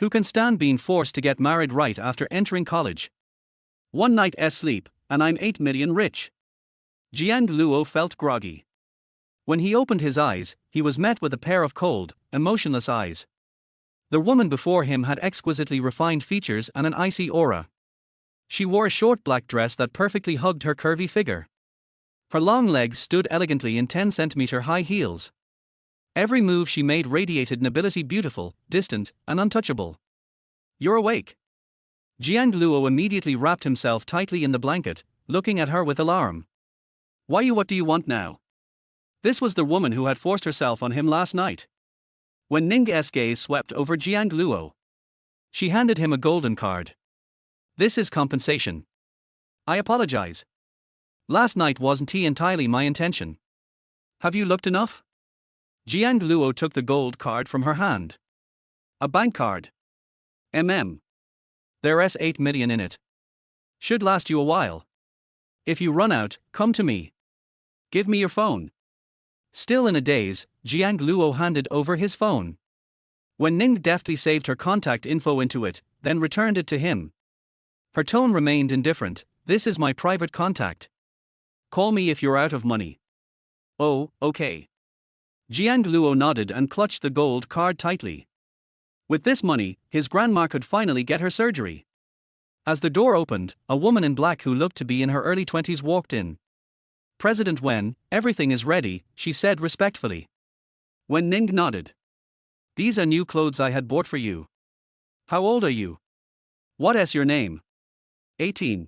Who can stand being forced to get married right after entering college? One night's sleep, and I'm 8 million rich. Jiang Luo felt groggy. When he opened his eyes, he was met with a pair of cold, emotionless eyes. The woman before him had exquisitely refined features and an icy aura. She wore a short black dress that perfectly hugged her curvy figure. Her long legs stood elegantly in 10-centimeter high heels. Every move she made radiated nobility, beautiful, distant, and untouchable. You're awake. Jiang Luo immediately wrapped himself tightly in the blanket, looking at her with alarm. What do you want now? This was the woman who had forced herself on him last night. When Ning's gaze swept over Jiang Luo, she handed him a golden card. This is compensation. I apologize. Last night wasn't entirely my intention. Have you looked enough? Jiang Luo took the gold card from her hand. A bank card. There's 8 million in it. Should last you a while. If you run out, come to me. Give me your phone. Still in a daze, Jiang Luo handed over his phone. When Ning deftly saved her contact info into it, then returned it to him. Her tone remained indifferent. This is my private contact. Call me if you're out of money. Oh, okay. Jiang Luo nodded and clutched the gold card tightly. With this money, his grandma could finally get her surgery. As the door opened, a woman in black who looked to be in her early 20s walked in. President Wen, everything is ready, she said respectfully. Wen Ning nodded. These are new clothes I had bought for you. How old are you? What's your name? 18.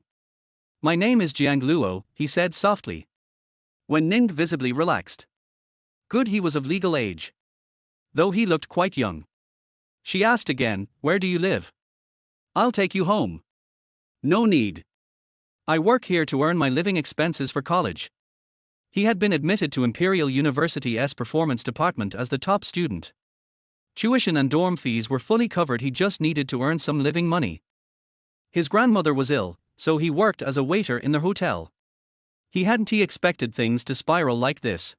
My name is Jiang Luo, he said softly. Wen Ning visibly relaxed. Good, he was of legal age. Though he looked quite young. She asked again, where do you live? I'll take you home. No need. I work here to earn my living expenses for college. He had been admitted to Imperial University's performance department as the top student. Tuition and dorm fees were fully covered, he just needed to earn some living money. His grandmother was ill, so he worked as a waiter in the hotel. He hadn't expected things to spiral like this.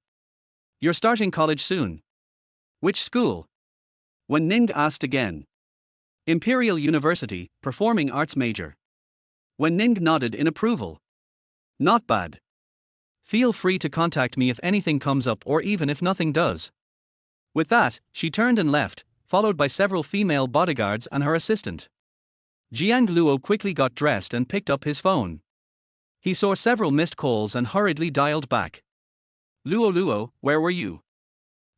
You're starting college soon. Which school? When Ning asked again. Imperial University, performing arts major. When Ning nodded in approval. Not bad. Feel free to contact me if anything comes up or even if nothing does. With that, she turned and left, followed by several female bodyguards and her assistant. Jiang Luo quickly got dressed and picked up his phone. He saw several missed calls and hurriedly dialed back. Luo, where were you?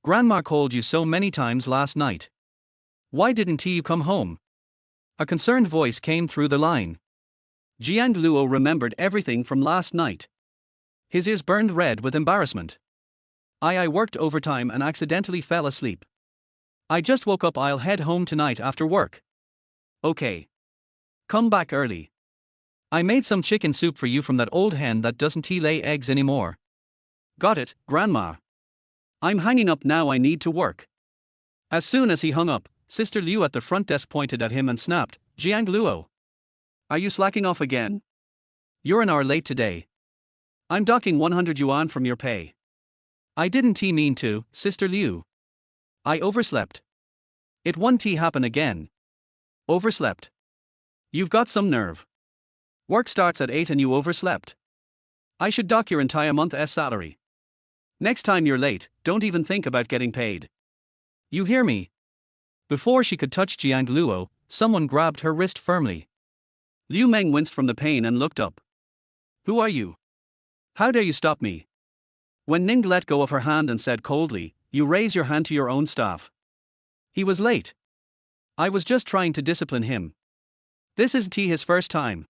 Grandma called you so many times last night. Why didn't you come home? A concerned voice came through the line. Jiang Luo remembered everything from last night. His ears burned red with embarrassment. I worked overtime and accidentally fell asleep. I just woke up. I'll head home tonight after work. Okay. Come back early. I made some chicken soup for you from that old hen that doesn't lay eggs anymore. Got it, Grandma. I'm hanging up now, I need to work. As soon as he hung up, Sister Liu at the front desk pointed at him and snapped, Jiang Luo. Are you slacking off again? You're an hour late today. I'm docking 100 yuan from your pay. I didn't mean to, Sister Liu. I overslept. It won't happen again. Overslept. You've got some nerve. Work starts at 8 and you overslept. I should dock your entire month's salary. Next time you're late, don't even think about getting paid. You hear me? Before she could touch Jiang Luo, someone grabbed her wrist firmly. Liu Meng winced from the pain and looked up. Who are you? How dare you stop me? When Ning let go of her hand and said coldly, you raise your hand to your own staff. He was late. I was just trying to discipline him. This isn't his first time.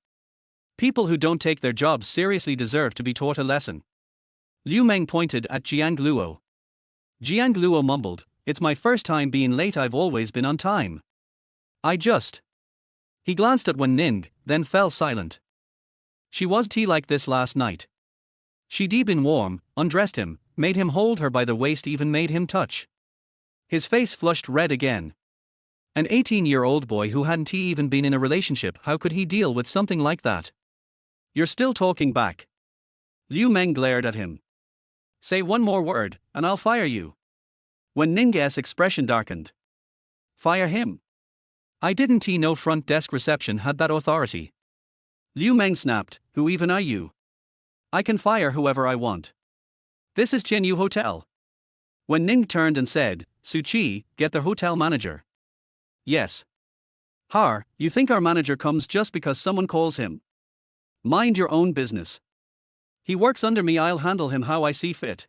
People who don't take their jobs seriously deserve to be taught a lesson. Liu Meng pointed at Jiang Luo. Jiang Luo mumbled, it's my first time being late, I've always been on time. He glanced at Wen Ning, then fell silent. She was like this last night. She'd been warm, undressed him, made him hold her by the waist, even made him touch. His face flushed red again. An 18-year-old boy who hadn't even been in a relationship, how could he deal with something like that? You're still talking back. Liu Meng glared at him. Say one more word, and I'll fire you. When Ning's expression darkened. Fire him? I didn't know front desk reception had that authority. Liu Meng snapped, who even are you? I can fire whoever I want. This is Qianyu Hotel. Wen Ning turned and said, Su Qi, get the hotel manager. Yes. Har, you think our manager comes just because someone calls him? Mind your own business. He works under me, I'll handle him how I see fit.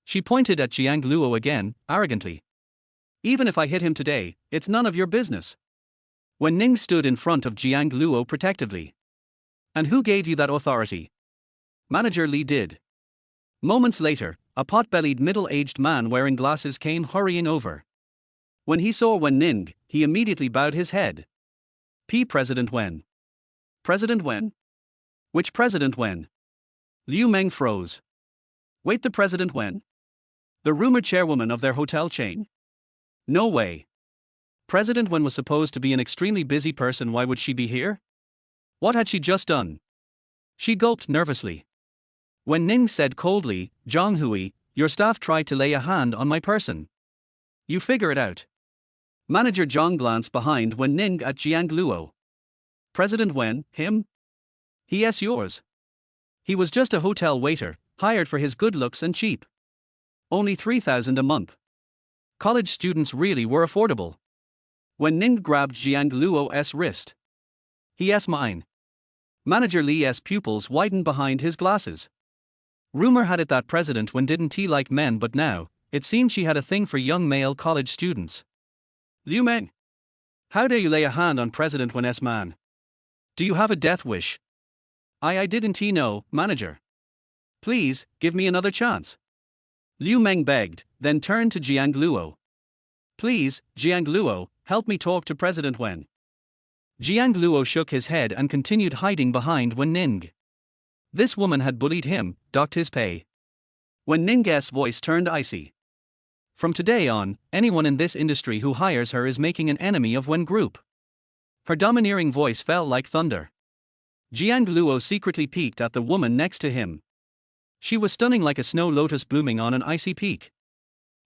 She pointed at Jiang Luo again, arrogantly. Even if I hit him today, it's none of your business. Wen Ning stood in front of Jiang Luo protectively. And who gave you that authority? Manager Li did. Moments later, a pot-bellied middle-aged man wearing glasses came hurrying over. When he saw Wen Ning, he immediately bowed his head. President Wen. President Wen? Which President Wen? Liu Meng froze. Wait, the President Wen? The rumored chairwoman of their hotel chain? No way. President Wen was supposed to be an extremely busy person, why would she be here? What had she just done? She gulped nervously. Wen Ning said coldly, Zhang Hui, your staff tried to lay a hand on my person. You figure it out. Manager Zhang glanced behind Wen Ning at Jiang Luo. President Wen, him? He's yours. He was just a hotel waiter, hired for his good looks and cheap. Only 3,000 a month. College students really were affordable. Wen Ning grabbed Jiang Luo's wrist. He's mine. Manager Li's pupils widened behind his glasses. Rumor had it that President Wen didn't like men, but now, it seemed she had a thing for young male college students. Liu Meng. How dare you lay a hand on President Wen's man? Do you have a death wish? I didn't know, manager. Please, give me another chance. Liu Meng begged, then turned to Jiang Luo. Please, Jiang Luo, help me talk to President Wen. Jiang Luo shook his head and continued hiding behind Wen Ning. This woman had bullied him, docked his pay. Wen Ning's voice turned icy. From today on, anyone in this industry who hires her is making an enemy of Wen Group. Her domineering voice fell like thunder. Jiang Luo secretly peeked at the woman next to him. She was stunning like a snow lotus blooming on an icy peak.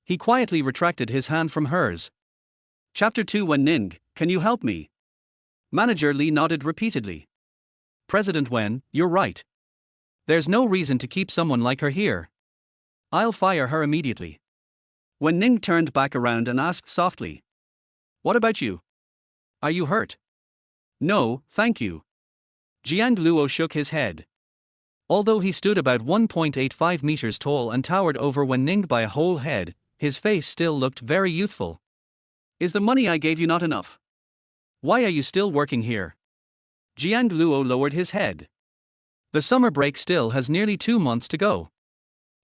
He quietly retracted his hand from hers. Chapter 2 Wen Ning, can you help me? Manager Li nodded repeatedly. President Wen, you're right. There's no reason to keep someone like her here. I'll fire her immediately. Wen Ning turned back around and asked softly. What about you? Are you hurt? No, thank you. Jiang Luo shook his head. Although he stood about 1.85 meters tall and towered over Wen Ning by a whole head, his face still looked very youthful. Is the money I gave you not enough? Why are you still working here? Jiang Luo lowered his head. The summer break still has nearly 2 months to go.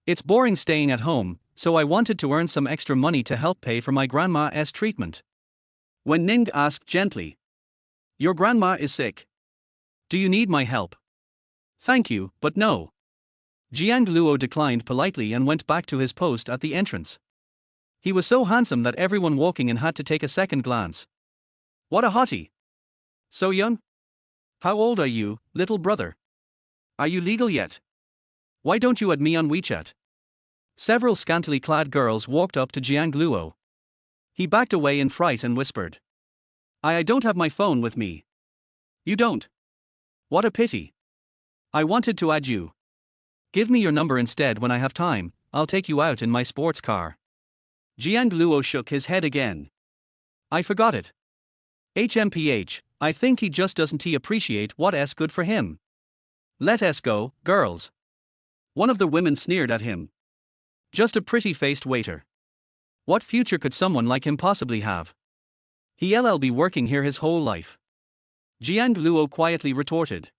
It's boring staying at home, so I wanted to earn some extra money to help pay for my grandma's treatment. Wen Ning asked gently. Your grandma is sick. Do you need my help? Thank you, but no. Jiang Luo declined politely and went back to his post at the entrance. He was so handsome that everyone walking in had to take a second glance. What a hottie! So young? How old are you, little brother? Are you legal yet? Why don't you add me on WeChat? Several scantily clad girls walked up to Jiang Luo. He backed away in fright and whispered. I don't have my phone with me. You don't? What a pity. I wanted to add you. Give me your number instead when I have time, I'll take you out in my sports car. Jiang Luo shook his head again. I forgot it. HMPH, I think he just doesn't appreciate what's good for him. Let us go, girls. One of the women sneered at him. Just a pretty-faced waiter. What future could someone like him possibly have? He'll be working here his whole life. Jiang Luo quietly retorted.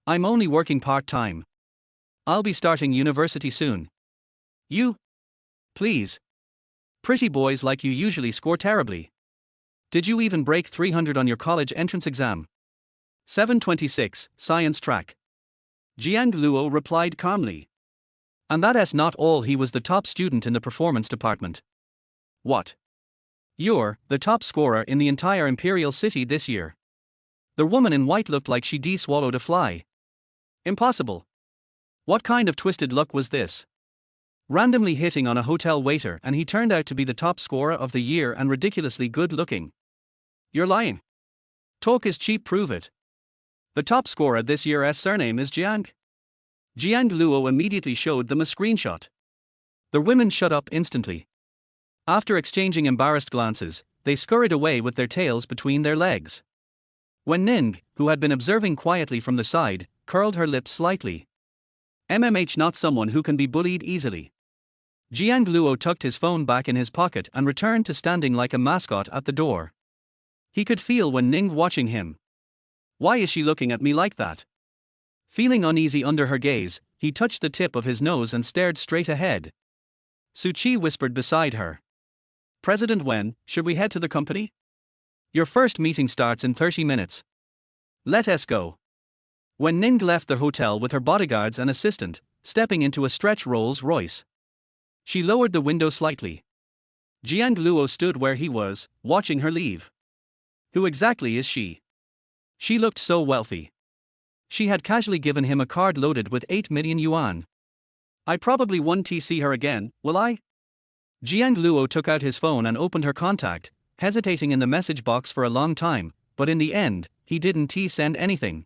I'm only working part-time. I'll be starting university soon. You? Please. Pretty boys like you usually score terribly. Did you even break 300 on your college entrance exam? 726, science track. Jiang Luo replied calmly. And that's not all, he was the top student in the performance department. What? You're the top scorer in the entire imperial city this year. The woman in white looked like she swallowed a fly. Impossible. What kind of twisted luck was this? Randomly hitting on a hotel waiter and he turned out to be the top scorer of the year and ridiculously good looking. You're lying. Talk is cheap, prove it. The top scorer this year's surname is Jiang. Jiang Luo immediately showed them a screenshot. The women shut up instantly. After exchanging embarrassed glances, they scurried away with their tails between their legs. When Ning, who had been observing quietly from the side, curled her lips slightly. Not someone who can be bullied easily. Jiang Luo tucked his phone back in his pocket and returned to standing like a mascot at the door. He could feel when Ning watching him. Why is she looking at me like that? Feeling uneasy under her gaze, he touched the tip of his nose and stared straight ahead. Su Qi whispered beside her. President Wen, should we head to the company? Your first meeting starts in 30 minutes. Let us go. When Ning left the hotel with her bodyguards and assistant, stepping into a stretch Rolls-Royce, she lowered the window slightly. Jiang Luo stood where he was, watching her leave. Who exactly is she? She looked so wealthy. She had casually given him a card loaded with 8 million yuan. I probably won't see her again, will I? Jiang Luo took out his phone and opened her contact, hesitating in the message box for a long time, but in the end, he didn't send anything.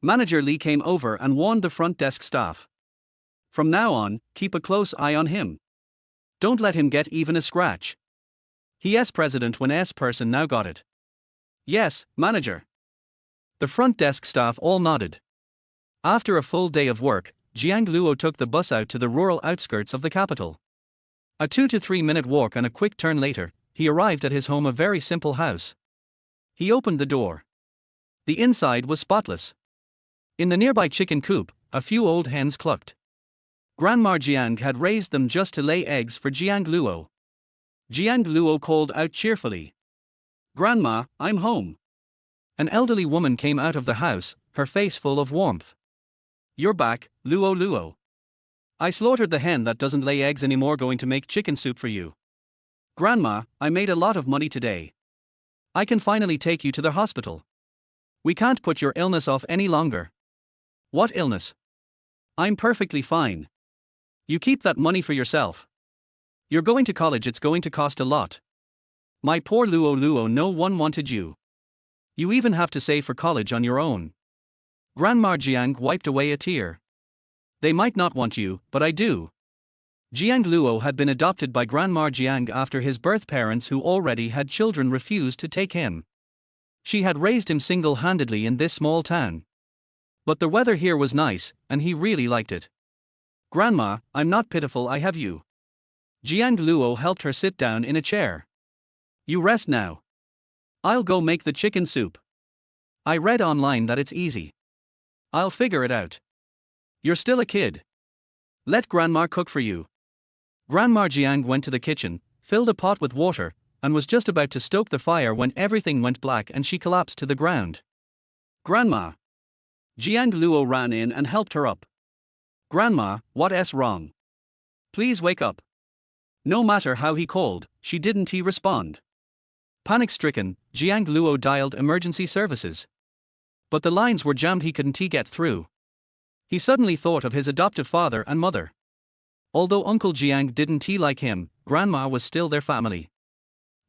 Manager Li came over and warned the front desk staff. From now on, keep a close eye on him. Don't let him get even a scratch. Yes, President Wen's person now got it. Yes, manager. The front desk staff all nodded. After a full day of work, Jiang Luo took the bus out to the rural outskirts of the capital. A 2 to 3 minute walk and a quick turn later, he arrived at his home, a very simple house. He opened the door. The inside was spotless. In the nearby chicken coop, a few old hens clucked. Grandma Jiang had raised them just to lay eggs for Jiang Luo. Jiang Luo called out cheerfully. Grandma, I'm home. An elderly woman came out of the house, her face full of warmth. You're back, Luo Luo. I slaughtered the hen that doesn't lay eggs anymore, going to make chicken soup for you. Grandma, I made a lot of money today. I can finally take you to the hospital. We can't put your illness off any longer. What illness? I'm perfectly fine. You keep that money for yourself. You're going to college, it's going to cost a lot. My poor Luo Luo, no one wanted you. You even have to save for college on your own. Grandma Jiang wiped away a tear. They might not want you, but I do. Jiang Luo had been adopted by Grandma Jiang after his birth parents, who already had children, refused to take him. She had raised him single-handedly in this small town. But the weather here was nice, and he really liked it. Grandma, I'm not pitiful, I have you. Jiang Luo helped her sit down in a chair. You rest now. I'll go make the chicken soup. I read online that it's easy. I'll figure it out. You're still a kid. Let Grandma cook for you. Grandma Jiang went to the kitchen, filled a pot with water, and was just about to stoke the fire when everything went black and she collapsed to the ground. Grandma. Jiang Luo ran in and helped her up. Grandma, what's wrong? Please wake up. No matter how he called, she didn't respond. Panic-stricken, Jiang Luo dialed emergency services. But the lines were jammed, he couldn't get through. He suddenly thought of his adoptive father and mother. Although Uncle Jiang didn't like him, Grandma was still their family.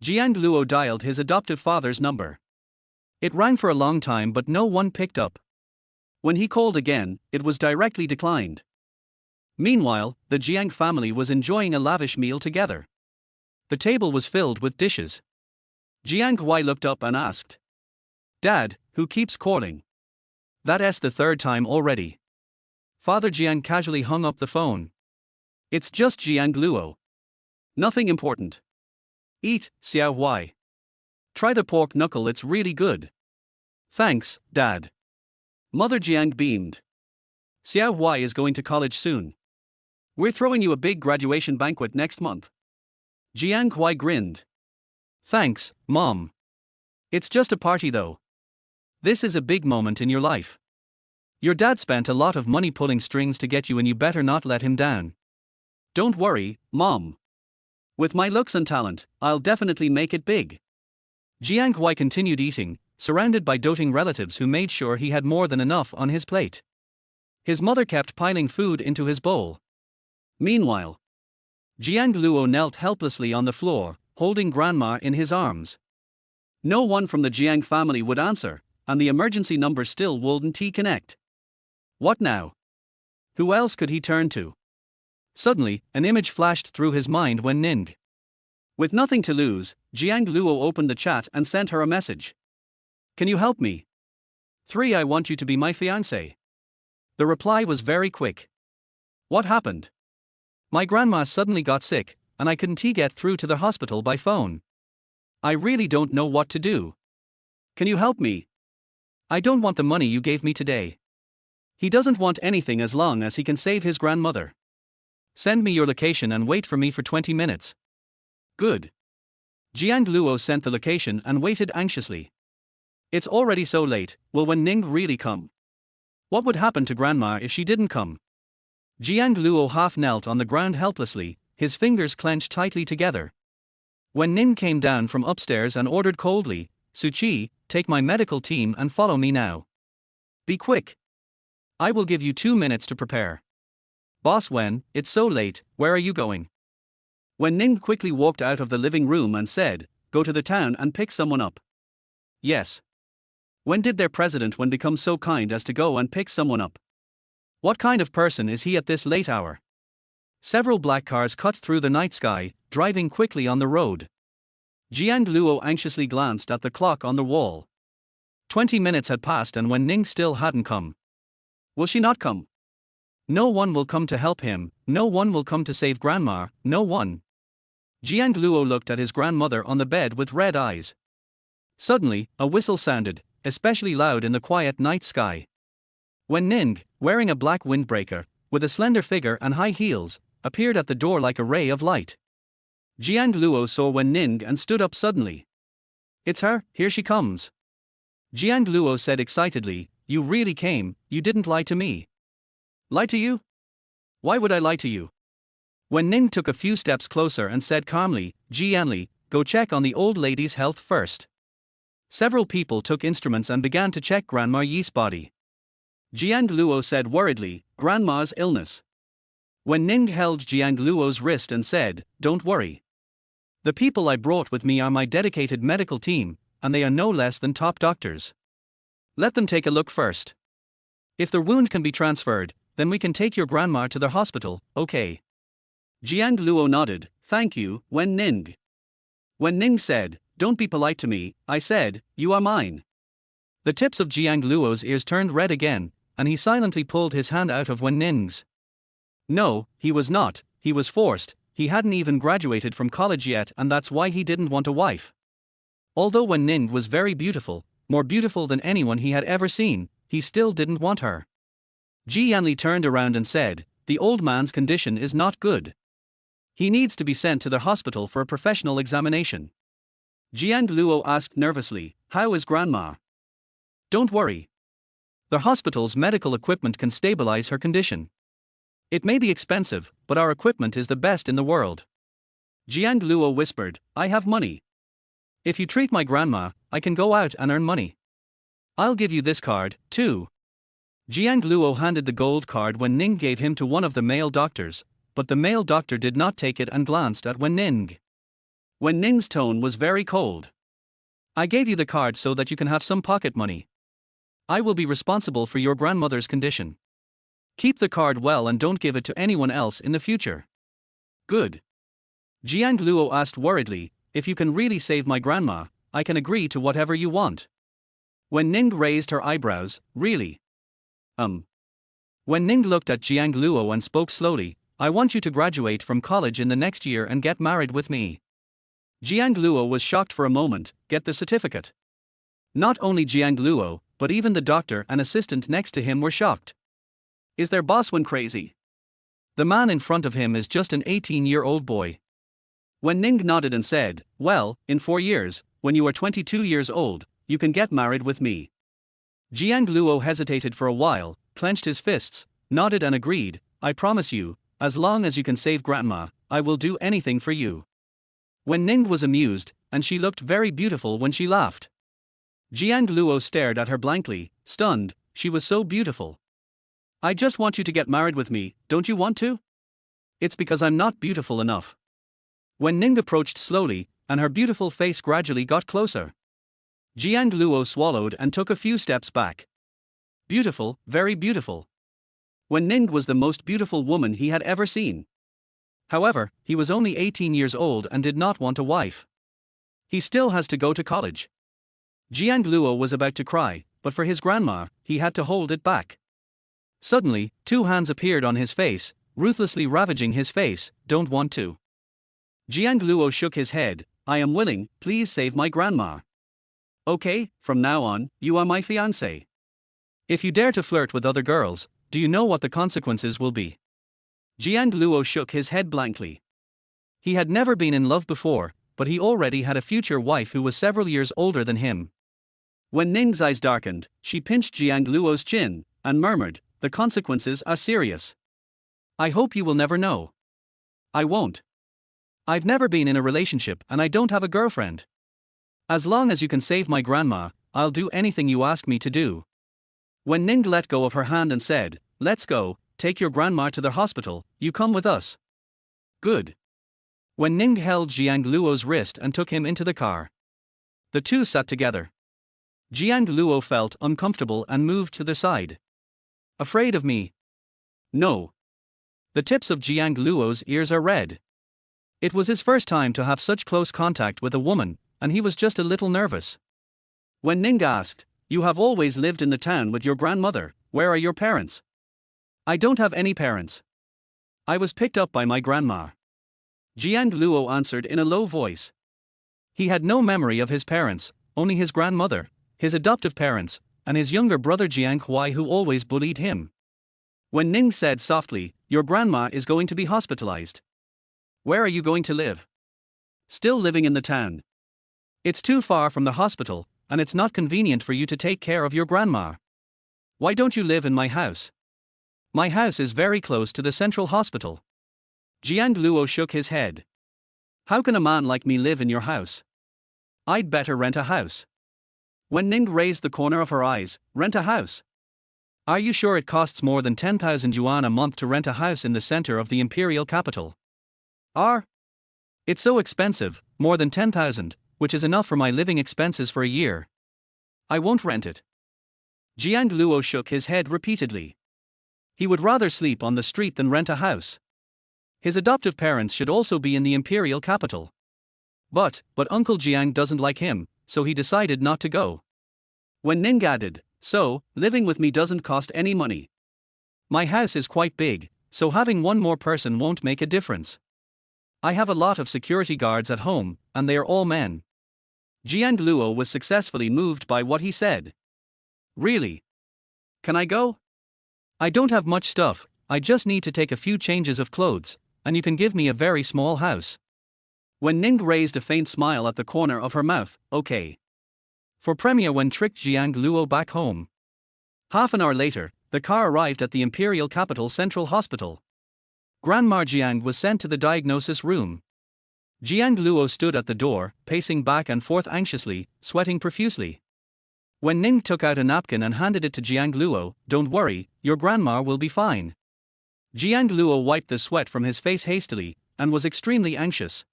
Jiang Luo dialed his adoptive father's number. It rang for a long time but no one picked up. When he called again, it was directly declined. Meanwhile, the Jiang family was enjoying a lavish meal together. The table was filled with dishes. Jiang Hui looked up and asked, Dad, who keeps calling? That's the third time already. Father Jiang casually hung up the phone. It's just Jiang Luo. Nothing important. Eat, Xiao Hui. Try the pork knuckle, it's really good. Thanks, Dad. Mother Jiang beamed. Xiao Hui is going to college soon. We're throwing you a big graduation banquet next month. Jiang Hui grinned. Thanks, Mom. It's just a party though. This is a big moment in your life. Your dad spent a lot of money pulling strings to get you and you better not let him down. Don't worry, Mom. With my looks and talent, I'll definitely make it big. Jiang Hui continued eating, surrounded by doting relatives who made sure he had more than enough on his plate. His mother kept piling food into his bowl. Meanwhile, Jiang Luo knelt helplessly on the floor, holding Grandma in his arms. No one from the Jiang family would answer, and the emergency number still wouldn't connect. What now? Who else could he turn to? Suddenly, an image flashed through his mind when Ning. With nothing to lose, Jiang Luo opened the chat and sent her a message. Can you help me? 3. I want you to be my fiancé. The reply was very quick. What happened? My grandma suddenly got sick, and I couldn't get through to the hospital by phone. I really don't know what to do. Can you help me? I don't want the money you gave me today. He doesn't want anything as long as he can save his grandmother. Send me your location and wait for me for 20 minutes. Good. Jiang Luo sent the location and waited anxiously. It's already so late, will Wen Ning really come? What would happen to grandma if she didn't come? Jiang Luo half knelt on the ground helplessly, his fingers clenched tightly together. Wen Ning came down from upstairs and ordered coldly, Suchi, take my medical team and follow me now. Be quick. I will give you 2 minutes to prepare. Boss Wen, it's so late, where are you going? Wen Ning quickly walked out of the living room and said, go to the town and pick someone up. Yes. When did their president become so kind as to go and pick someone up? What kind of person is he at this late hour? Several black cars cut through the night sky, driving quickly on the road. Jiang Luo anxiously glanced at the clock on the wall. 20 minutes had passed and Wen Ning still hadn't come. Will she not come? No one will come to help him, no one will come to save grandma, no one. Jiang Luo looked at his grandmother on the bed with red eyes. Suddenly, a whistle sounded, especially loud in the quiet night sky. Wen Ning, wearing a black windbreaker, with a slender figure and high heels, appeared at the door like a ray of light. Jiang Luo saw Wen Ning and stood up suddenly. It's her, here she comes. Jiang Luo said excitedly, you really came, you didn't lie to me. Lie to you? Why would I lie to you? Wen Ning took a few steps closer and said calmly, Jianli, go check on the old lady's health first. Several people took instruments and began to check Grandma Yi's body. Jiang Luo said worriedly, Grandma's illness. Wen Ning held Jiang Luo's wrist and said, don't worry. The people I brought with me are my dedicated medical team, and they are no less than top doctors. Let them take a look first. If the wound can be transferred, then we can take your grandma to the hospital, okay? Jiang Luo nodded, thank you, Wen Ning. Wen Ning said, don't be polite to me, I said, you are mine. The tips of Jiang Luo's ears turned red again, and he silently pulled his hand out of Wen Ning's. No, he was not, he was forced, he hadn't even graduated from college yet and that's why he didn't want a wife. Although Wen Ning was very beautiful, more beautiful than anyone he had ever seen, he still didn't want her. Ji Yanli turned around and said, the old man's condition is not good. He needs to be sent to the hospital for a professional examination. Jiang Luo asked nervously, how is grandma? Don't worry. The hospital's medical equipment can stabilize her condition. It may be expensive, but our equipment is the best in the world. Jiang Luo whispered, I have money. If you treat my grandma, I can go out and earn money. I'll give you this card, too. Jiang Luo handed the gold card Wen Ning gave him to one of the male doctors, but the male doctor did not take it and glanced at Wen Ning. Wen Ning's tone was very cold. I gave you the card so that you can have some pocket money. I will be responsible for your grandmother's condition. Keep the card well and don't give it to anyone else in the future. Good. Jiang Luo asked worriedly, if you can really save my grandma, I can agree to whatever you want. Wen Ning raised her eyebrows, really? Wen Ning looked at Jiang Luo and spoke slowly, I want you to graduate from college in the next year and get married with me. Jiang Luo was shocked for a moment, get the certificate. Not only Jiang Luo, but even the doctor and assistant next to him were shocked. Is their boss one crazy? The man in front of him is just an 18-year-old boy. Wen Ning nodded and said, well, in 4 years, when you are 22 years old, you can get married with me. Jiang Luo hesitated for a while, clenched his fists, nodded and agreed, I promise you, as long as you can save grandma, I will do anything for you. Wen Ning was amused, and she looked very beautiful when she laughed. Jiang Luo stared at her blankly, stunned, she was so beautiful. I just want you to get married with me, don't you want to? It's because I'm not beautiful enough. Wen Ning approached slowly, and her beautiful face gradually got closer. Jiang Luo swallowed and took a few steps back. Beautiful, very beautiful. Wen Ning was the most beautiful woman he had ever seen. However, he was only 18 years old and did not want a wife. He still has to go to college. Jiang Luo was about to cry, but for his grandma, he had to hold it back. Suddenly, two hands appeared on his face, ruthlessly ravaging his face. Don't want to. Jiang Luo shook his head. I am willing, please save my grandma. Okay, from now on, you are my fiancé. If you dare to flirt with other girls, do you know what the consequences will be? Jiang Luo shook his head blankly. He had never been in love before, but he already had a future wife who was several years older than him. When Ning's eyes darkened, she pinched Jiang Luo's chin, and murmured, the consequences are serious. I hope you will never know. I won't. I've never been in a relationship and I don't have a girlfriend. As long as you can save my grandma, I'll do anything you ask me to do. When Ning let go of her hand and said, let's go, take your grandma to the hospital, you come with us. Good. When Ning held Jiang Luo's wrist and took him into the car. The two sat together. Jiang Luo felt uncomfortable and moved to the side. Afraid of me? No. The tips of Jiang Luo's ears are red. It was his first time to have such close contact with a woman, and he was just a little nervous. When Ning asked, you have always lived in the town with your grandmother, where are your parents? I don't have any parents. I was picked up by my grandma. Jiang Luo answered in a low voice. He had no memory of his parents, only his grandmother, his adoptive parents, and his younger brother Jiang Huai who always bullied him. When Ning said softly, your grandma is going to be hospitalized. Where are you going to live? Still living in the town. It's too far from the hospital, and it's not convenient for you to take care of your grandma. Why don't you live in my house? My house is very close to the central hospital. Jiang Luo shook his head. How can a man like me live in your house? I'd better rent a house. When Ning raised the corner of her eyes, rent a house? Are you sure it costs more than 10,000 yuan a month to rent a house in the center of the imperial capital? It's so expensive, more than 10,000, which is enough for my living expenses for a year. I won't rent it. Jiang Luo shook his head repeatedly. He would rather sleep on the street than rent a house. His adoptive parents should also be in the imperial capital. But Uncle Jiang doesn't like him, so he decided not to go. When Ning added, so, living with me doesn't cost any money. My house is quite big, so having one more person won't make a difference. I have a lot of security guards at home, and they are all men. Jiang Luo was successfully moved by what he said. Really? Can I go? I don't have much stuff, I just need to take a few changes of clothes, and you can give me a very small house. When Ning raised a faint smile at the corner of her mouth, okay. For Premier Wen tricked Jiang Luo back home. Half an hour later, the car arrived at the imperial capital central hospital. Grandma Jiang was sent to the diagnosis room. Jiang Luo stood at the door, pacing back and forth anxiously, sweating profusely. When Ning took out a napkin and handed it to Jiang Luo, don't worry, your grandma will be fine. Jiang Luo wiped the sweat from his face hastily, and was extremely anxious.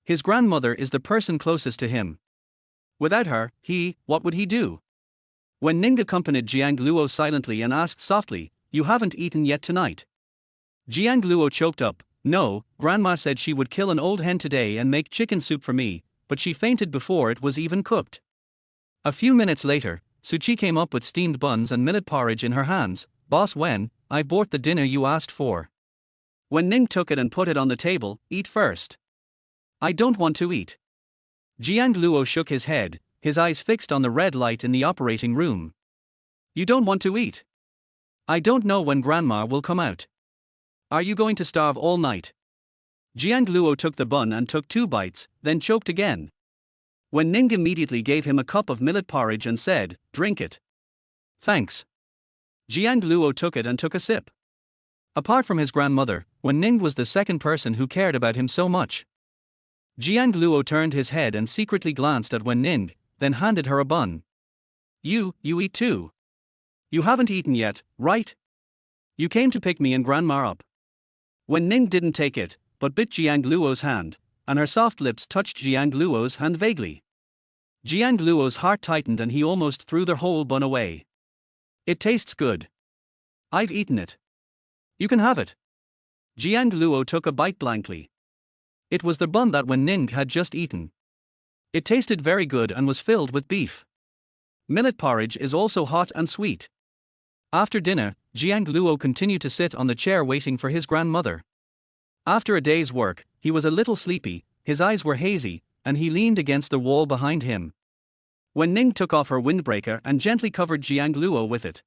His grandmother is the person closest to him. Without her, what would he do? When Ning accompanied Jiang Luo silently and asked softly, you haven't eaten yet tonight? Jiang Luo choked up, no, Grandma said she would kill an old hen today and make chicken soup for me, but she fainted before it was even cooked. A few minutes later, Suchi came up with steamed buns and millet porridge in her hands. Boss Wen, I bought the dinner you asked for. When Ning took it and put it on the table, eat first. I don't want to eat. Jiang Luo shook his head, his eyes fixed on the red light in the operating room. You don't want to eat? I don't know when Grandma will come out. Are you going to starve all night? Jiang Luo took the bun and took 2 bites, then choked again. When Ning immediately gave him a cup of millet porridge and said, drink it. Thanks. Jiang Luo took it and took a sip. Apart from his grandmother, Wen Ning was the second person who cared about him so much. Jiang Luo turned his head and secretly glanced at Wen Ning, then handed her a bun. You eat too. You haven't eaten yet, right? You came to pick me and Grandma up. Wen Ning didn't take it, but bit Jiang Luo's hand, and her soft lips touched Jiang Luo's hand vaguely. Jiang Luo's heart tightened and he almost threw the whole bun away. It tastes good. I've eaten it. You can have it. Jiang Luo took a bite blankly. It was the bun that Wen Ning had just eaten. It tasted very good and was filled with beef. Millet porridge is also hot and sweet. After dinner, Jiang Luo continued to sit on the chair waiting for his grandmother. After a day's work, he was a little sleepy, his eyes were hazy, and he leaned against the wall behind him. Wen Ning took off her windbreaker and gently covered Jiang Luo with it.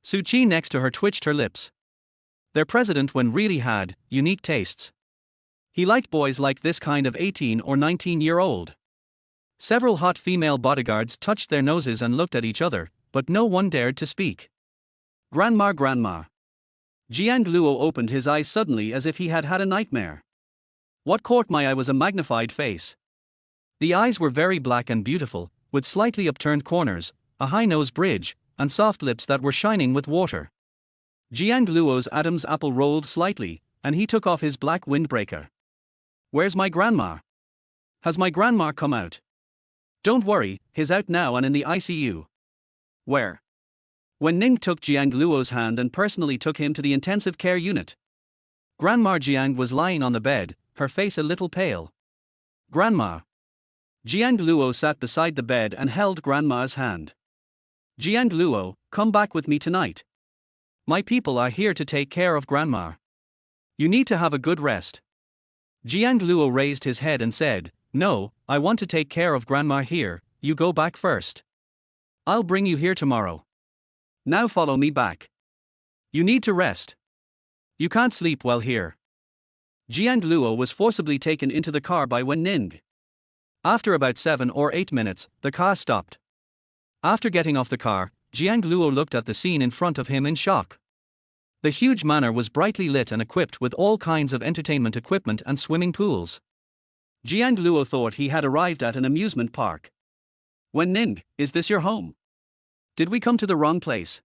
Su Qi next to her twitched her lips. Their president Wen really had unique tastes. He liked boys like this kind of 18 or 19-year-old. Several hot female bodyguards touched their noses and looked at each other, but no one dared to speak. Grandma. Jiang Luo opened his eyes suddenly as if he had had a nightmare. What caught my eye was a magnified face. The eyes were very black and beautiful, with slightly upturned corners, a high nose bridge, and soft lips that were shining with water. Jiang Luo's Adam's apple rolled slightly, and he took off his black windbreaker. Where's my grandma? Has my grandma come out? Don't worry, he's out now and in the ICU. Where? Wen Ning took Jiang Luo's hand and personally took him to the intensive care unit. Grandma Jiang was lying on the bed, her face a little pale. Grandma. Jiang Luo sat beside the bed and held Grandma's hand. Jiang Luo, come back with me tonight. My people are here to take care of Grandma. You need to have a good rest. Jiang Luo raised his head and said, No, I want to take care of Grandma here, you go back first. I'll bring you here tomorrow. Now follow me back. You need to rest. You can't sleep well here. Jiang Luo was forcibly taken into the car by Wen Ning. After about 7 or 8 minutes, the car stopped. After getting off the car, Jiang Luo looked at the scene in front of him in shock. The huge manor was brightly lit and equipped with all kinds of entertainment equipment and swimming pools. Jiang Luo thought he had arrived at an amusement park. Wen Ning, is this your home? Did we come to the wrong place?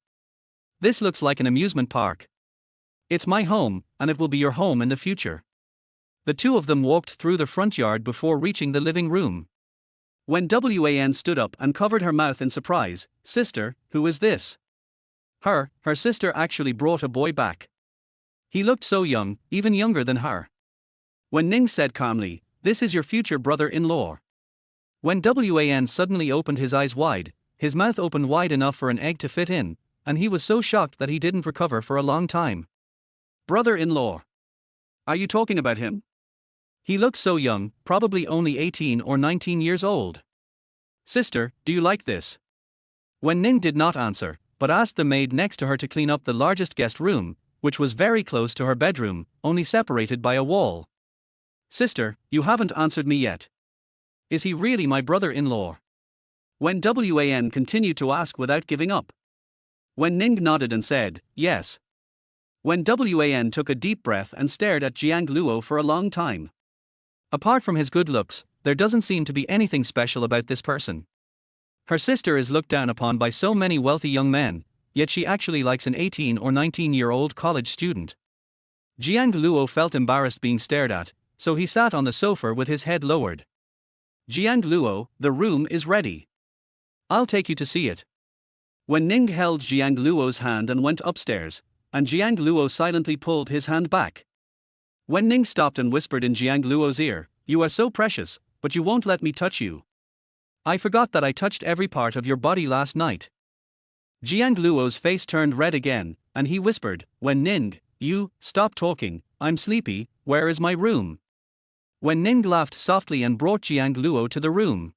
This looks like an amusement park. It's my home, and it will be your home in the future. The two of them walked through the front yard before reaching the living room. When Wan stood up and covered her mouth in surprise, Sister, who is this? Her sister actually brought a boy back. He looked so young, even younger than her. Wen Ning said calmly, This is your future brother-in-law. When Wan suddenly opened his eyes wide, his mouth opened wide enough for an egg to fit in, and he was so shocked that he didn't recover for a long time. Brother-in-law. Are you talking about him? He looks so young, probably only 18 or 19 years old. Sister, do you like this? Wen Ning did not answer, but asked the maid next to her to clean up the largest guest room, which was very close to her bedroom, only separated by a wall. Sister, you haven't answered me yet. Is he really my brother-in-law? When Wan continued to ask without giving up. Wen Ning nodded and said, Yes. When Wan took a deep breath and stared at Jiang Luo for a long time. Apart from his good looks, there doesn't seem to be anything special about this person. Her sister is looked down upon by so many wealthy young men, yet she actually likes an 18 or 19-year-old college student. Jiang Luo felt embarrassed being stared at, so he sat on the sofa with his head lowered. Jiang Luo, the room is ready. I'll take you to see it. When Ning held Jiang Luo's hand and went upstairs, and Jiang Luo silently pulled his hand back. When Ning stopped and whispered in Jiang Luo's ear, You are so precious, but you won't let me touch you. I forgot that I touched every part of your body last night. Jiang Luo's face turned red again, and he whispered, When Ning, you, stop talking, I'm sleepy, where is my room? When Ning laughed softly and brought Jiang Luo to the room.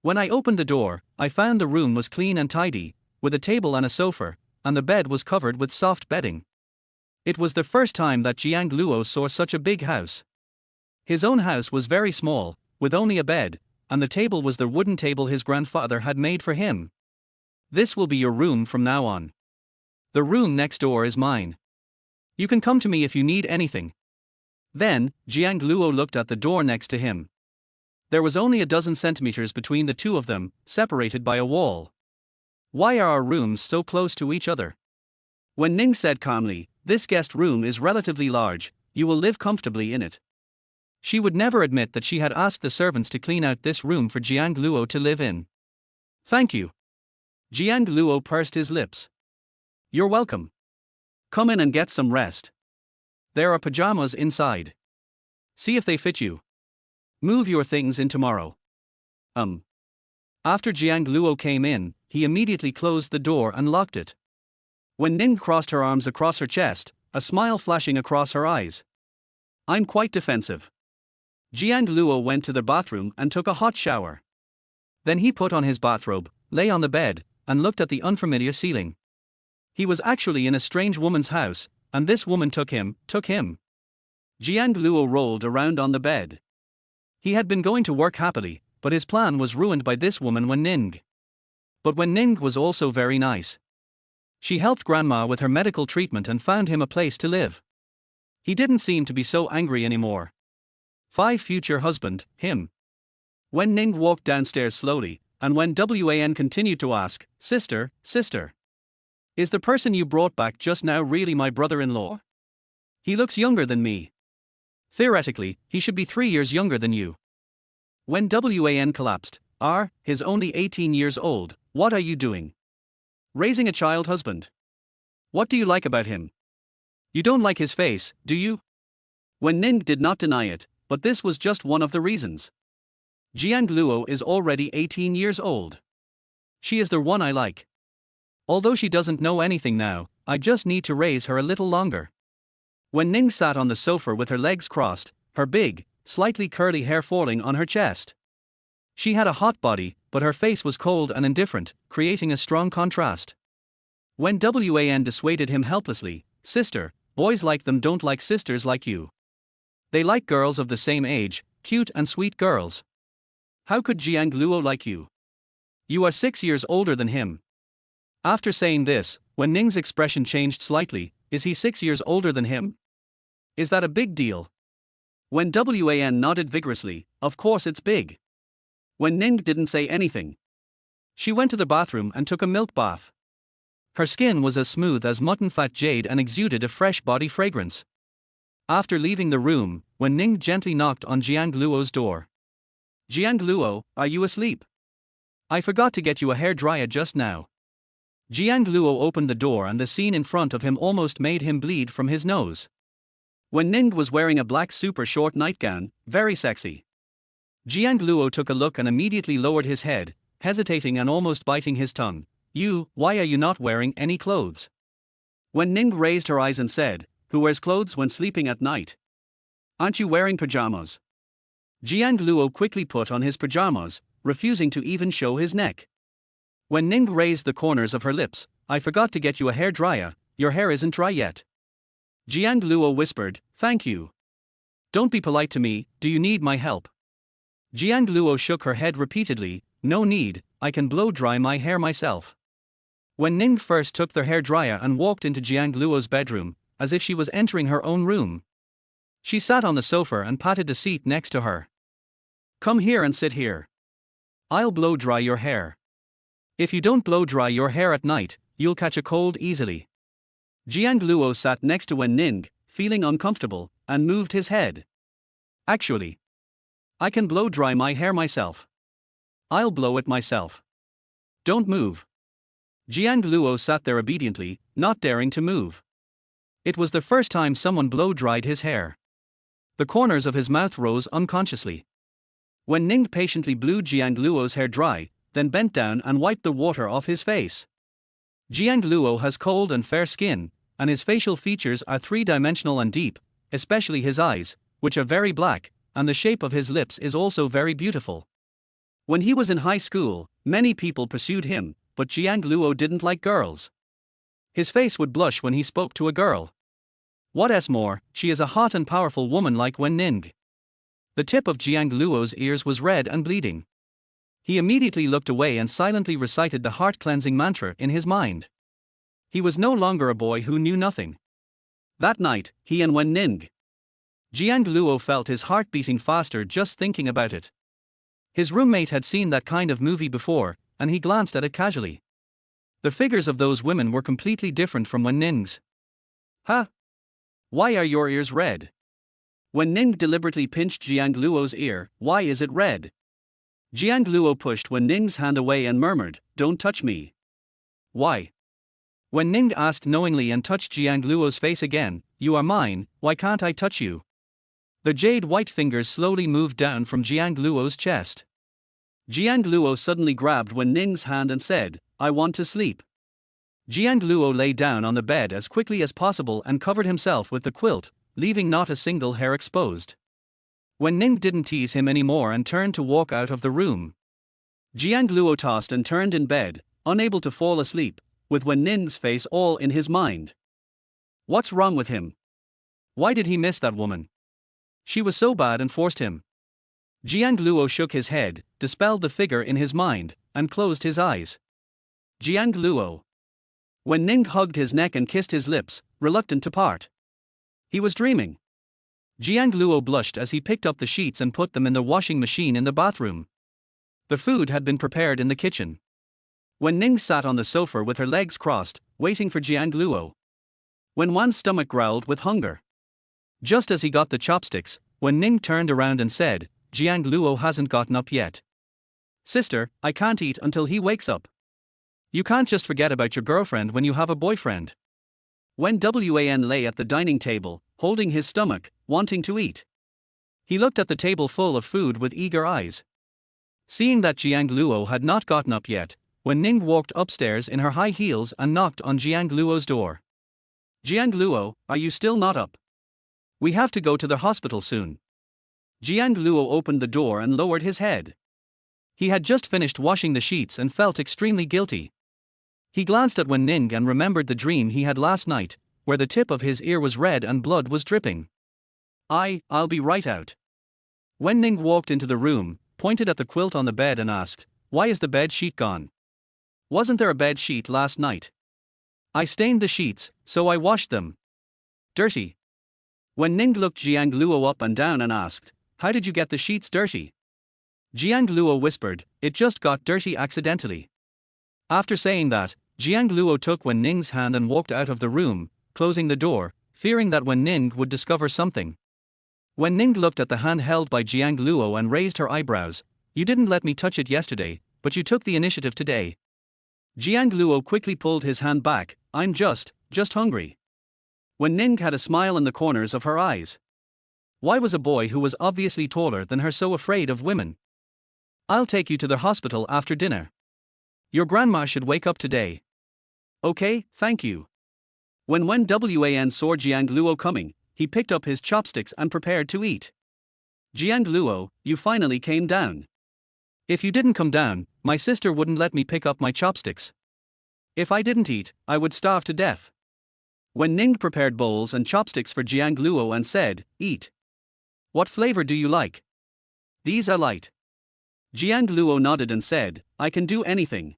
When I opened the door, I found the room was clean and tidy, with a table and a sofa, and the bed was covered with soft bedding. It was the first time that Jiang Luo saw such a big house. His own house was very small, with only a bed, and the table was the wooden table his grandfather had made for him. This will be your room from now on. The room next door is mine. You can come to me if you need anything. Then, Jiang Luo looked at the door next to him. There was only a dozen centimeters between the two of them, separated by a wall. Why are our rooms so close to each other? When Ning said calmly, This guest room is relatively large, you will live comfortably in it. She would never admit that she had asked the servants to clean out this room for Jiang Luo to live in. Thank you. Jiang Luo pursed his lips. You're welcome. Come in and get some rest. There are pajamas inside. See if they fit you. Move your things in tomorrow. After Jiang Luo came in, he immediately closed the door and locked it. When Ning crossed her arms across her chest, a smile flashing across her eyes. I'm quite defensive. Jiang Luo went to the bathroom and took a hot shower. Then he put on his bathrobe, lay on the bed, and looked at the unfamiliar ceiling. He was actually in a strange woman's house, and this woman took him. Jiang Luo rolled around on the bed. He had been going to work happily, but his plan was ruined by this woman Ning. But Ning was also very nice. She helped grandma with her medical treatment and found him a place to live. He didn't seem to be so angry anymore. Future husband, him. Ning walked downstairs slowly, and Wan continued to ask, Sister, is the person you brought back just now really my brother-in-law? He looks younger than me. Theoretically, he should be 3 years younger than you. When Wan collapsed, he's only 18 years old, what are you doing? Raising a child husband. What do you like about him? You don't like his face, do you? Ning did not deny it, but this was just one of the reasons. Jiang Luo is already 18 years old. She is the one I like. Although she doesn't know anything now, I just need to raise her a little longer. Ning sat on the sofa with her legs crossed, her big, slightly curly hair falling on her chest. She had a hot body, but her face was cold and indifferent, creating a strong contrast. Wan dissuaded him helplessly, Sister, boys like them don't like sisters like you. They like girls of the same age, cute and sweet girls. How could Jiang Luo like you? You are 6 years older than him. After saying this, Ning's expression changed slightly, is he 6 years older than him? Is that a big deal? Wan nodded vigorously, of course it's big. Ning didn't say anything. She went to the bathroom and took a milk bath. Her skin was as smooth as mutton fat jade and exuded a fresh body fragrance. After leaving the room, Ning gently knocked on Jiang Luo's door. Jiang Luo, are you asleep? I forgot to get you a hair dryer just now. Jiang Luo opened the door and the scene in front of him almost made him bleed from his nose. Ning was wearing a black super short nightgown, very sexy. Jiang Luo took a look and immediately lowered his head, hesitating and almost biting his tongue. Why are you not wearing any clothes? Ning raised her eyes and said, who wears clothes when sleeping at night? Aren't you wearing pajamas? Jiang Luo quickly put on his pajamas, refusing to even show his neck. Ning raised the corners of her lips, I forgot to get you a hair dryer, your hair isn't dry yet. Jiang Luo whispered, thank you. Don't be polite to me, do you need my help? Jiang Luo shook her head repeatedly, no need, I can blow dry my hair myself. Ning first took the hair dryer and walked into Jiang Luo's bedroom, as if she was entering her own room. She sat on the sofa and patted the seat next to her. Come here and sit here. I'll blow dry your hair. If you don't blow dry your hair at night, you'll catch a cold easily. Jiang Luo sat next to Ning, feeling uncomfortable, and moved his head. Actually, I can blow dry my hair myself. I'll blow it myself. Don't move. Jiang Luo sat there obediently, not daring to move. It was the first time someone blow dried his hair. The corners of his mouth rose unconsciously. Ning patiently blew Jiang Luo's hair dry, then bent down and wiped the water off his face. Jiang Luo has cold and fair skin, and his facial features are three-dimensional and deep, especially his eyes, which are very black, and the shape of his lips is also very beautiful. When he was in high school, many people pursued him, but Jiang Luo didn't like girls. His face would blush when he spoke to a girl. What's more, she is a hot and powerful woman like Ning. The tip of Jiang Luo's ears was red and bleeding. He immediately looked away and silently recited the heart-cleansing mantra in his mind. He was no longer a boy who knew nothing. That night, he and Ning. Jiang Luo felt his heart beating faster just thinking about it. His roommate had seen that kind of movie before, and he glanced at it casually. The figures of those women were completely different from Ning's. Huh? Why are your ears red? When Ning deliberately pinched Jiang Luo's ear, "Why is it red?" Jiang Luo pushed Wen Ning's hand away and murmured, "Don't touch me." "Why?" Wen Ning asked knowingly and touched Jiang Luo's face again. "You are mine, why can't I touch you?" The jade white fingers slowly moved down from Jiang Luo's chest. Jiang Luo suddenly grabbed Wen Ning's hand and said, "I want to sleep." Jiang Luo lay down on the bed as quickly as possible and covered himself with the quilt, leaving not a single hair exposed. Wen Ning didn't tease him anymore and turned to walk out of the room. Jiang Luo tossed and turned in bed, unable to fall asleep, with Wen Ning's face all in his mind. What's wrong with him? Why did he miss that woman? She was so bad and forced him. Jiang Luo shook his head, dispelled the figure in his mind, and closed his eyes. Jiang Luo. Wen Ning hugged his neck and kissed his lips, reluctant to part. He was dreaming. Jiang Luo blushed as he picked up the sheets and put them in the washing machine in the bathroom. The food had been prepared in the kitchen. Wen Ning sat on the sofa with her legs crossed, waiting for Jiang Luo. Wen Wan's stomach growled with hunger. Just as he got the chopsticks, Wen Ning turned around and said, "Jiang Luo hasn't gotten up yet. Sister, I can't eat until he wakes up." "You can't just forget about your girlfriend when you have a boyfriend." Wen Wan lay at the dining table, holding his stomach, wanting to eat. He looked at the table full of food with eager eyes. Seeing that Jiang Luo had not gotten up yet, Wen Ning walked upstairs in her high heels and knocked on Jiang Luo's door. "Jiang Luo, are you still not up? We have to go to the hospital soon." Jiang Luo opened the door and lowered his head. He had just finished washing the sheets and felt extremely guilty. He glanced at Wen Ning and remembered the dream he had last night, where the tip of his ear was red and blood was dripping. I'll be right out." Wen Ning walked into the room, pointed at the quilt on the bed and asked, "Why is the bed sheet gone? Wasn't there a bed sheet last night?" "I stained the sheets, so I washed them." "Dirty." Wen Ning looked Jiang Luo up and down and asked, "How did you get the sheets dirty?" Jiang Luo whispered, "It just got dirty accidentally." After saying that, Jiang Luo took Wen Ning's hand and walked out of the room, closing the door, fearing that Wen Ning would discover something. Wen Ning looked at the hand held by Jiang Luo and raised her eyebrows. "You didn't let me touch it yesterday, but you took the initiative today." Jiang Luo quickly pulled his hand back. "I'm just hungry." Wen Ning had a smile in the corners of her eyes. Why was a boy who was obviously taller than her so afraid of women? "I'll take you to the hospital after dinner. Your grandma should wake up today." "Okay, thank you." When Wan saw Jiang Luo coming, he picked up his chopsticks and prepared to eat. "Jiang Luo, you finally came down. If you didn't come down, my sister wouldn't let me pick up my chopsticks. If I didn't eat, I would starve to death." Wen Ning prepared bowls and chopsticks for Jiang Luo and said, "Eat. What flavor do you like?" "These are light." Jiang Luo nodded and said, "I can do anything.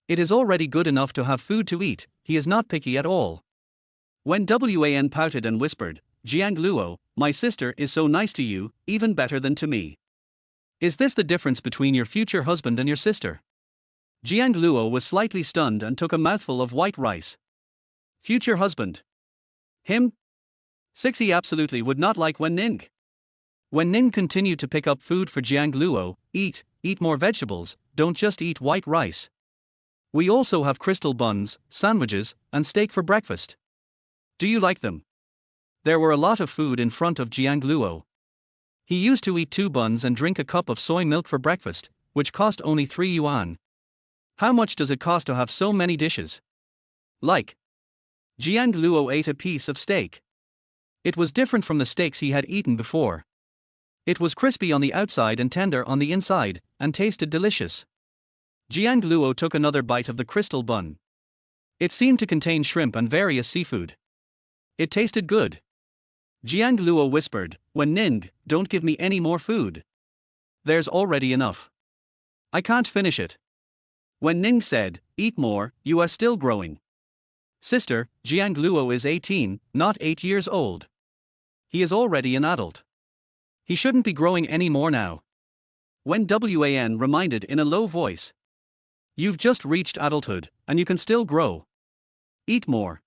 It is already good enough to have food to eat, he is not picky at all." When Wan pouted and whispered, "Jiang Luo, my sister is so nice to you, even better than to me. Is this the difference between your future husband and your sister?" Jiang Luo was slightly stunned and took a mouthful of white rice. Future husband? Him? He absolutely would not like Wen Ning. Wen Ning continued to pick up food for Jiang Luo. Eat more vegetables, don't just eat white rice. We also have crystal buns, sandwiches, and steak for breakfast. Do you like them?" There were a lot of food in front of Jiang Luo. He used to eat 2 buns and drink a cup of soy milk for breakfast, which cost only 3 yuan. How much does it cost to have so many dishes? Like. Jiang Luo ate a piece of steak. It was different from the steaks he had eaten before. It was crispy on the outside and tender on the inside, and tasted delicious. Jiang Luo took another bite of the crystal bun. It seemed to contain shrimp and various seafood. It tasted good. Jiang Luo whispered, "Wen Ning, don't give me any more food. There's already enough. I can't finish it." Wen Ning said, "Eat more, you are still growing." "Sister, Jiang Luo is 18, not 8 years old. He is already an adult. He shouldn't be growing any more now." Wen Wan reminded in a low voice. "You've just reached adulthood, and you can still grow. Eat more."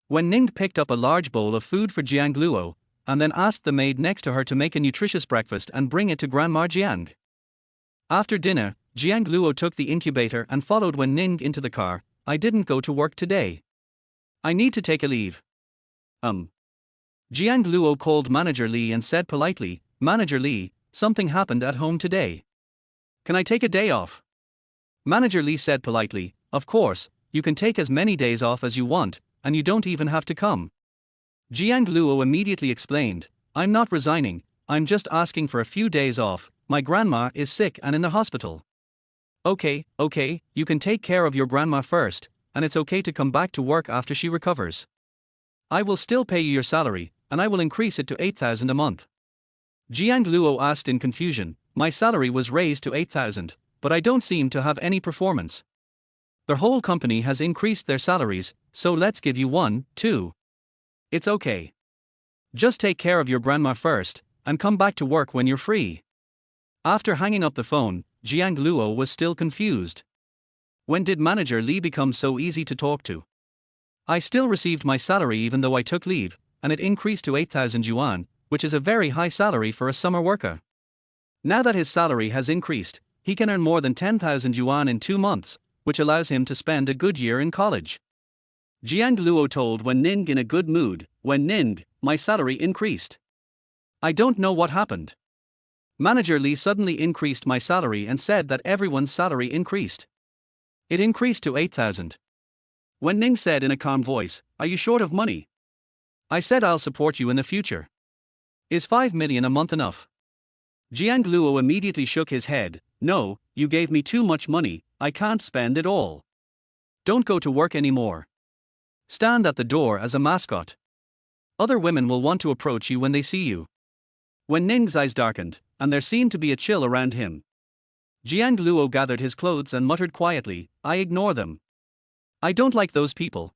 Wen Ning picked up a large bowl of food for Jiang Luo, and then asked the maid next to her to make a nutritious breakfast and bring it to Grandma Jiang. After dinner, Jiang Luo took the incubator and followed Wen Ning into the car. I didn't go to work today. I need to take a leave. Jiang Luo called Manager Li and said politely, Manager Li, something happened at home today. Can I take a day off? Manager Li said politely, of course, you can take as many days off as you want, and you don't even have to come. Jiang Luo immediately explained, I'm not resigning, I'm just asking for a few days off, my grandma is sick and in the hospital. Okay, you can take care of your grandma first, and it's okay to come back to work after she recovers. I will still pay you your salary, and I will increase it to 8,000 a month. Jiang Luo asked in confusion, my salary was raised to 8,000, but I don't seem to have any performance. The whole company has increased their salaries, so let's give you one, too. It's okay. Just take care of your grandma first, and come back to work when you're free. After hanging up the phone, Jiang Luo was still confused. When did Manager Li become so easy to talk to? I still received my salary even though I took leave, and it increased to 8,000 yuan, which is a very high salary for a summer worker. Now that his salary has increased, he can earn more than 10,000 yuan in 2 months, which allows him to spend a good year in college. Jiang Luo told Wen Ning in a good mood, Wen Ning, my salary increased. I don't know what happened. Manager Li suddenly increased my salary and said that everyone's salary increased. It increased to 8,000. Wen Ning said in a calm voice, are you short of money? I said I'll support you in the future. Is 5 million a month enough? Jiang Luo immediately shook his head, no, you gave me too much money, I can't spend it all. Don't go to work anymore. Stand at the door as a mascot. Other women will want to approach you when they see you. Wen Ning's eyes darkened, and there seemed to be a chill around him. Jiang Luo gathered his clothes and muttered quietly, I ignore them. I don't like those people.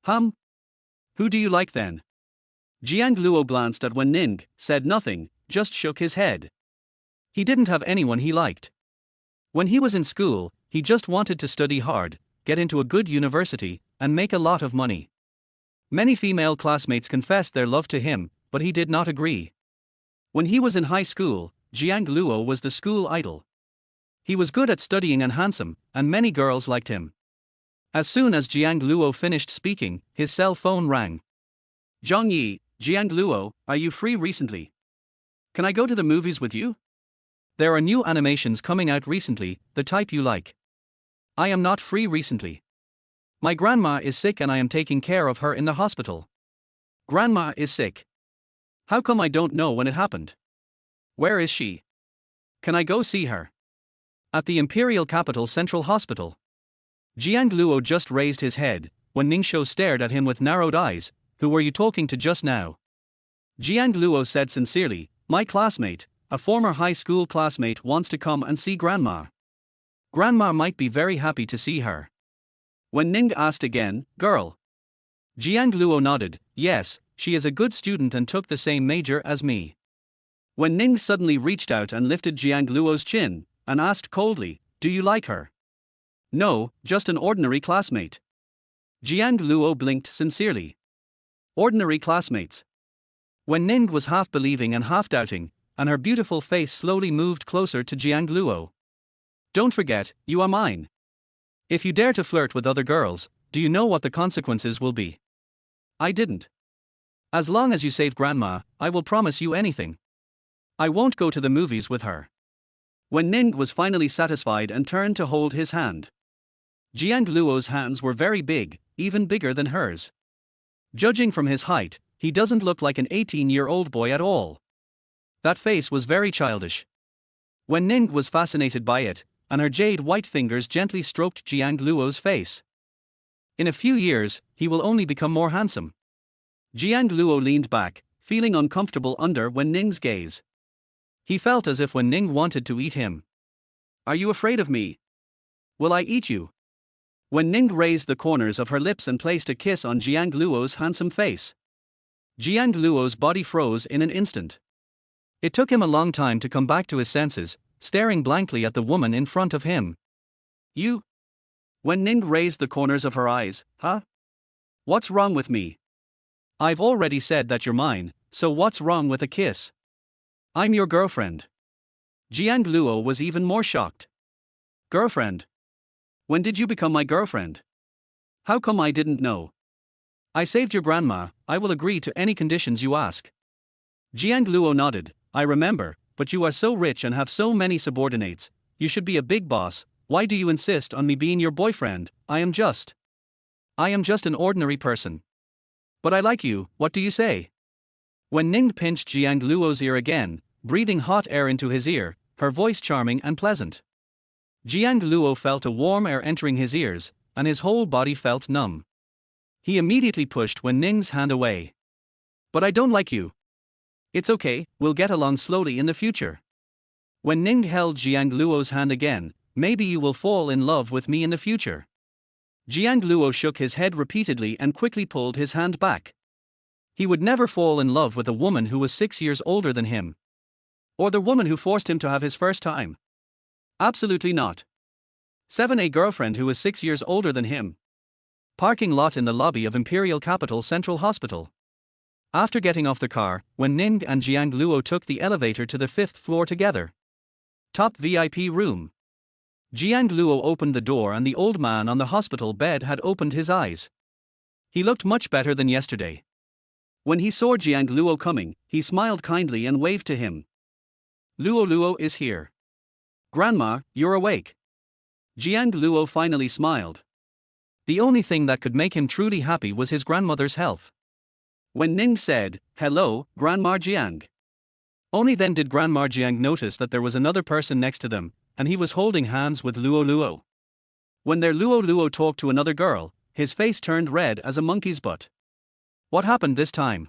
Who do you like then? Jiang Luo glanced at Wen Ning, said nothing, just shook his head. He didn't have anyone he liked. When he was in school, he just wanted to study hard, get into a good university, and make a lot of money. Many female classmates confessed their love to him, but he did not agree. When he was in high school, Jiang Luo was the school idol. He was good at studying and handsome, and many girls liked him. As soon as Jiang Luo finished speaking, his cell phone rang. Zhang Yi, Jiang Luo, are you free recently? Can I go to the movies with you? There are new animations coming out recently, the type you like. I am not free recently. My grandma is sick and I am taking care of her in the hospital. Grandma is sick. How come I don't know when it happened? Where is she? Can I go see her? At the Imperial Capital Central Hospital. Jiang Luo just raised his head, when Ningxiu stared at him with narrowed eyes. Who were you talking to just now? Jiang Luo said sincerely, my classmate, a former high school classmate wants to come and see Grandma. Grandma might be very happy to see her. When Ning asked again, girl? Jiang Luo nodded, yes, she is a good student and took the same major as me. When Ning suddenly reached out and lifted Jiang Luo's chin, and asked coldly, do you like her? No, just an ordinary classmate. Jiang Luo blinked sincerely. Ordinary classmates. When Ning was half believing and half doubting, and her beautiful face slowly moved closer to Jiang Luo. Don't forget, you are mine. If you dare to flirt with other girls, do you know what the consequences will be? I didn't. As long as you save Grandma, I will promise you anything. I won't go to the movies with her. When Ning was finally satisfied and turned to hold his hand. Jiang Luo's hands were very big, even bigger than hers. Judging from his height, he doesn't look like an 18-year-old boy at all. That face was very childish. When Ning was fascinated by it, and her jade white fingers gently stroked Jiang Luo's face. In a few years, he will only become more handsome. Jiang Luo leaned back, feeling uncomfortable under Wen Ning's gaze. He felt as if Wen Ning wanted to eat him. Are you afraid of me? Will I eat you? Wen Ning raised the corners of her lips and placed a kiss on Jiang Luo's handsome face. Jiang Luo's body froze in an instant. It took him a long time to come back to his senses, staring blankly at the woman in front of him. You? Wen Ning raised the corners of her eyes, huh? What's wrong with me? I've already said that you're mine, So what's wrong with a kiss? I'm your girlfriend. Jiang Luo was even more shocked. Girlfriend? When did you become my girlfriend? How come I didn't know? I saved your grandma, I will agree to any conditions you ask. Jiang Luo nodded, I remember, but you are so rich and have so many subordinates, you should be a big boss, why do you insist on me being your boyfriend? I am just an ordinary person. But I like you, what do you say? When Ning pinched Jiang Luo's ear again, breathing hot air into his ear, her voice charming and pleasant. Jiang Luo felt a warm air entering his ears, and his whole body felt numb. He immediately pushed Wen Ning's hand away. But I don't like you. It's okay, we'll get along slowly in the future. Wen Ning held Jiang Luo's hand again, maybe you will fall in love with me in the future. Jiang Luo shook his head repeatedly and quickly pulled his hand back. He would never fall in love with a woman who was 6 years older than him. Or the woman who forced him to have his first time. Absolutely not. 7. A girlfriend who is 6 years older than him. Parking lot in the lobby of Imperial Capital Central Hospital. After getting off the car, Wen Ning and Jiang Luo took the elevator to the 5th floor together. Top VIP room. Jiang Luo opened the door and the old man on the hospital bed had opened his eyes. He looked much better than yesterday. When he saw Jiang Luo coming, he smiled kindly and waved to him. Luo Luo is here. Grandma, you're awake. Jiang Luo finally smiled. The only thing that could make him truly happy was his grandmother's health. When Ning said, hello, Grandma Jiang. Only then did Grandma Jiang notice that there was another person next to them, and he was holding hands with Luo Luo. When their Luo Luo talked to another girl, his face turned red as a monkey's butt. What happened this time?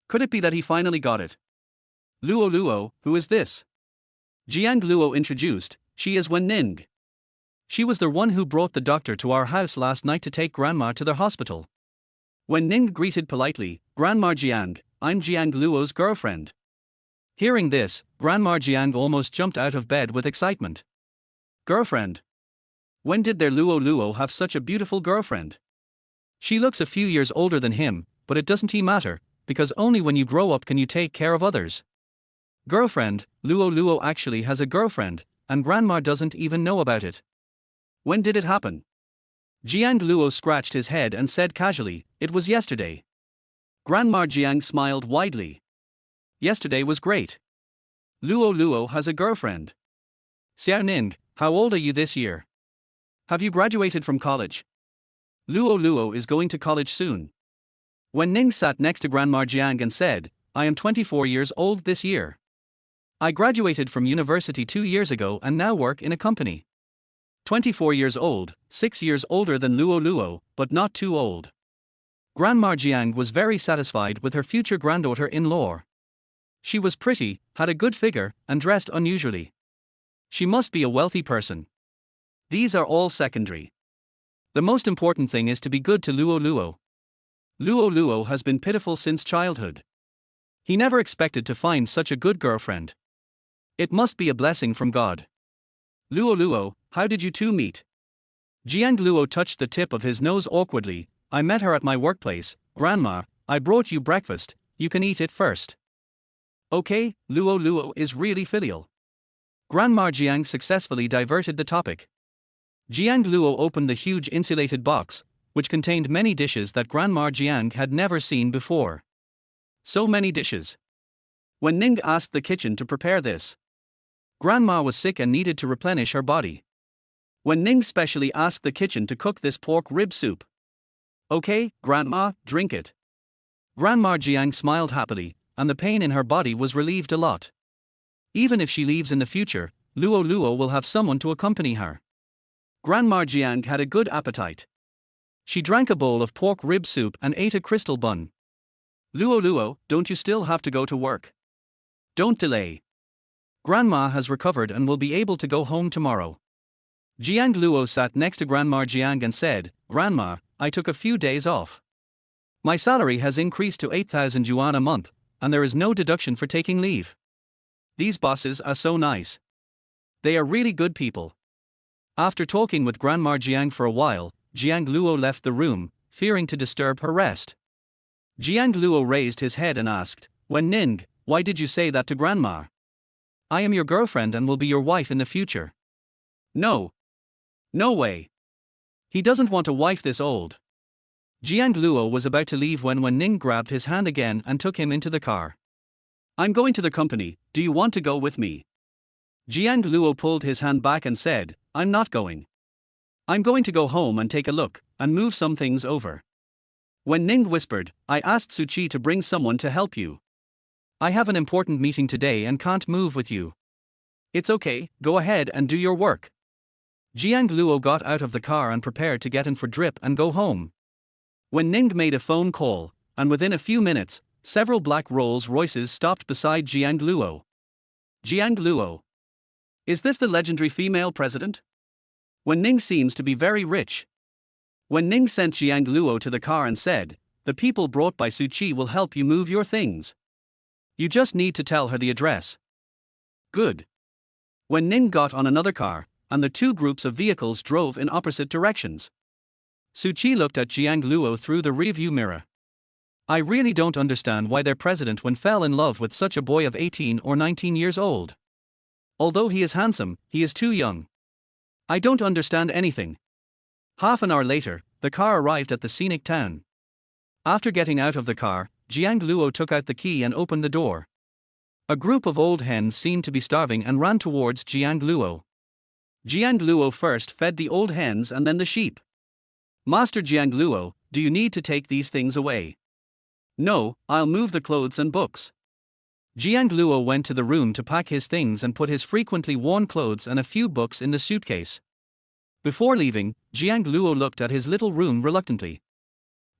Could it be that he finally got it? Luo Luo, who is this? Jiang Luo introduced, she is Wen Ning. She was the one who brought the doctor to our house last night to take Grandma to the hospital. Wen Ning greeted politely, Grandma Jiang, I'm Jiang Luo's girlfriend. Hearing this, Grandma Jiang almost jumped out of bed with excitement. Girlfriend? When did their Luo Luo have such a beautiful girlfriend? She looks a few years older than him, but it doesn't matter, because only when you grow up can you take care of others. Girlfriend, Luo Luo actually has a girlfriend, and Grandma doesn't even know about it. When did it happen? Jiang Luo scratched his head and said casually, it was yesterday. Grandma Jiang smiled widely. Yesterday was great. Luo Luo has a girlfriend. Xiao Ning, how old are you this year? Have you graduated from college? Luo Luo is going to college soon. Wen Ning sat next to Grandma Jiang and said, I am 24 years old this year. I graduated from university 2 years ago and now work in a company. 24 years old, 6 years older than Luo Luo, but not too old. Grandma Jiang was very satisfied with her future granddaughter-in-law. She was pretty, had a good figure, and dressed unusually. She must be a wealthy person. These are all secondary. The most important thing is to be good to Luo Luo. Luo Luo has been pitiful since childhood. He never expected to find such a good girlfriend. It must be a blessing from God. Luo Luo, how did you two meet? Jiang Luo touched the tip of his nose awkwardly. I met her at my workplace. Grandma, I brought you breakfast, you can eat it first. Okay, Luo Luo is really filial. Grandma Jiang successfully diverted the topic. Jiang Luo opened the huge insulated box, which contained many dishes that Grandma Jiang had never seen before. So many dishes. When Ning asked the kitchen to prepare this, Grandma was sick and needed to replenish her body. When Ning specially asked the kitchen to cook this pork rib soup. Okay, Grandma, drink it. Grandma Jiang smiled happily, and the pain in her body was relieved a lot. Even if she leaves in the future, Luo Luo will have someone to accompany her. Grandma Jiang had a good appetite. She drank a bowl of pork rib soup and ate a crystal bun. Luo Luo, don't you still have to go to work? Don't delay. Grandma has recovered and will be able to go home tomorrow. Jiang Luo sat next to Grandma Jiang and said, Grandma, I took a few days off. My salary has increased to 8,000 yuan a month, and there is no deduction for taking leave. These bosses are so nice. They are really good people. After talking with Grandma Jiang for a while, Jiang Luo left the room, fearing to disturb her rest. Jiang Luo raised his head and asked, Wen Ning, why did you say that to grandma? I am your girlfriend and will be your wife in the future. No. No way. He doesn't want a wife this old. Jiang Luo was about to leave when Wen Ning grabbed his hand again and took him into the car. I'm going to the company, do you want to go with me? Jiang Luo pulled his hand back and said, I'm not going. I'm going to go home and take a look, and move some things over. Wen Ning whispered, I asked Su Qi to bring someone to help you. I have an important meeting today and can't move with you. It's okay, go ahead and do your work. Jiang Luo got out of the car and prepared to get in for drip and go home. Wen Ning made a phone call, and within a few minutes, several black Rolls Royces stopped beside Jiang Luo. Jiang Luo. Is this the legendary female president? Wen Ning seems to be very rich. Wen Ning sent Jiang Luo to the car and said, the people brought by Su Qi will help you move your things. You just need to tell her the address. Good. Wen Ning got on another car, and the two groups of vehicles drove in opposite directions. Su Qi looked at Jiang Luo through the rearview mirror. I really don't understand why their president fell in love with such a boy of 18 or 19 years old. Although he is handsome, he is too young. I don't understand anything. Half an hour later, the car arrived at the scenic town. After getting out of the car, Jiang Luo took out the key and opened the door. A group of old hens seemed to be starving and ran towards Jiang Luo. Jiang Luo first fed the old hens and then the sheep. Master Jiang Luo, do you need to take these things away? No, I'll move the clothes and books. Jiang Luo went to the room to pack his things and put his frequently worn clothes and a few books in the suitcase. Before leaving, Jiang Luo looked at his little room reluctantly.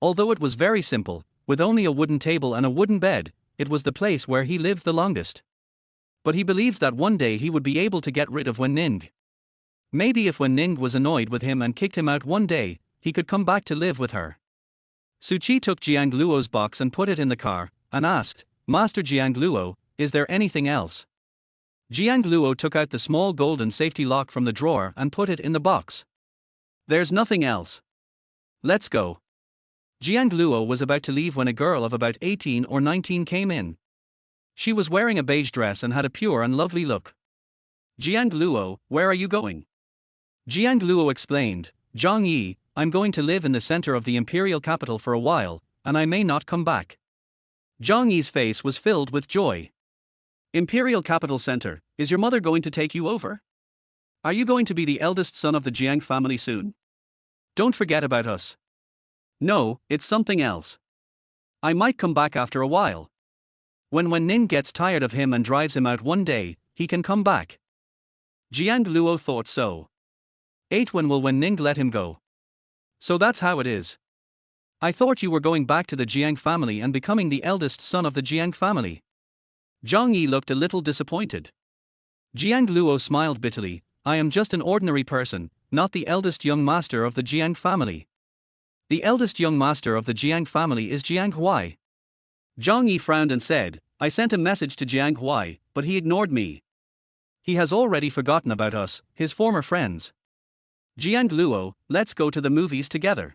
Although it was very simple, with only a wooden table and a wooden bed, it was the place where he lived the longest. But he believed that one day he would be able to get rid of Wen Ning. Maybe if Wen Ning was annoyed with him and kicked him out one day, he could come back to live with her. Su Qi took Jiang Luo's box and put it in the car, and asked, Master Jiang Luo, is there anything else? Jiang Luo took out the small golden safety lock from the drawer and put it in the box. There's nothing else. Let's go. Jiang Luo was about to leave when a girl of about 18 or 19 came in. She was wearing a beige dress and had a pure and lovely look. Jiang Luo, where are you going? Jiang Luo explained, Zhang Yi, I'm going to live in the center of the imperial capital for a while, and I may not come back. Zhang Yi's face was filled with joy. Imperial capital center, is your mother going to take you over? Are you going to be the eldest son of the Jiang family soon? Don't forget about us. No, it's something else. I might come back after a while. When Wen Ning gets tired of him and drives him out one day, he can come back. Jiang Luo thought so. 8 When will Wen Ning let him go? So that's how it is. I thought you were going back to the Jiang family and becoming the eldest son of the Jiang family. Zhang Yi looked a little disappointed. Jiang Luo smiled bitterly, I am just an ordinary person, not the eldest young master of the Jiang family. The eldest young master of the Jiang family is Jiang Huai. Zhang Yi frowned and said, I sent a message to Jiang Huai, but he ignored me. He has already forgotten about us, his former friends. Jiang Luo, let's go to the movies together.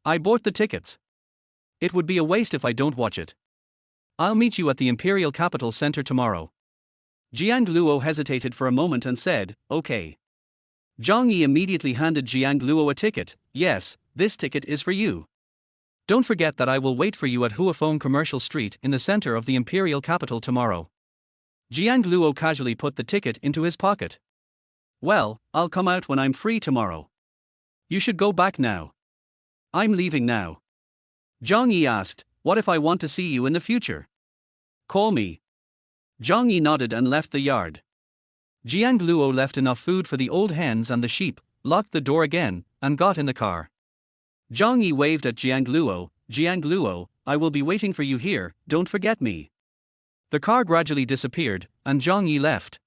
I bought the tickets. It would be a waste if I don't watch it. I'll meet you at the Imperial Capital Center tomorrow. Jiang Luo hesitated for a moment and said, okay. Zhang Yi immediately handed Jiang Luo a ticket. Yes, this ticket is for you. Don't forget that I will wait for you at Huafeng Commercial Street in the center of the Imperial Capital tomorrow. Jiang Luo casually put the ticket into his pocket. Well, I'll come out when I'm free tomorrow. You should go back now. I'm leaving now. Zhang Yi asked, what if I want to see you in the future? Call me. Zhang Yi nodded and left the yard. Jiang Luo left enough food for the old hens and the sheep, locked the door again, and got in the car. Zhang Yi waved at Jiang Luo, I will be waiting for you here, don't forget me. The car gradually disappeared, and Zhang Yi left.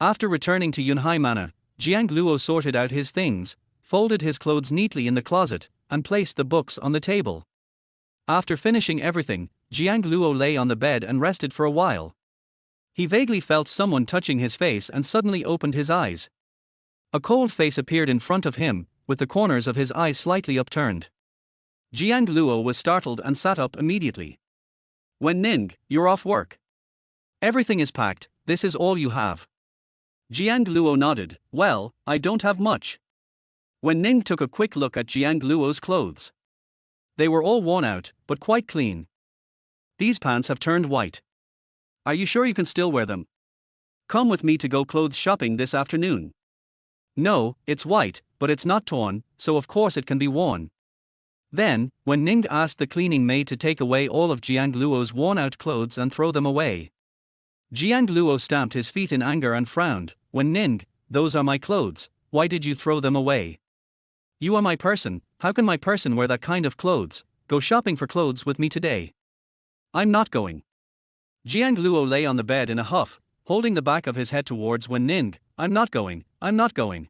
After returning to Yunhai Manor, Jiang Luo sorted out his things, folded his clothes neatly in the closet, and placed the books on the table. After finishing everything, Jiang Luo lay on the bed and rested for a while. He vaguely felt someone touching his face and suddenly opened his eyes. A cold face appeared in front of him, with the corners of his eyes slightly upturned. Jiang Luo was startled and sat up immediately. Wen Ning, you're off work. Everything is packed, this is all you have. Jiang Luo nodded, well, I don't have much. Wen Ning took a quick look at Jiang Luo's clothes. They were all worn out, but quite clean. These pants have turned white. Are you sure you can still wear them? Come with me to go clothes shopping this afternoon. No, it's white, but it's not torn, so of course it can be worn. Then, Wen Ning asked the cleaning maid to take away all of Jiang Luo's worn-out clothes and throw them away. Jiang Luo stamped his feet in anger and frowned. Wen Ning, those are my clothes, why did you throw them away? You are my person, how can my person wear that kind of clothes? Go shopping for clothes with me today. I'm not going. Jiang Luo lay on the bed in a huff, holding the back of his head towards Wen Ning. I'm not going, I'm not going.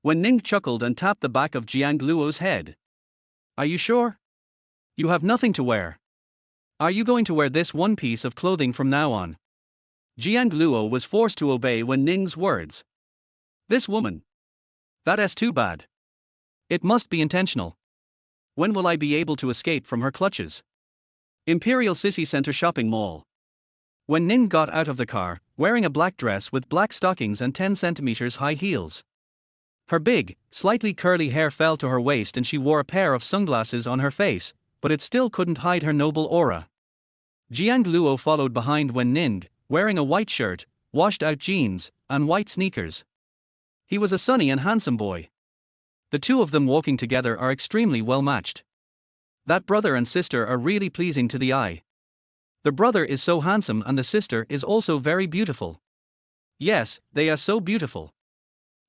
Wen Ning chuckled and tapped the back of Jiang Luo's head. Are you sure? You have nothing to wear. Are you going to wear this one piece of clothing from now on? Jiang Luo was forced to obey Wen Ning's words. This woman. That's too bad. It must be intentional. When will I be able to escape from her clutches? Imperial City Center Shopping Mall. Wen Ning got out of the car, wearing a black dress with black stockings and 10 centimeters high heels. Her big, slightly curly hair fell to her waist and she wore a pair of sunglasses on her face, but it still couldn't hide her noble aura. Jiang Luo followed behind Wen Ning, wearing a white shirt, washed-out jeans, and white sneakers. He was a sunny and handsome boy. The two of them walking together are extremely well matched. That brother and sister are really pleasing to the eye. The brother is so handsome and the sister is also very beautiful. Yes, they are so beautiful.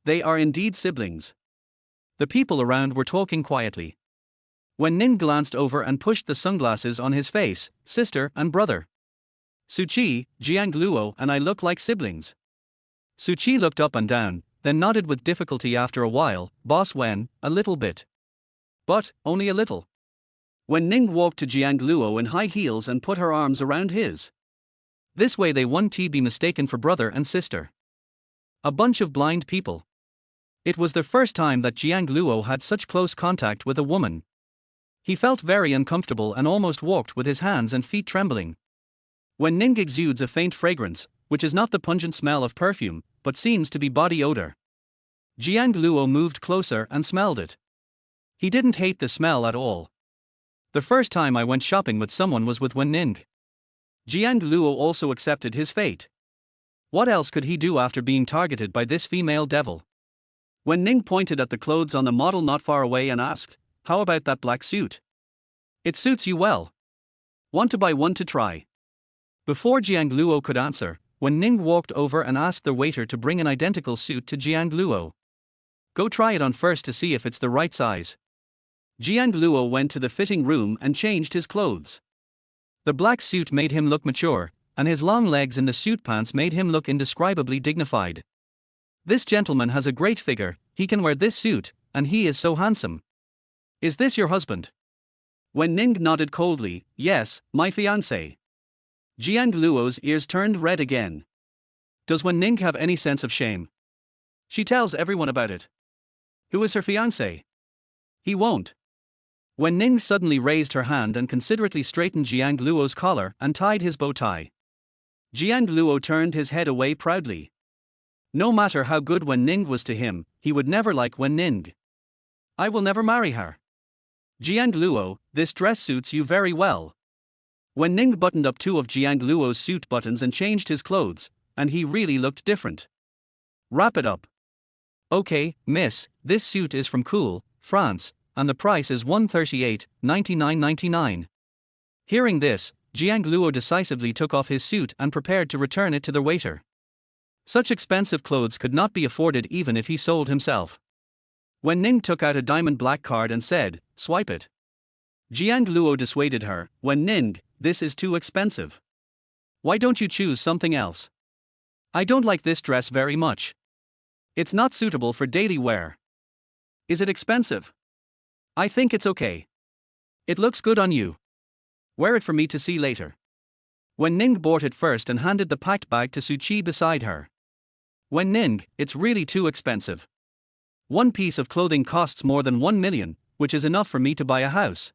They are indeed siblings. The people around were talking quietly. Wen Ning glanced over and pushed the sunglasses on his face. Sister and brother. Suchi, Jiang Luo and I look like siblings. Suchi looked up and down, then nodded with difficulty after a while. Boss Wen, a little bit. But, only a little. Wen Ning walked to Jiang Luo in high heels and put her arms around his. This way they wouldn't be mistaken for brother and sister. A bunch of blind people. It was the first time that Jiang Luo had such close contact with a woman. He felt very uncomfortable and almost walked with his hands and feet trembling. Wen Ning exudes a faint fragrance, which is not the pungent smell of perfume, but seems to be body odor. Jiang Luo moved closer and smelled it. He didn't hate the smell at all. The first time I went shopping with someone was with Wen Ning. Jiang Luo also accepted his fate. What else could he do after being targeted by this female devil? Wen Ning pointed at the clothes on the model not far away and asked, how about that black suit? It suits you well. Want to buy one to try? Before Jiang Luo could answer, Wen Ning walked over and asked the waiter to bring an identical suit to Jiang Luo. Go try it on first to see if it's the right size. Jiang Luo went to the fitting room and changed his clothes. The black suit made him look mature, and his long legs in the suit pants made him look indescribably dignified. This gentleman has a great figure, he can wear this suit, and he is so handsome. Is this your husband? Wen Ning nodded coldly, yes, my fiancé. Jiang Luo's ears turned red again. Does Wen Ning have any sense of shame? She tells everyone about it. Who is her fiancé? He won't. Wen Ning suddenly raised her hand and considerately straightened Jiang Luo's collar and tied his bow tie. Jiang Luo turned his head away proudly. No matter how good Wen Ning was to him, he would never like Wen Ning. I will never marry her. Jiang Luo, this dress suits you very well. Wen Ning buttoned up two of Jiang Luo's suit buttons and changed his clothes, and he really looked different. Wrap it up. Okay, miss, this suit is from Cool, France, and the price is $138.99. Hearing this, Jiang Luo decisively took off his suit and prepared to return it to the waiter. Such expensive clothes could not be afforded even if he sold himself. Wen Ning took out a diamond black card and said, swipe it. Jiang Luo dissuaded her, Wen Ning, this is too expensive. Why don't you choose something else? I don't like this dress very much. It's not suitable for daily wear. Is it expensive? I think it's okay. It looks good on you. Wear it for me to see later. Wen Ning bought it first and handed the packed bag to Suchi beside her. Wen Ning, it's really too expensive. One piece of clothing costs more than 1 million, which is enough for me to buy a house.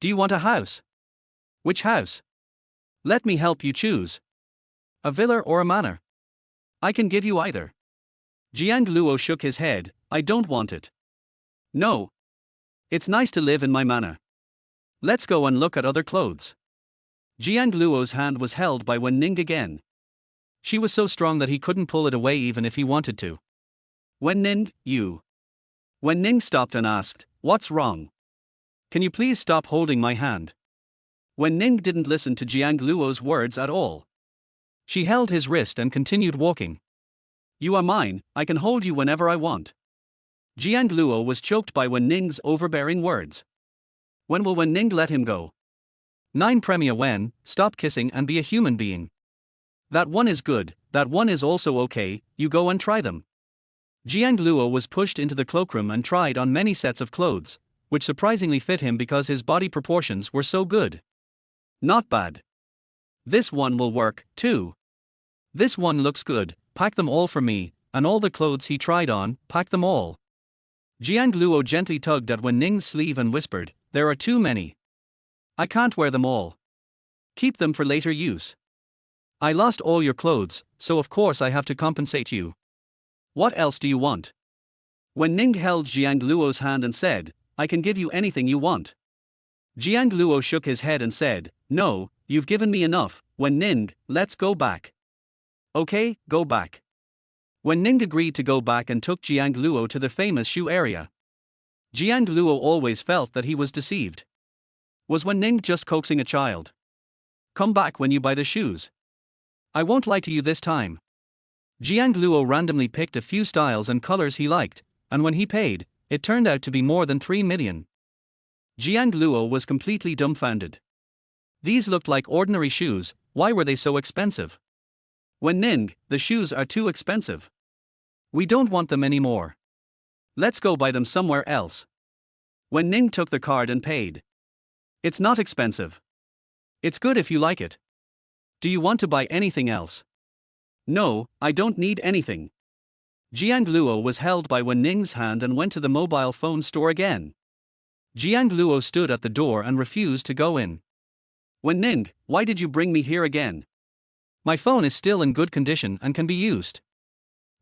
Do you want a house? Which house? Let me help you choose. A villa or a manor? I can give you either. Jiang Luo shook his head. I don't want it. No. It's nice to live in my manor. Let's go and look at other clothes. Jiang Luo's hand was held by Wen Ning again. She was so strong that he couldn't pull it away even if he wanted to. Wen Ning, you. Wen Ning stopped and asked, what's wrong? Can you please stop holding my hand? Wen Ning didn't listen to Jiang Luo's words at all. She held his wrist and continued walking. You are mine, I can hold you whenever I want. Jiang Luo was choked by Wen Ning's overbearing words. When will Wen Ning let him go? 9 Premier Wen, stop kissing and be a human being. That one is good, that one is also okay, you go and try them. Jiang Luo was pushed into the cloakroom and tried on many sets of clothes, which surprisingly fit him because his body proportions were so good. Not bad. This one will work, too. This one looks good, pack them all for me, and all the clothes he tried on, pack them all. Jiang Luo gently tugged at Wen Ning's sleeve and whispered, there are too many. I can't wear them all. Keep them for later use. I lost all your clothes, so of course I have to compensate you. What else do you want? Wen Ning held Jiang Luo's hand and said, I can give you anything you want. Jiang Luo shook his head and said, no, you've given me enough, Wen Ning, let's go back. Okay, go back. Wen Ning agreed to go back and took Jiang Luo to the famous shoe area. Jiang Luo always felt that he was deceived. Was Wen Ning just coaxing a child? Come back when you buy the shoes. I won't lie to you this time. Jiang Luo randomly picked a few styles and colors he liked, and when he paid, it turned out to be more than 3 million. Jiang Luo was completely dumbfounded. These looked like ordinary shoes, why were they so expensive? Wen Ning, the shoes are too expensive. We don't want them anymore. Let's go buy them somewhere else. Wen Ning took the card and paid. It's not expensive. It's good if you like it. Do you want to buy anything else? No, I don't need anything. Jiang Luo was held by Wen Ning's hand and went to the mobile phone store again. Jiang Luo stood at the door and refused to go in. Wen Ning, why did you bring me here again? My phone is still in good condition and can be used.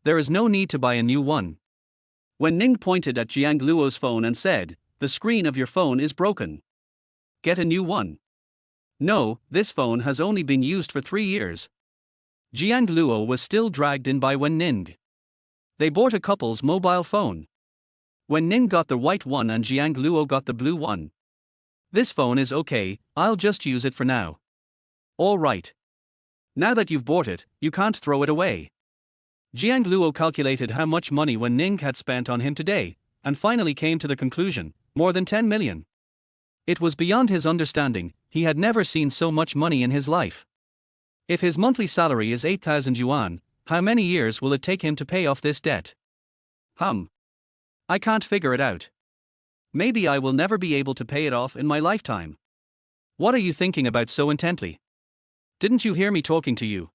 There is no need to buy a new one. Wen Ning pointed at Jiang Luo's phone and said, the screen of your phone is broken. Get a new one. No, this phone has only been used for 3 years. Jiang Luo was still dragged in by Wen Ning. They bought a couple's mobile phone. Wen Ning got the white one and Jiang Luo got the blue one. This phone is okay, I'll just use it for now. All right. Now that you've bought it, you can't throw it away. Jiang Luo calculated how much money Wen Ning had spent on him today, and finally came to the conclusion, more than 10 million. It was beyond his understanding, he had never seen so much money in his life. If his monthly salary is 8,000 yuan, how many years will it take him to pay off this debt? I can't figure it out. Maybe I will never be able to pay it off in my lifetime. What are you thinking about so intently? Didn't you hear me talking to you?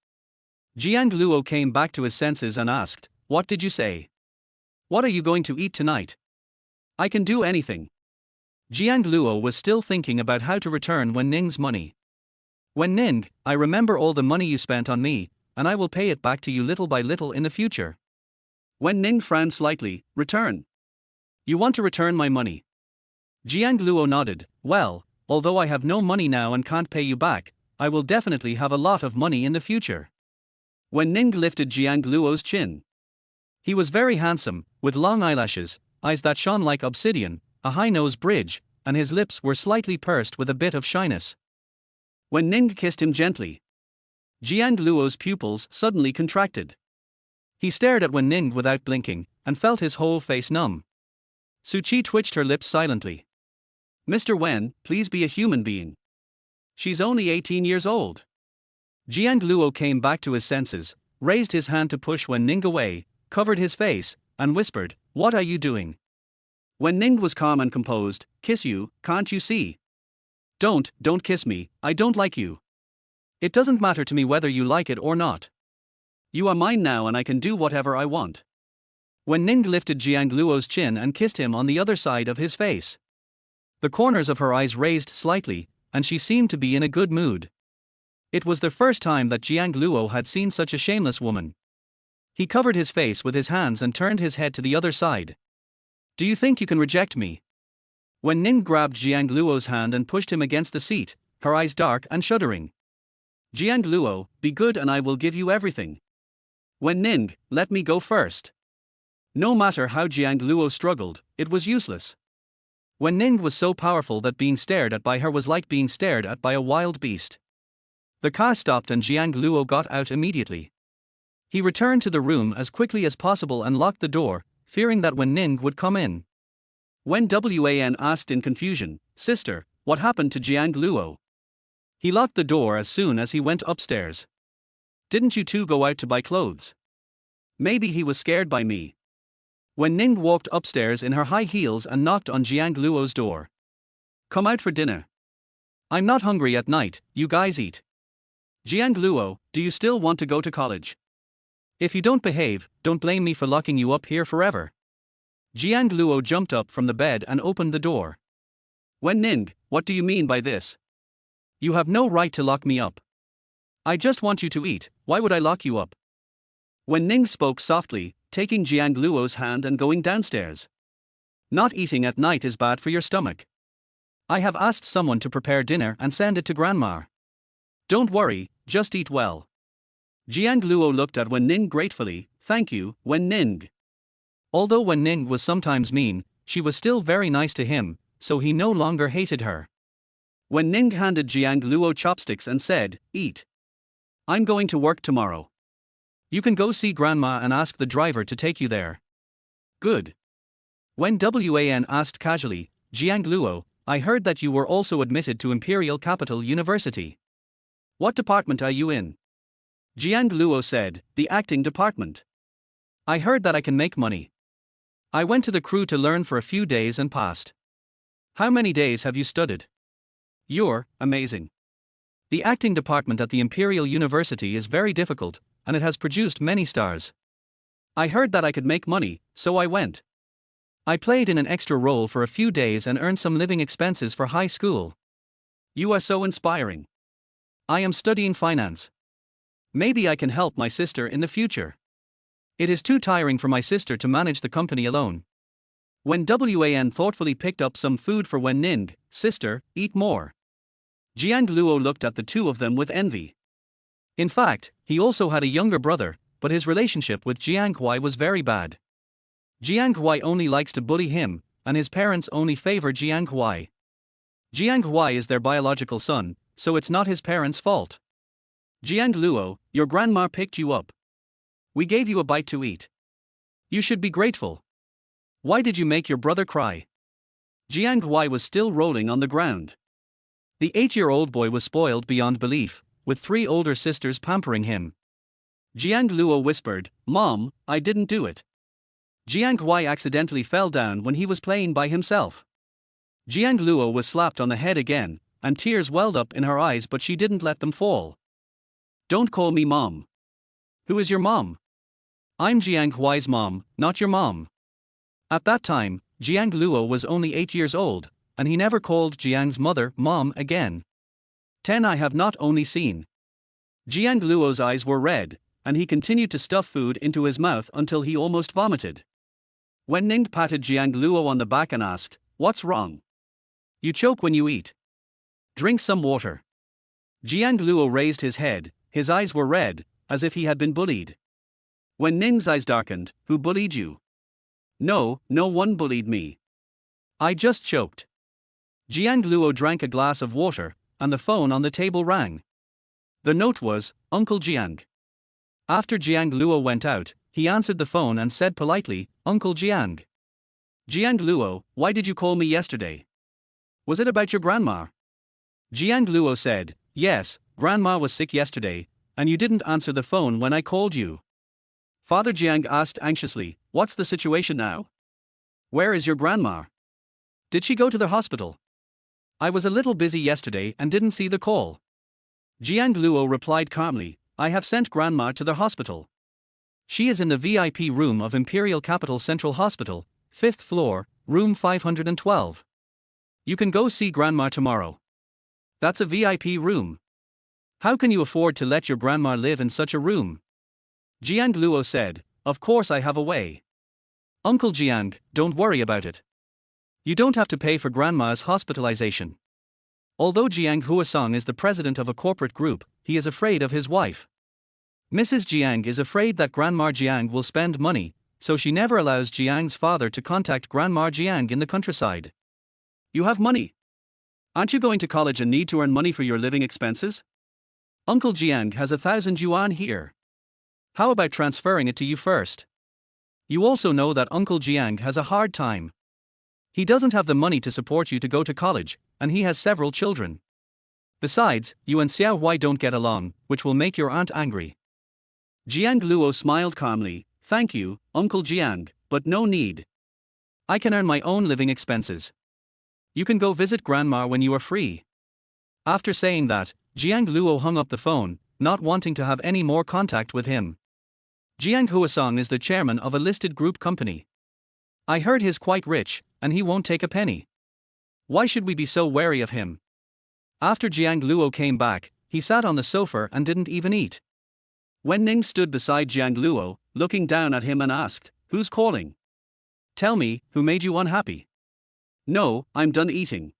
Jiang Luo came back to his senses and asked, what did you say? What are you going to eat tonight? I can do anything. Jiang Luo was still thinking about how to return Wen Ning's money. Wen Ning, I remember all the money you spent on me, and I will pay it back to you little by little in the future. Wen Ning frowned slightly, return. You want to return my money? Jiang Luo nodded, well, although I have no money now and can't pay you back, I will definitely have a lot of money in the future. Wen Ning lifted Jiang Luo's chin. He was very handsome, with long eyelashes, eyes that shone like obsidian, a high nose bridge, and his lips were slightly pursed with a bit of shyness. Wen Ning kissed him gently. Jiang Luo's pupils suddenly contracted. He stared at Wen Ning without blinking, and felt his whole face numb. Su Qi twitched her lips silently. Mr. Wen, please be a human being. She's only 18 years old. Jiang Luo came back to his senses, raised his hand to push Wen Ning away, covered his face, and whispered, what are you doing? Wen Ning was calm and composed, kiss you, can't you see? Don't kiss me, I don't like you. It doesn't matter to me whether you like it or not. You are mine now and I can do whatever I want. Wen Ning lifted Jiang Luo's chin and kissed him on the other side of his face. The corners of her eyes raised slightly, and she seemed to be in a good mood. It was the first time that Jiang Luo had seen such a shameless woman. He covered his face with his hands and turned his head to the other side. Do you think you can reject me? Wen Ning grabbed Jiang Luo's hand and pushed him against the seat, her eyes dark and shuddering. Jiang Luo, be good and I will give you everything. Wen Ning, let me go first. No matter how Jiang Luo struggled, it was useless. Wen Ning was so powerful that being stared at by her was like being stared at by a wild beast. The car stopped and Jiang Luo got out immediately. He returned to the room as quickly as possible and locked the door, fearing that Wen Ning would come in. When Wan asked in confusion, "Sister, what happened to Jiang Luo?" He locked the door as soon as he went upstairs. Didn't you two go out to buy clothes? Maybe he was scared by me. Wen Ning walked upstairs in her high heels and knocked on Jiang Luo's door. Come out for dinner. I'm not hungry at night, you guys eat. Jiang Luo, do you still want to go to college? If you don't behave, don't blame me for locking you up here forever. Jiang Luo jumped up from the bed and opened the door. Wen Ning, what do you mean by this? You have no right to lock me up. I just want you to eat, why would I lock you up? Wen Ning spoke softly, taking Jiang Luo's hand and going downstairs. Not eating at night is bad for your stomach. I have asked someone to prepare dinner and send it to Grandma. Don't worry, just eat well. Jiang Luo looked at Wen Ning gratefully. Thank you, Wen Ning. Although Wen Ning was sometimes mean, she was still very nice to him, so he no longer hated her. Wen Ning handed Jiang Luo chopsticks and said, Eat. I'm going to work tomorrow. You can go see Grandma and ask the driver to take you there. Good. When Wan asked casually, Jiang Luo, I heard that you were also admitted to Imperial Capital University. What department are you in? Jiang Luo said, the acting department. I heard that I can make money. I went to the crew to learn for a few days and passed. How many days have you studied? You're amazing. The acting department at the Imperial University is very difficult, and it has produced many stars. I heard that I could make money, so I went. I played in an extra role for a few days and earned some living expenses for high school. You are so inspiring. I am studying finance. Maybe I can help my sister in the future. It is too tiring for my sister to manage the company alone. When Wan thoughtfully picked up some food for Wen Ning, sister, eat more. Jiang Luo looked at the two of them with envy. In fact, he also had a younger brother, but his relationship with Jiang Huai was very bad. Jiang Huai only likes to bully him, and his parents only favor Jiang Huai. Jiang Huai is their biological son, so it's not his parents' fault. Jiang Luo, your grandma picked you up. We gave you a bite to eat. You should be grateful. Why did you make your brother cry? Jiang Huai was still rolling on the ground. The 8-year-old boy was spoiled beyond belief, with 3 older sisters pampering him. Jiang Luo whispered, Mom, I didn't do it. Jiang Huai accidentally fell down when he was playing by himself. Jiang Luo was slapped on the head again, and tears welled up in her eyes, but she didn't let them fall. Don't call me Mom. Who is your mom? I'm Jiang Huai's mom, not your mom. At that time, Jiang Luo was only 8 years old, and he never called Jiang's mother Mom again. 10 I have not only seen. Jiang Luo's eyes were red, and he continued to stuff food into his mouth until he almost vomited. Wen Ning patted Jiang Luo on the back and asked, What's wrong? You choke when you eat. Drink some water. Jiang Luo raised his head, his eyes were red, as if he had been bullied. Wen Ning's eyes darkened, Who bullied you? No, no one bullied me. I just choked. Jiang Luo drank a glass of water, and the phone on the table rang. The note was, Uncle Jiang. After Jiang Luo went out, he answered the phone and said politely, Uncle Jiang. Jiang Luo, why did you call me yesterday? Was it about your grandma? Jiang Luo said, Yes, Grandma was sick yesterday, and you didn't answer the phone when I called you. Father Jiang asked anxiously, What's the situation now? Where is your grandma? Did she go to the hospital? I was a little busy yesterday and didn't see the call. Jiang Luo replied calmly, I have sent Grandma to the hospital. She is in the VIP room of Imperial Capital Central Hospital, 5th floor, room 512. You can go see Grandma tomorrow. That's a VIP room. How can you afford to let your grandma live in such a room? Jiang Luo said, of course I have a way. Uncle Jiang, don't worry about it. You don't have to pay for grandma's hospitalization. Although Jiang Huasong is the president of a corporate group, he is afraid of his wife. Mrs. Jiang is afraid that Grandma Jiang will spend money, so she never allows Jiang's father to contact Grandma Jiang in the countryside. You have money. Aren't you going to college and need to earn money for your living expenses? Uncle Jiang has 1,000 yuan here. How about transferring it to you first? You also know that Uncle Jiang has a hard time. He doesn't have the money to support you to go to college, and he has several children. Besides, you and Xiao Hui don't get along, which will make your aunt angry. Jiang Luo smiled calmly, thank you, Uncle Jiang, but no need. I can earn my own living expenses. You can go visit Grandma when you are free. After saying that, Jiang Luo hung up the phone, not wanting to have any more contact with him. Jiang Huasong is the chairman of a listed group company. I heard he's quite rich, and he won't take a penny. Why should we be so wary of him? After Jiang Luo came back, he sat on the sofa and didn't even eat. Wen Ning stood beside Jiang Luo, looking down at him and asked, who's calling? Tell me, who made you unhappy? No, I'm done eating.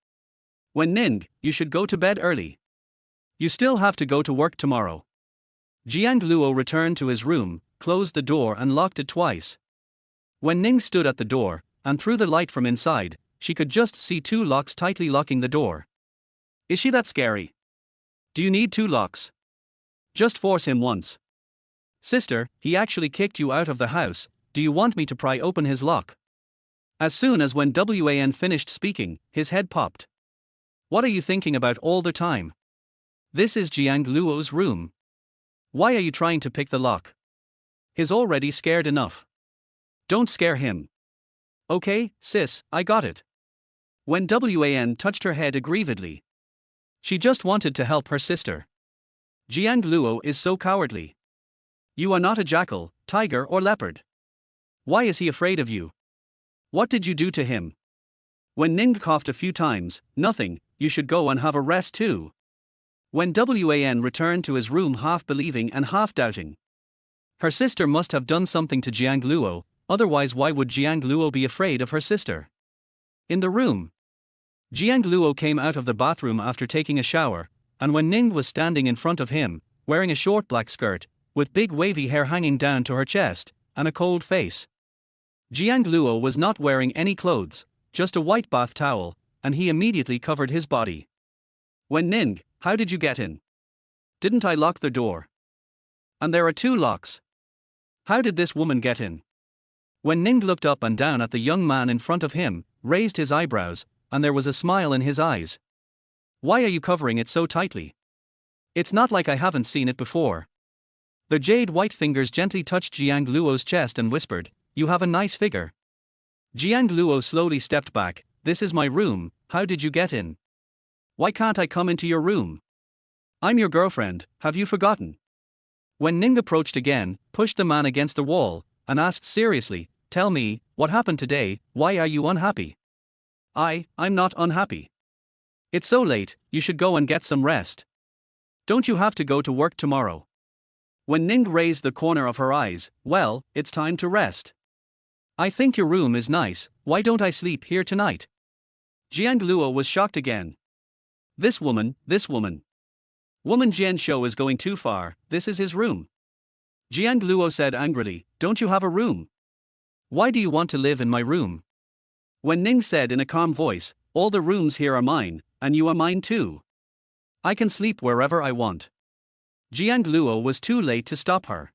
Wen Ning, you should go to bed early. You still have to go to work tomorrow. Jiang Luo returned to his room, closed the door and locked it twice. Wen Ning stood at the door, and through the light from inside, she could just see 2 locks tightly locking the door. Is she that scary? Do you need 2 locks? Just force him once. Sister, he actually kicked you out of the house, do you want me to pry open his lock? As soon as when Wan finished speaking, his head popped. What are you thinking about all the time? This is Jiang Luo's room. Why are you trying to pick the lock? He's already scared enough. Don't scare him. Okay, sis, I got it. When Wan touched her head aggrievedly. She just wanted to help her sister. Jiang Luo is so cowardly. You are not a jackal, tiger or leopard. Why is he afraid of you? What did you do to him? When Ning coughed a few times, nothing, you should go and have a rest too. When Wan returned to his room half believing and half doubting. Her sister must have done something to Jiang Luo, otherwise why would Jiang Luo be afraid of her sister? In the room. Jiang Luo came out of the bathroom after taking a shower, and when Ning was standing in front of him, wearing a short black skirt, with big wavy hair hanging down to her chest, and a cold face. Jiang Luo was not wearing any clothes, just a white bath towel, and he immediately covered his body. When Ning, how did you get in? Didn't I lock the door? And there are 2 locks. How did this woman get in? When Ning looked up and down at the young man in front of him, raised his eyebrows, and there was a smile in his eyes. Why are you covering it so tightly? It's not like I haven't seen it before. The jade white fingers gently touched Jiang Luo's chest and whispered, you have a nice figure. Jiang Luo slowly stepped back, this is my room, how did you get in? Why can't I come into your room? I'm your girlfriend, have you forgotten? When Ning approached again, pushed the man against the wall, and asked seriously, tell me, what happened today, why are you unhappy? I'm not unhappy. It's so late, you should go and get some rest. Don't you have to go to work tomorrow? When Ning raised the corner of her eyes, well, it's time to rest. I think your room is nice, why don't I sleep here tonight? Jiang Luo was shocked again. This woman. Woman Jian Shou is going too far, this is his room. Jiang Luo said angrily, don't you have a room? Why do you want to live in my room? When Ning said in a calm voice, all the rooms here are mine, and you are mine too. I can sleep wherever I want. Jiang Luo was too late to stop her.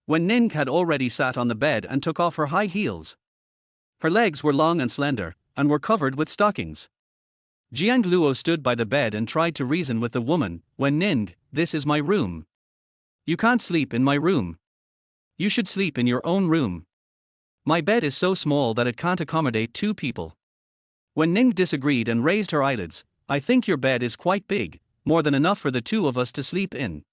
When Ning had already sat on the bed and took off her high heels. Her legs were long and slender, and were covered with stockings. Jiang Luo stood by the bed and tried to reason with the woman, when Ning, this is my room. You can't sleep in my room. You should sleep in your own room. My bed is so small that it can't accommodate 2 people. When Ning disagreed and raised her eyelids, I think your bed is quite big, more than enough for the 2 of us to sleep in.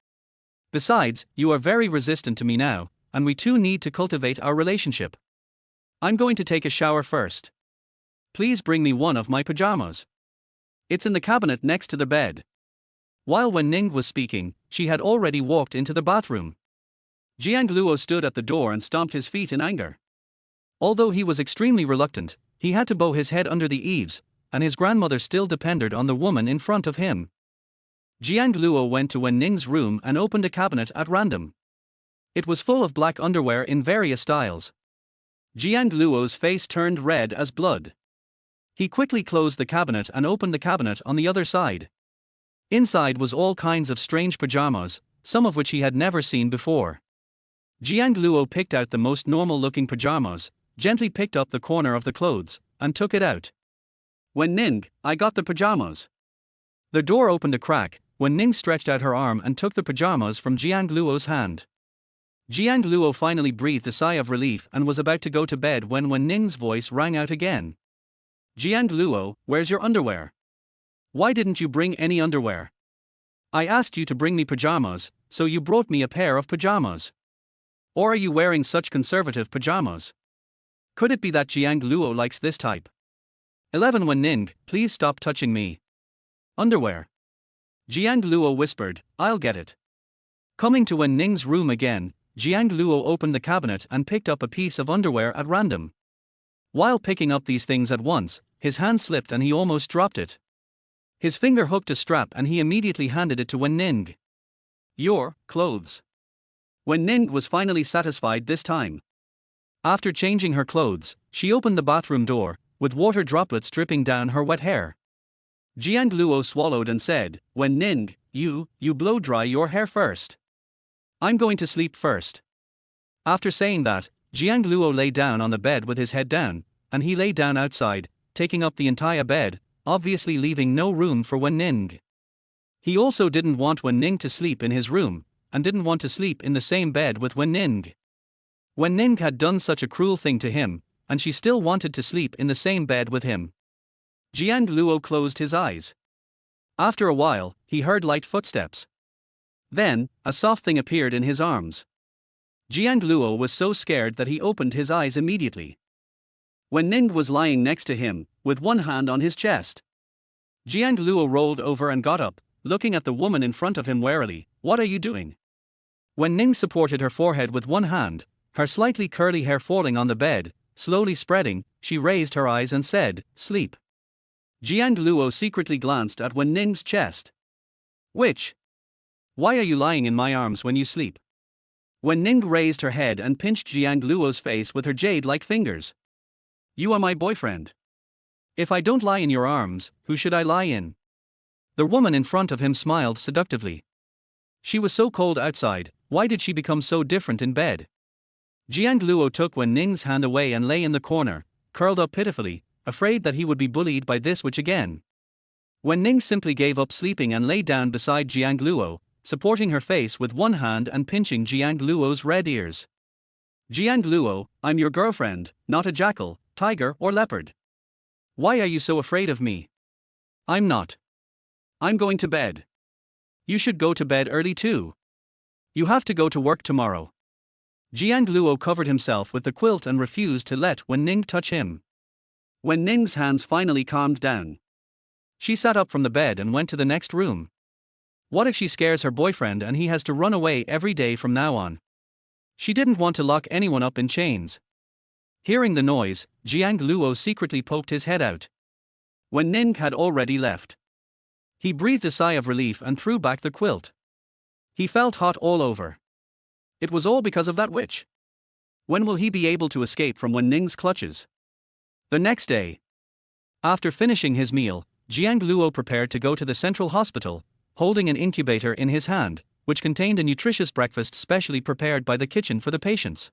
Besides, you are very resistant to me now, and we 2 need to cultivate our relationship. I'm going to take a shower first. Please bring me one of my pajamas. It's in the cabinet next to the bed. While Wen Ning was speaking, she had already walked into the bathroom. Jiang Luo stood at the door and stomped his feet in anger. Although he was extremely reluctant, he had to bow his head under the eaves, and his grandmother still depended on the woman in front of him. Jiang Luo went to Wen Ning's room and opened a cabinet at random. It was full of black underwear in various styles. Jiang Luo's face turned red as blood. He quickly closed the cabinet and opened the cabinet on the other side. Inside was all kinds of strange pajamas, some of which he had never seen before. Jiang Luo picked out the most normal-looking pajamas, gently picked up the corner of the clothes, and took it out. Wen Ning, I got the pajamas. The door opened a crack. Wen Ning stretched out her arm and took the pajamas from Jiang Luo's hand. Jiang Luo finally breathed a sigh of relief and was about to go to bed when Wen Ning's voice rang out again. Jiang Luo, where's your underwear? Why didn't you bring any underwear? I asked you to bring me pajamas, so you brought me a pair of pajamas. Or are you wearing such conservative pajamas? Could it be that Jiang Luo likes this type? 11 Wen Ning, please stop touching me. Underwear. Jiang Luo whispered, I'll get it. Coming to Wen Ning's room again, Jiang Luo opened the cabinet and picked up a piece of underwear at random. While picking up these things at once, his hand slipped and he almost dropped it. His finger hooked a strap and he immediately handed it to Wen Ning. Your clothes. Wen Ning was finally satisfied this time. After changing her clothes, she opened the bathroom door, with water droplets dripping down her wet hair. Jiang Luo swallowed and said, Wen Ning, you blow dry your hair first. I'm going to sleep first. After saying that, Jiang Luo lay down on the bed with his head down, and he lay down outside, taking up the entire bed, obviously leaving no room for Wen Ning. He also didn't want Wen Ning to sleep in his room, and didn't want to sleep in the same bed with Wen Ning. Wen Ning had done such a cruel thing to him, and she still wanted to sleep in the same bed with him. Jiang Luo closed his eyes. After a while, he heard light footsteps. Then, a soft thing appeared in his arms. Jiang Luo was so scared that he opened his eyes immediately. Wen Ning was lying next to him, with one hand on his chest. Jiang Luo rolled over and got up, looking at the woman in front of him warily. What are you doing? Wen Ning supported her forehead with one hand, her slightly curly hair falling on the bed, slowly spreading. She raised her eyes and said, Sleep. Jiang Luo secretly glanced at Wen Ning's chest. Which? Why are you lying in my arms when you sleep? Wen Ning raised her head and pinched Jiang Luo's face with her jade-like fingers. You are my boyfriend. If I don't lie in your arms, who should I lie in? The woman in front of him smiled seductively. She was so cold outside, why did she become so different in bed? Jiang Luo took Wen Ning's hand away and lay in the corner, curled up pitifully, afraid that he would be bullied by this witch again. Wen Ning simply gave up sleeping and lay down beside Jiang Luo, supporting her face with one hand and pinching Jiang Luo's red ears. Jiang Luo, I'm your girlfriend, not a jackal, tiger or leopard. Why are you so afraid of me? I'm not. I'm going to bed. You should go to bed early too. You have to go to work tomorrow. Jiang Luo covered himself with the quilt and refused to let Wen Ning touch him. Wen Ning's hands finally calmed down. She sat up from the bed and went to the next room. What if she scares her boyfriend and he has to run away every day from now on? She didn't want to lock anyone up in chains. Hearing the noise, Jiang Luo secretly poked his head out. Wen Ning had already left. He breathed a sigh of relief and threw back the quilt. He felt hot all over. It was all because of that witch. When will he be able to escape from Wen Ning's clutches? The next day. After finishing his meal, Jiang Luo prepared to go to the central hospital, holding an incubator in his hand, which contained a nutritious breakfast specially prepared by the kitchen for the patients.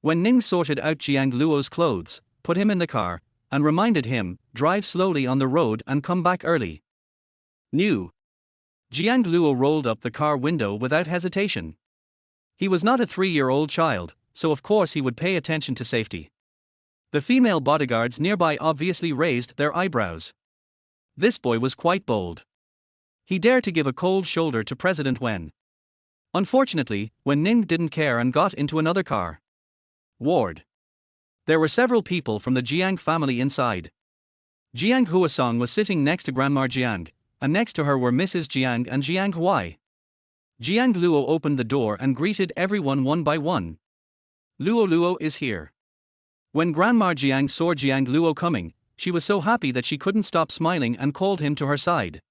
Wen Ning sorted out Jiang Luo's clothes, put him in the car, and reminded him, drive slowly on the road and come back early. New. Jiang Luo rolled up the car window without hesitation. He was not a 3-year-old child, so of course he would pay attention to safety. The female bodyguards nearby obviously raised their eyebrows. This boy was quite bold. He dared to give a cold shoulder to President Wen. Unfortunately, Wen Ning didn't care and got into another car. Ward. There were several people from the Jiang family inside. Jiang Huasong was sitting next to Grandma Jiang, and next to her were Mrs. Jiang and Jiang Huai. Jiang Luo opened the door and greeted everyone one by one. Luo Luo is here. When Grandma Jiang saw Jiang Luo coming, she was so happy that she couldn't stop smiling and called him to her side.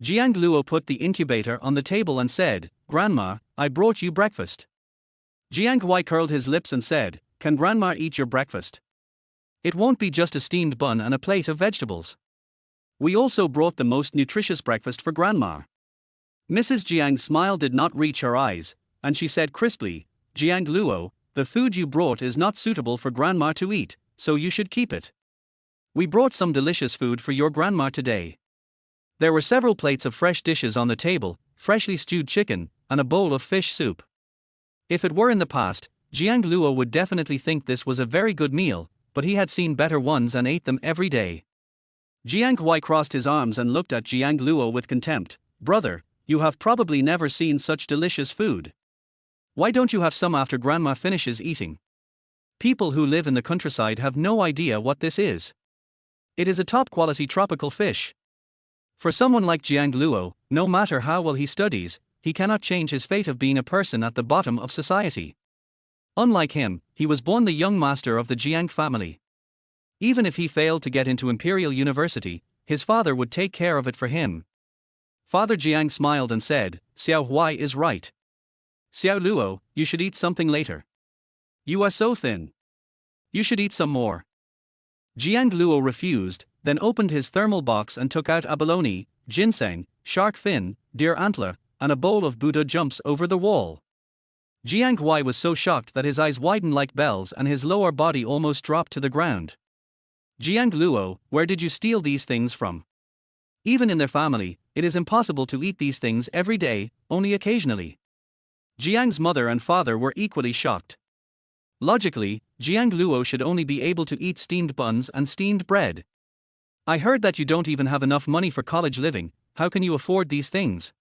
Jiang Luo put the incubator on the table and said, "Grandma, I brought you breakfast." Jiang Huai curled his lips and said, "Can Grandma eat your breakfast? It won't be just a steamed bun and a plate of vegetables. We also brought the most nutritious breakfast for Grandma." Mrs. Jiang's smile did not reach her eyes, and she said crisply, "Jiang Luo, the food you brought is not suitable for Grandma to eat, so you should keep it. We brought some delicious food for your Grandma today." There were several plates of fresh dishes on the table, freshly stewed chicken, and a bowl of fish soup. If it were in the past, Jiang Luo would definitely think this was a very good meal, but he had seen better ones and ate them every day. Jiang Huai crossed his arms and looked at Jiang Luo with contempt. "Brother, you have probably never seen such delicious food. Why don't you have some after Grandma finishes eating? People who live in the countryside have no idea what this is. It is a top-quality tropical fish. For someone like Jiang Luo, no matter how well he studies, he cannot change his fate of being a person at the bottom of society. Unlike him, he was born the young master of the Jiang family. Even if he failed to get into Imperial University, his father would take care of it for him." Father Jiang smiled and said, "Xiao Huai is right. Xiao Luo, you should eat something later. You are so thin. You should eat some more." Jiang Luo refused, then opened his thermal box and took out abalone, ginseng, shark fin, deer antler, and a bowl of Buddha jumps over the wall. Jiang Huai was so shocked that his eyes widened like bells and his lower body almost dropped to the ground. "Jiang Luo, where did you steal these things from? Even in their family, it is impossible to eat these things every day, only occasionally." Jiang's mother and father were equally shocked. Logically, Jiang Luo should only be able to eat steamed buns and steamed bread. "I heard that you don't even have enough money for college living, how can you afford these things?"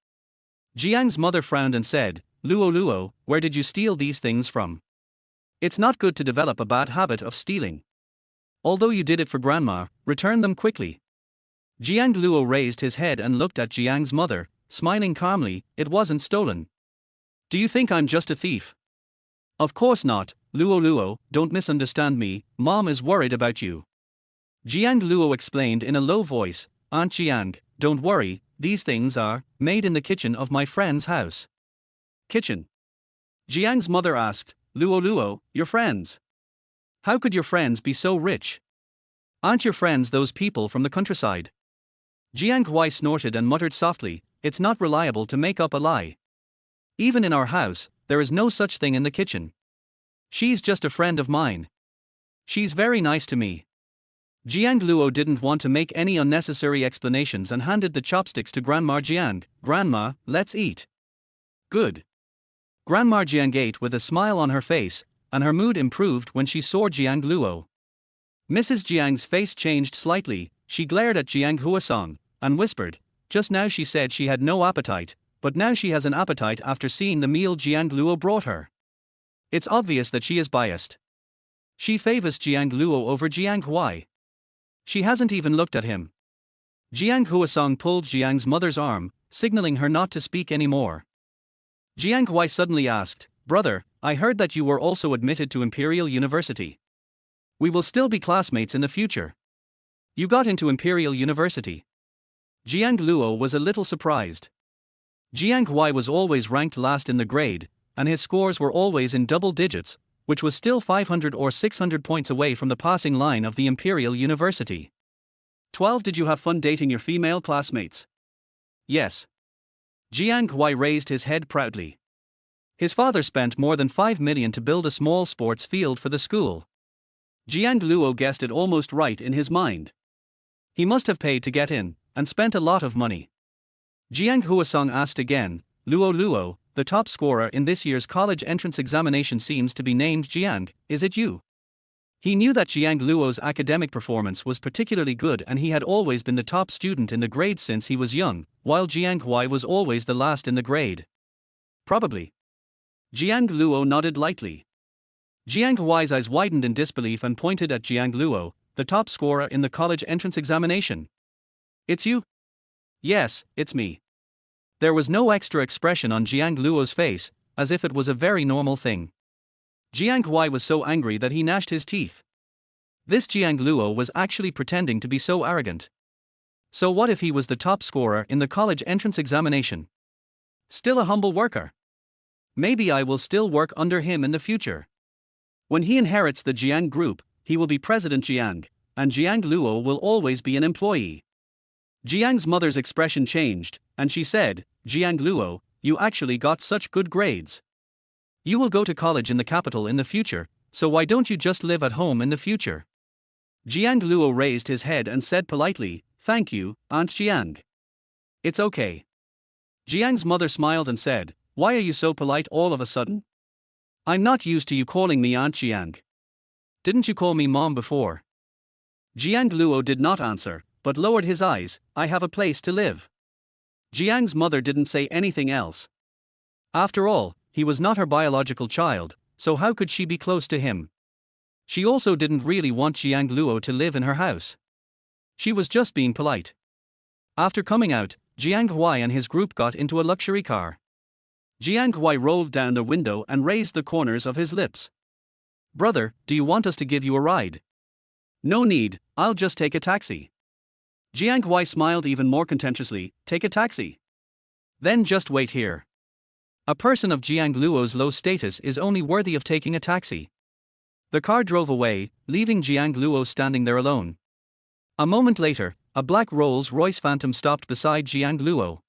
Jiang's mother frowned and said, "Luo Luo, where did you steal these things from? It's not good to develop a bad habit of stealing. Although you did it for Grandma, return them quickly." Jiang Luo raised his head and looked at Jiang's mother, smiling calmly. "It wasn't stolen. Do you think I'm just a thief?" "Of course not, Luo Luo, don't misunderstand me, Mom is worried about you." Jiang Luo explained in a low voice, "Aunt Jiang, don't worry, these things are made in the kitchen of my friend's house." "Kitchen?" Jiang's mother asked. "Luo Luo, your friends? How could your friends be so rich? Aren't your friends those people from the countryside?" Jiang Huai snorted and muttered softly, "It's not reliable to make up a lie. Even in our house, there is no such thing in the kitchen. She's just a friend of mine. She's very nice to me." Jiang Luo didn't want to make any unnecessary explanations and handed the chopsticks to Grandma Jiang. "Grandma, let's eat." "Good." Grandma Jiang ate with a smile on her face, and her mood improved when she saw Jiang Luo. Mrs. Jiang's face changed slightly, she glared at Jiang Huasong, and whispered, "Just now she said she had no appetite, but now she has an appetite after seeing the meal Jiang Luo brought her. It's obvious that she is biased. She favors Jiang Luo over Jiang Huai. She hasn't even looked at him." Jiang Huasong pulled Jiang's mother's arm, signaling her not to speak anymore. Jiang Huai suddenly asked, "Brother, I heard that you were also admitted to Imperial University. We will still be classmates in the future. You got into Imperial University?" Jiang Luo was a little surprised. Jiang Huai was always ranked last in the grade, and his scores were always in double digits, which was still 500 or 600 points away from the passing line of the Imperial University. 12. Did you have fun dating your female classmates? Yes. Jiang Huai raised his head proudly. His father spent more than 5 million to build a small sports field for the school. Jiang Luo guessed it almost right in his mind. He must have paid to get in, and spent a lot of money. Jiang Huasong asked again, "Luo Luo, the top scorer in this year's college entrance examination seems to be named Jiang, is it you?" He knew that Jiang Luo's academic performance was particularly good and he had always been the top student in the grade since he was young, while Jiang Huai was always the last in the grade. "Probably." Jiang Luo nodded lightly. Jiang Huai's eyes widened in disbelief and pointed at Jiang Luo, the top scorer in the college entrance examination. "It's you? Yes, it's me. There was no extra expression on Jiang Luo's face, as if it was a very normal thing. Jiang Huai was so angry that he gnashed his teeth. This Jiang Luo was actually pretending to be so arrogant. So what if he was the top scorer in the college entrance examination? Still a humble worker. Maybe I will still work under him in the future. When he inherits the Jiang group, he will be President Jiang, and Jiang Luo will always be an employee. Jiang's mother's expression changed, and she said, Jiang Luo, you actually got such good grades. You will go to college in the capital in the future, so why don't you just live at home in the future? Jiang Luo raised his head and said politely, Thank you, Aunt Jiang. It's okay. Jiang's mother smiled and said, Why are you so polite all of a sudden? I'm not used to you calling me Aunt Jiang. Didn't you call me Mom before? Jiang Luo did not answer, but lowered his eyes. I have a place to live. Jiang's mother didn't say anything else. After all, he was not her biological child, so how could she be close to him? She also didn't really want Jiang Luo to live in her house. She was just being polite. After coming out, Jiang Huai and his group got into a luxury car. Jiang Huai rolled down the window and raised the corners of his lips. Brother, do you want us to give you a ride? No need, I'll just take a taxi. Jiang Huai smiled even more contentiously, Take a taxi. Then just wait here. A person of Jiang Luo's low status is only worthy of taking a taxi. The car drove away, leaving Jiang Luo standing there alone. A moment later, a black Rolls-Royce Phantom stopped beside Jiang Luo.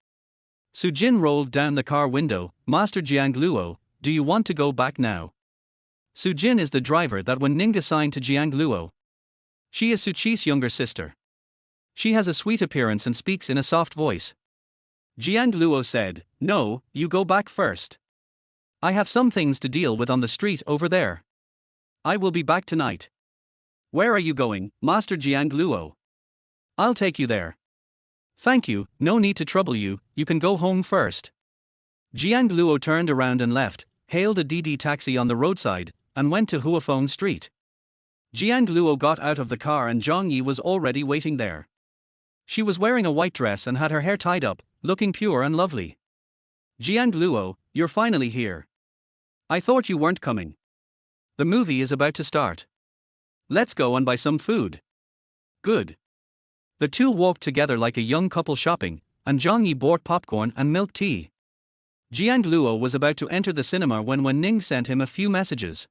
Su Jin rolled down the car window, Master Jiang Luo, do you want to go back now? Su Jin is the driver that Wen Ning assigned to Jiang Luo. She is Su Qi's younger sister. She has a sweet appearance and speaks in a soft voice. Jiang Luo said, No, you go back first. I have some things to deal with on the street over there. I will be back tonight. Where are you going, Master Jiang Luo? I'll take you there. Thank you, no need to trouble you, you can go home first. Jiang Luo turned around and left, hailed a DD taxi on the roadside, and went to Huafeng Street. Jiang Luo got out of the car and Zhang Yi was already waiting there. She was wearing a white dress and had her hair tied up, looking pure and lovely. Jiang Luo, you're finally here. I thought you weren't coming. The movie is about to start. Let's go and buy some food. Good. The two walked together like a young couple shopping, and Zhang Yi bought popcorn and milk tea. Jiang Luo was about to enter the cinema when Wen Ning sent him a few messages.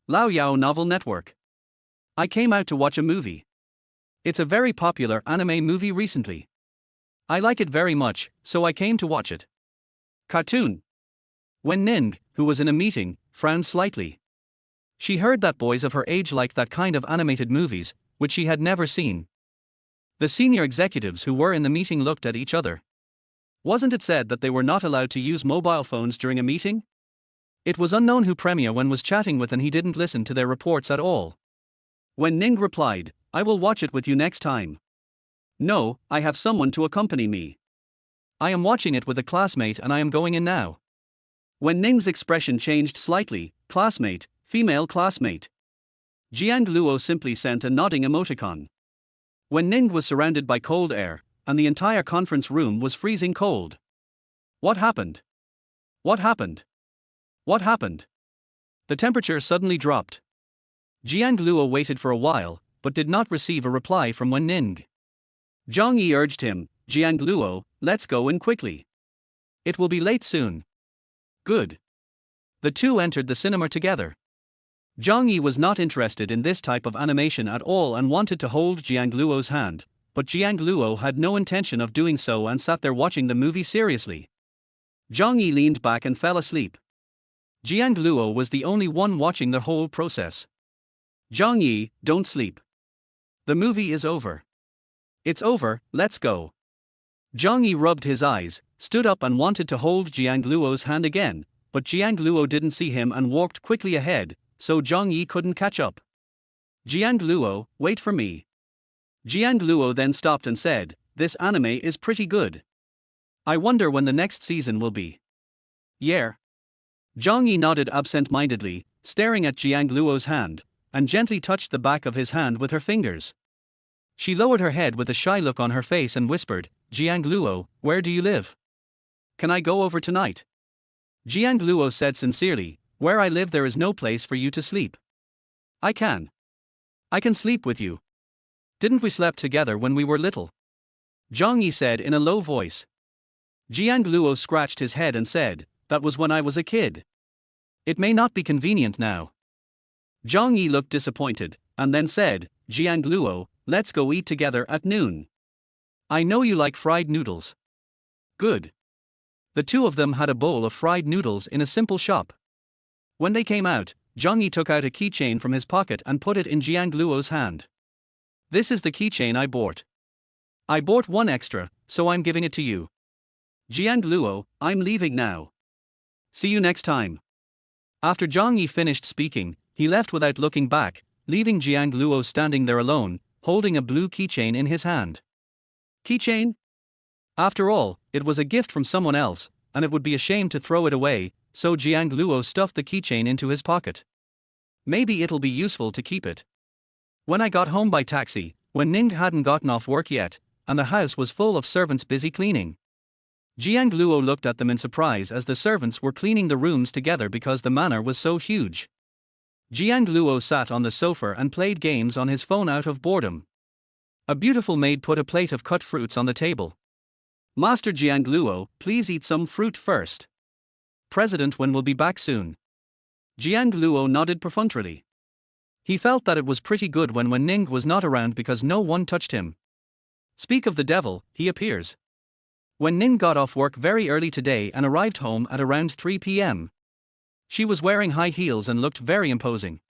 Lao Yao Novel Network. I came out to watch a movie. It's a very popular anime movie recently. I like it very much, so I came to watch it. Cartoon. Wen Ning, who was in a meeting, frowned slightly. She heard that boys of her age liked that kind of animated movies, which she had never seen. The senior executives who were in the meeting looked at each other. Wasn't it said that they were not allowed to use mobile phones during a meeting? It was unknown who Premier Wen was chatting with and he didn't listen to their reports at all. Wen Ning replied, I will watch it with you next time. No, I have someone to accompany me. I am watching it with a classmate and I am going in now. Wen Ning's expression changed slightly, classmate, female classmate. Jiang Luo simply sent a nodding emoticon. Wen Ning was surrounded by cold air, and the entire conference room was freezing cold. What happened? What happened? What happened? The temperature suddenly dropped. Jiang Luo waited for a while, but did not receive a reply from Wen Ning. Zhang Yi urged him, Jiang Luo, let's go in quickly. It will be late soon. Good. The two entered the cinema together. Zhang Yi was not interested in this type of animation at all and wanted to hold Jiang Luo's hand, but Jiang Luo had no intention of doing so and sat there watching the movie seriously. Zhang Yi leaned back and fell asleep. Jiang Luo was the only one watching the whole process. Zhang Yi, don't sleep. The movie is over. It's over, let's go. Zhang Yi rubbed his eyes, stood up and wanted to hold Jiang Luo's hand again, but Jiang Luo didn't see him and walked quickly ahead, so Zhang Yi couldn't catch up. Jiang Luo, wait for me. Jiang Luo then stopped and said, this anime is pretty good. I wonder when the next season will be. Yeah. Zhang Yi nodded absent-mindedly, staring at Jiang Luo's hand, and gently touched the back of his hand with her fingers. She lowered her head with a shy look on her face and whispered, Jiang Luo, where do you live? Can I go over tonight? Jiang Luo said sincerely, where I live there is no place for you to sleep. I can. I can sleep with you. Didn't we slept together when we were little? Zhang Yi said in a low voice. Jiang Luo scratched his head and said, that was when I was a kid. It may not be convenient now. Zhang Yi looked disappointed, and then said, Jiang Luo, let's go eat together at noon. I know you like fried noodles. Good. The two of them had a bowl of fried noodles in a simple shop. When they came out, Zhang Yi took out a keychain from his pocket and put it in Jiang Luo's hand. This is the keychain I bought. I bought one extra, so I'm giving it to you. Jiang Luo, I'm leaving now. See you next time. After Zhang Yi finished speaking, he left without looking back, leaving Jiang Luo standing there alone, holding a blue keychain in his hand. Keychain? After all, it was a gift from someone else, and it would be a shame to throw it away, so Jiang Luo stuffed the keychain into his pocket. Maybe it'll be useful to keep it. When I got home by taxi, when Ning hadn't gotten off work yet, and the house was full of servants busy cleaning. Jiang Luo looked at them in surprise as the servants were cleaning the rooms together because the manor was so huge. Jiang Luo sat on the sofa and played games on his phone out of boredom. A beautiful maid put a plate of cut fruits on the table. Master Jiang Luo, please eat some fruit first. President Wen will be back soon. Jiang Luo nodded perfunctorily. He felt that it was pretty good when Ning was not around because no one touched him. Speak of the devil, he appears. When Ning got off work very early today and arrived home at around 3 p.m. She was wearing high heels and looked very imposing.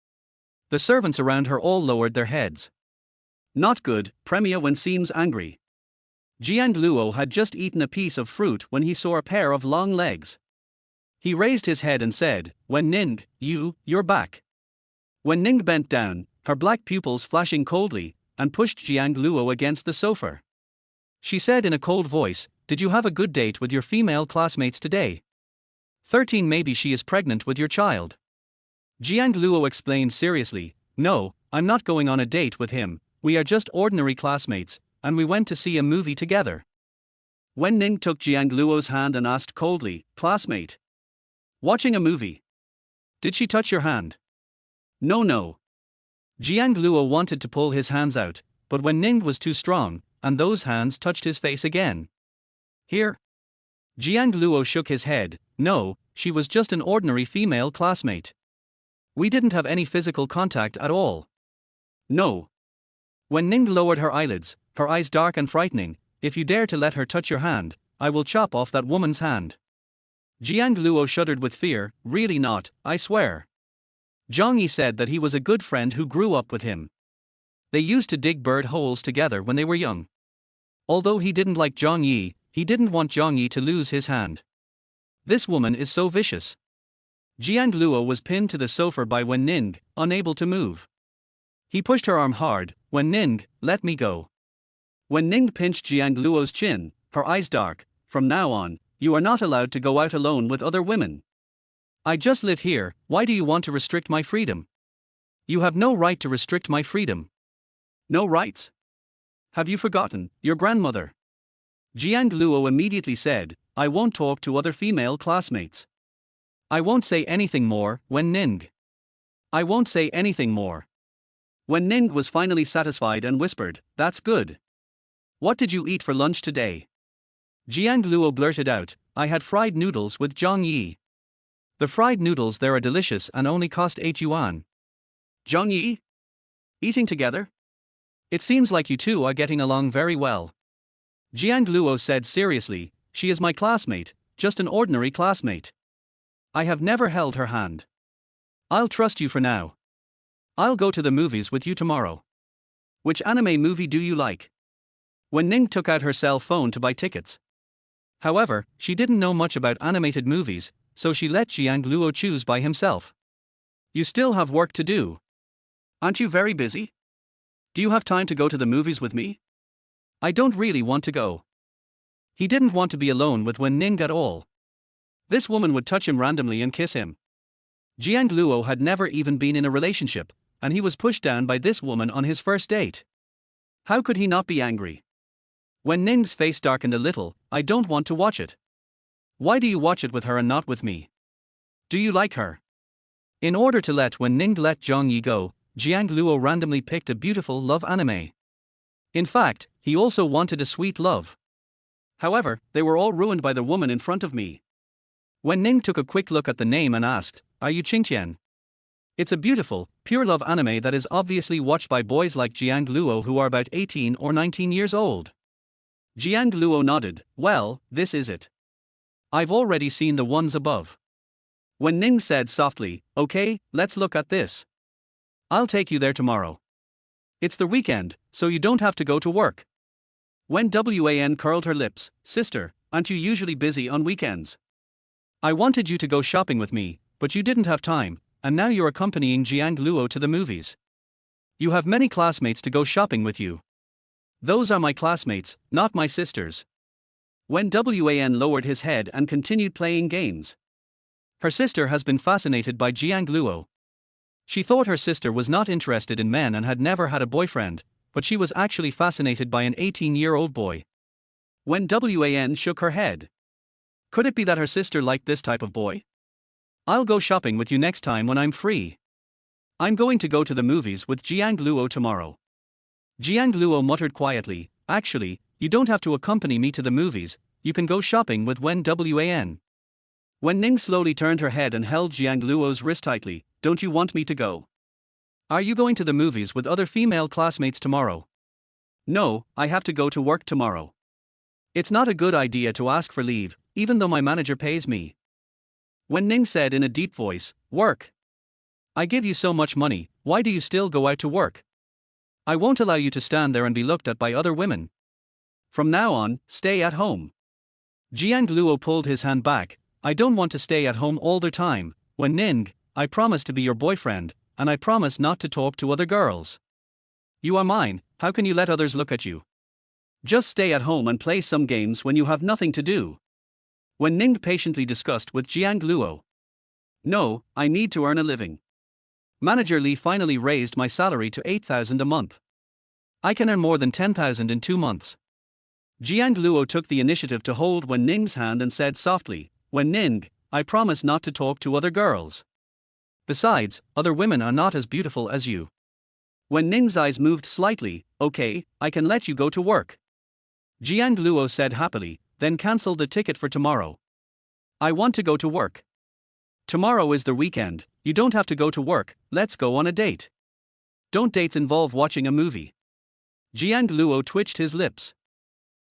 The servants around her all lowered their heads. Not good, Premier Wen seems angry. Jiang Luo had just eaten a piece of fruit when he saw a pair of long legs. He raised his head and said, Wen Ning, you're back. Wen Ning bent down, her black pupils flashing coldly, and pushed Jiang Luo against the sofa. She said in a cold voice, did you have a good date with your female classmates today? 13 Maybe she is pregnant with your child. Jiang Luo explained seriously, no, I'm not going on a date with him, we are just ordinary classmates, and we went to see a movie together. Wen Ning took Jiang Luo's hand and asked coldly, classmate? Watching a movie? Did she touch your hand? No. Jiang Luo wanted to pull his hands out, but Wen Ning was too strong, and those hands touched his face again. Here? Jiang Luo shook his head, no, she was just an ordinary female classmate. We didn't have any physical contact at all. No. Wen Ning lowered her eyelids, her eyes dark and frightening, if you dare to let her touch your hand, I will chop off that woman's hand. Jiang Luo shuddered with fear, really not, I swear. Zhang Yi said that he was a good friend who grew up with him. They used to dig bird holes together when they were young. Although he didn't like Zhang Yi, he didn't want Zhang Yi to lose his hand. This woman is so vicious. Jiang Luo was pinned to the sofa by Wen Ning, unable to move. He pushed her arm hard, Wen Ning, let me go. Wen Ning pinched Jiang Luo's chin, her eyes dark, from now on, you are not allowed to go out alone with other women. I just live here, why do you want to restrict my freedom? You have no right to restrict my freedom. No rights? Have you forgotten, your grandmother? Jiang Luo immediately said, I won't talk to other female classmates. I won't say anything more, Wen Ning. I won't say anything more. Wen Ning was finally satisfied and whispered, that's good. What did you eat for lunch today? Jiang Luo blurted out, I had fried noodles with Zhang Yi. The fried noodles there are delicious and only cost 8 yuan. Zhang Yi? Eating together? It seems like you two are getting along very well. Jiang Luo said seriously, she is my classmate, just an ordinary classmate. I have never held her hand. I'll trust you for now. I'll go to the movies with you tomorrow. Which anime movie do you like? Wen Ning took out her cell phone to buy tickets. However, she didn't know much about animated movies, so she let Jiang Luo choose by himself. You still have work to do. Aren't you very busy? Do you have time to go to the movies with me? I don't really want to go. He didn't want to be alone with Wen Ning at all. This woman would touch him randomly and kiss him. Jiang Luo had never even been in a relationship, and he was pushed down by this woman on his first date. How could he not be angry? When Ning's face darkened a little, I don't want to watch it. Why do you watch it with her and not with me? Do you like her? In order to let Wen Ning let Zhang Yi go, Jiang Luo randomly picked a beautiful love anime. In fact, he also wanted a sweet love. However, they were all ruined by the woman in front of me. Wen Ning took a quick look at the name and asked, "Are you Qingqian?" It's a beautiful, pure love anime that is obviously watched by boys like Jiang Luo who are about 18 or 19 years old. Jiang Luo nodded. Well, this is it. I've already seen the ones above. Wen Ning said softly, "Okay, let's look at this. I'll take you there tomorrow. It's the weekend, so you don't have to go to work." When Wan curled her lips, "Sister, aren't you usually busy on weekends? I wanted you to go shopping with me, but you didn't have time, and now you're accompanying Jiang Luo to the movies. You have many classmates to go shopping with you. Those are my classmates, not my sisters." When Wan lowered his head and continued playing games. Her sister has been fascinated by Jiang Luo. She thought her sister was not interested in men and had never had a boyfriend, but she was actually fascinated by an 18-year-old boy. When Wan shook her head. Could it be that her sister liked this type of boy? I'll go shopping with you next time when I'm free. I'm going to go to the movies with Jiang Luo tomorrow. Jiang Luo muttered quietly, "Actually, you don't have to accompany me to the movies, you can go shopping with Wan. Wen Ning slowly turned her head and held Jiang Luo's wrist tightly. "Don't you want me to go? Are you going to the movies with other female classmates tomorrow?" "No, I have to go to work tomorrow. It's not a good idea to ask for leave, even though my manager pays me." Wen Ning said in a deep voice, "Work. I give you so much money, why do you still go out to work? I won't allow you to stand there and be looked at by other women. From now on, stay at home." Jiang Luo pulled his hand back. "I don't want to stay at home all the time, Wen Ning. I promise to be your boyfriend, and I promise not to talk to other girls. You are mine, how can you let others look at you? Just stay at home and play some games when you have nothing to do." Wen Ning patiently discussed with Jiang Luo. "No, I need to earn a living. Manager Li finally raised my salary to 8,000 a month. I can earn more than 10,000 in 2 months." Jiang Luo took the initiative to hold Wen Ning's hand and said softly, "Wen Ning, I promise not to talk to other girls. Besides, other women are not as beautiful as you." Wen Ning's eyes moved slightly. "Okay, I can let you go to work." Jiang Luo said happily, "Then cancel the ticket for tomorrow. I want to go to work. Tomorrow is the weekend, you don't have to go to work, let's go on a date. Don't dates involve watching a movie?" Jiang Luo twitched his lips.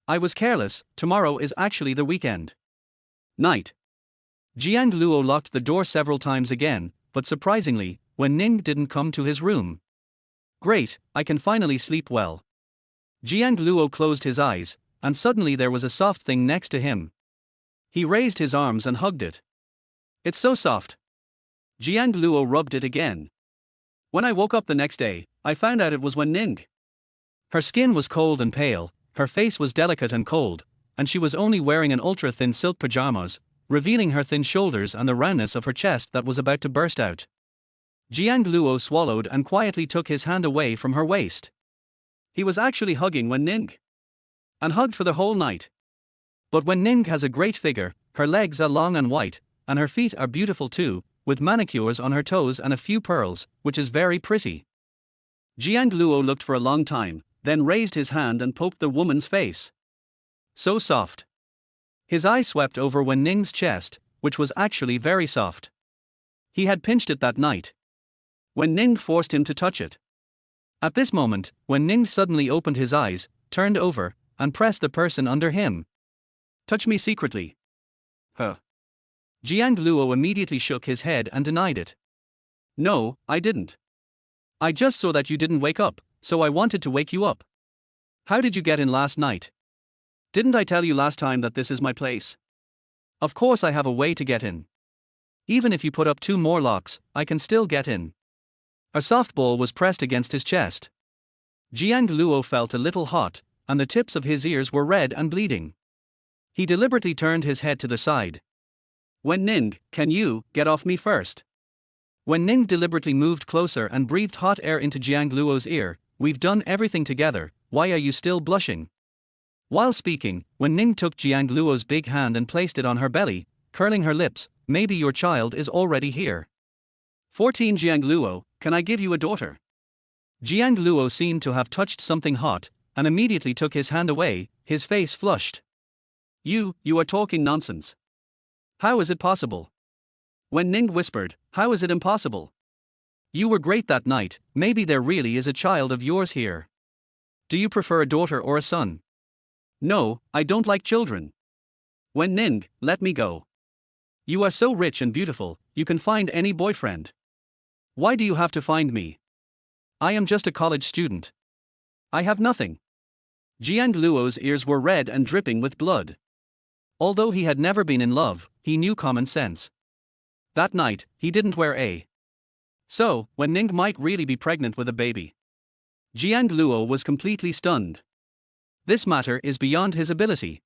"I was careless, tomorrow is actually the weekend. Night." Jiang Luo locked the door several times again, but surprisingly, Wen Ning didn't come to his room. "Great, I can finally sleep well." Jiang Luo closed his eyes, and suddenly there was a soft thing next to him. He raised his arms and hugged it. "It's so soft." Jiang Luo rubbed it again. When I woke up the next day, I found out it was Wen Ning. Her skin was cold and pale, her face was delicate and cold, and she was only wearing an ultra-thin silk pajamas, revealing her thin shoulders and the roundness of her chest that was about to burst out. Jiang Luo swallowed and quietly took his hand away from her waist. He was actually hugging Wen Ning. And hugged for the whole night. But Wen Ning has a great figure, her legs are long and white, and her feet are beautiful too, with manicures on her toes and a few pearls, which is very pretty. Jiang Luo looked for a long time, then raised his hand and poked the woman's face. So soft. His eye swept over Wen Ning's chest, which was actually very soft. He had pinched it that night. Wen Ning forced him to touch it. At this moment, Wen Ning suddenly opened his eyes, turned over, and pressed the person under him. "Touch me secretly." "Huh." Jiang Luo immediately shook his head and denied it. "No, I didn't. I just saw that you didn't wake up, so I wanted to wake you up. How did you get in last night? Didn't I tell you last time that this is my place? Of course I have a way to get in. Even if you put up 2 more locks, I can still get in." A soft ball was pressed against his chest. Jiang Luo felt a little hot, and the tips of his ears were red and bleeding. He deliberately turned his head to the side. "Wen Ning, can you get off me first?" Wen Ning deliberately moved closer and breathed hot air into Jiang Luo's ear. "We've done everything together, why are you still blushing? While speaking, Wen Ning took Jiang Luo's big hand and placed it on her belly, curling her lips. Maybe your child is already here. 14 Jiang Luo, can I give you a daughter? Jiang Luo seemed to have touched something hot, and immediately took his hand away, his face flushed. You are talking nonsense. How is it possible? Wen Ning whispered, how is it impossible? You were great that night, maybe there really is a child of yours here. Do you prefer a daughter or a son? No, I don't like children. Wen Ning, let me go. You are so rich and beautiful, you can find any boyfriend. Why do you have to find me? I am just a college student. I have nothing. Jiang Luo's ears were red and dripping with blood. Although he had never been in love, he knew common sense. That night, he didn't wear a. So, Wen Ning might really be pregnant with a baby. Jiang Luo was completely stunned. This matter is beyond his ability.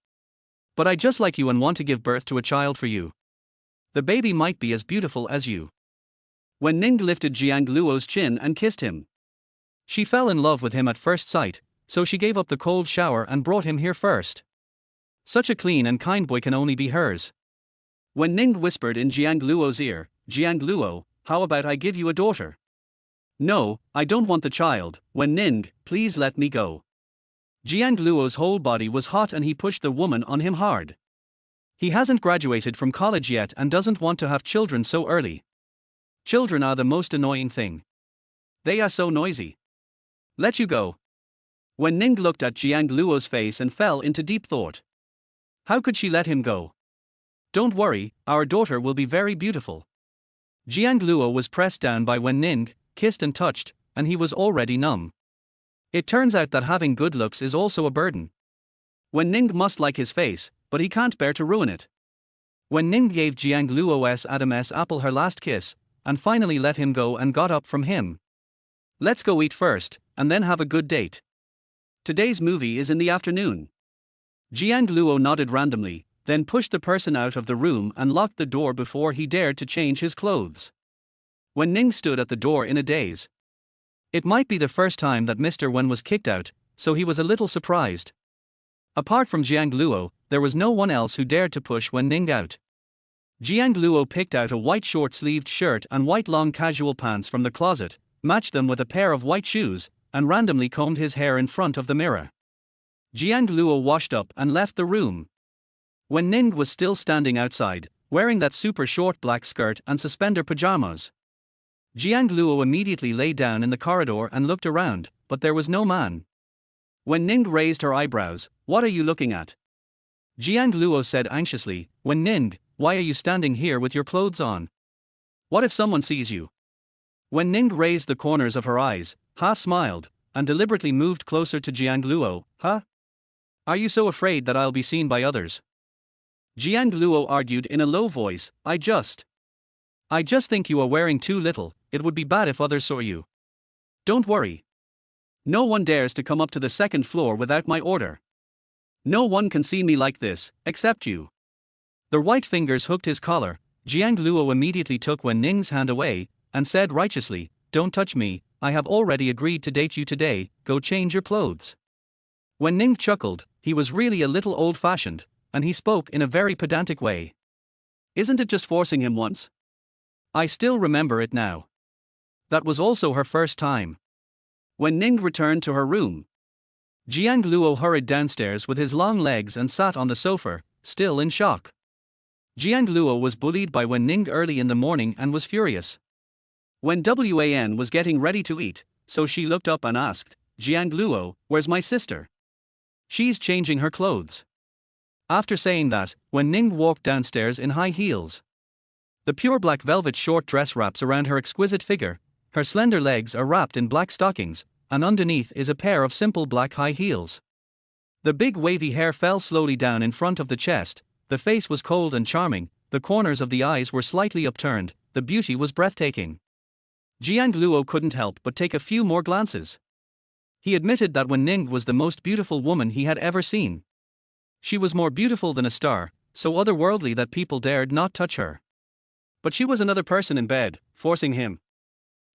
But I just like you and want to give birth to a child for you. The baby might be as beautiful as you. Wen Ning lifted Jiang Luo's chin and kissed him. She fell in love with him at first sight, so she gave up the cold shower and brought him here first. Such a clean and kind boy can only be hers. Wen Ning whispered in Jiang Luo's ear, Jiang Luo, how about I give you a daughter? No, I don't want the child. Wen Ning, please let me go. Jiang Luo's whole body was hot and he pushed the woman on him hard. He hasn't graduated from college yet and doesn't want to have children so early. Children are the most annoying thing. They are so noisy. Let you go. Wen Ning looked at Jiang Luo's face and fell into deep thought. How could she let him go? Don't worry, our daughter will be very beautiful. Jiang Luo was pressed down by Wen Ning, kissed and touched, and he was already numb. It turns out that having good looks is also a burden. Wen Ning must like his face, but he can't bear to ruin it. Wen Ning gave Jiang Luo's Adam's apple her last kiss, and finally let him go and got up from him. Let's go eat first, and then have a good date. Today's movie is in the afternoon. Jiang Luo nodded randomly, then pushed the person out of the room and locked the door before he dared to change his clothes. Wen Ning stood at the door in a daze. It might be the first time that Mr. Wen was kicked out, so he was a little surprised. Apart from Jiang Luo, there was no one else who dared to push Wen Ning out. Jiang Luo picked out a white short-sleeved shirt and white long casual pants from the closet, matched them with a pair of white shoes, and randomly combed his hair in front of the mirror. Jiang Luo washed up and left the room. Wen Ning was still standing outside, wearing that super short black skirt and suspender pajamas. Jiang Luo immediately lay down in the corridor and looked around, but there was no man. Wen Ning raised her eyebrows. What are you looking at? Jiang Luo said anxiously, Wen Ning, why are you standing here with your clothes on? What if someone sees you? Wen Ning raised the corners of her eyes, half smiled, and deliberately moved closer to Jiang Luo. Huh? Are you so afraid that I'll be seen by others? Jiang Luo argued in a low voice, I just think you are wearing too little. It would be bad if others saw you. Don't worry. No one dares to come up to the second floor without my order. No one can see me like this, except you. The white fingers hooked his collar. Jiang Luo immediately took Wen Ning's hand away, and said righteously, don't touch me, I have already agreed to date you today, go change your clothes. Wen Ning chuckled, he was really a little old-fashioned, and he spoke in a very pedantic way. Isn't it just forcing him once? I still remember it now. That was also her first time. Wen Ning returned to her room. Jiang Luo hurried downstairs with his long legs and sat on the sofa, still in shock. Jiang Luo was bullied by Wen Ning early in the morning and was furious. When Wan was getting ready to eat, so she looked up and asked, Jiang Luo, where's my sister? She's changing her clothes. After saying that, Wen Ning walked downstairs in high heels. The pure black velvet short dress wraps around her exquisite figure, her slender legs are wrapped in black stockings, and underneath is a pair of simple black high heels. The big wavy hair fell slowly down in front of the chest, the face was cold and charming, the corners of the eyes were slightly upturned, the beauty was breathtaking. Jiang Luo couldn't help but take a few more glances. He admitted that Wen Ning was the most beautiful woman he had ever seen. She was more beautiful than a star, so otherworldly that people dared not touch her. But she was another person in bed, forcing him.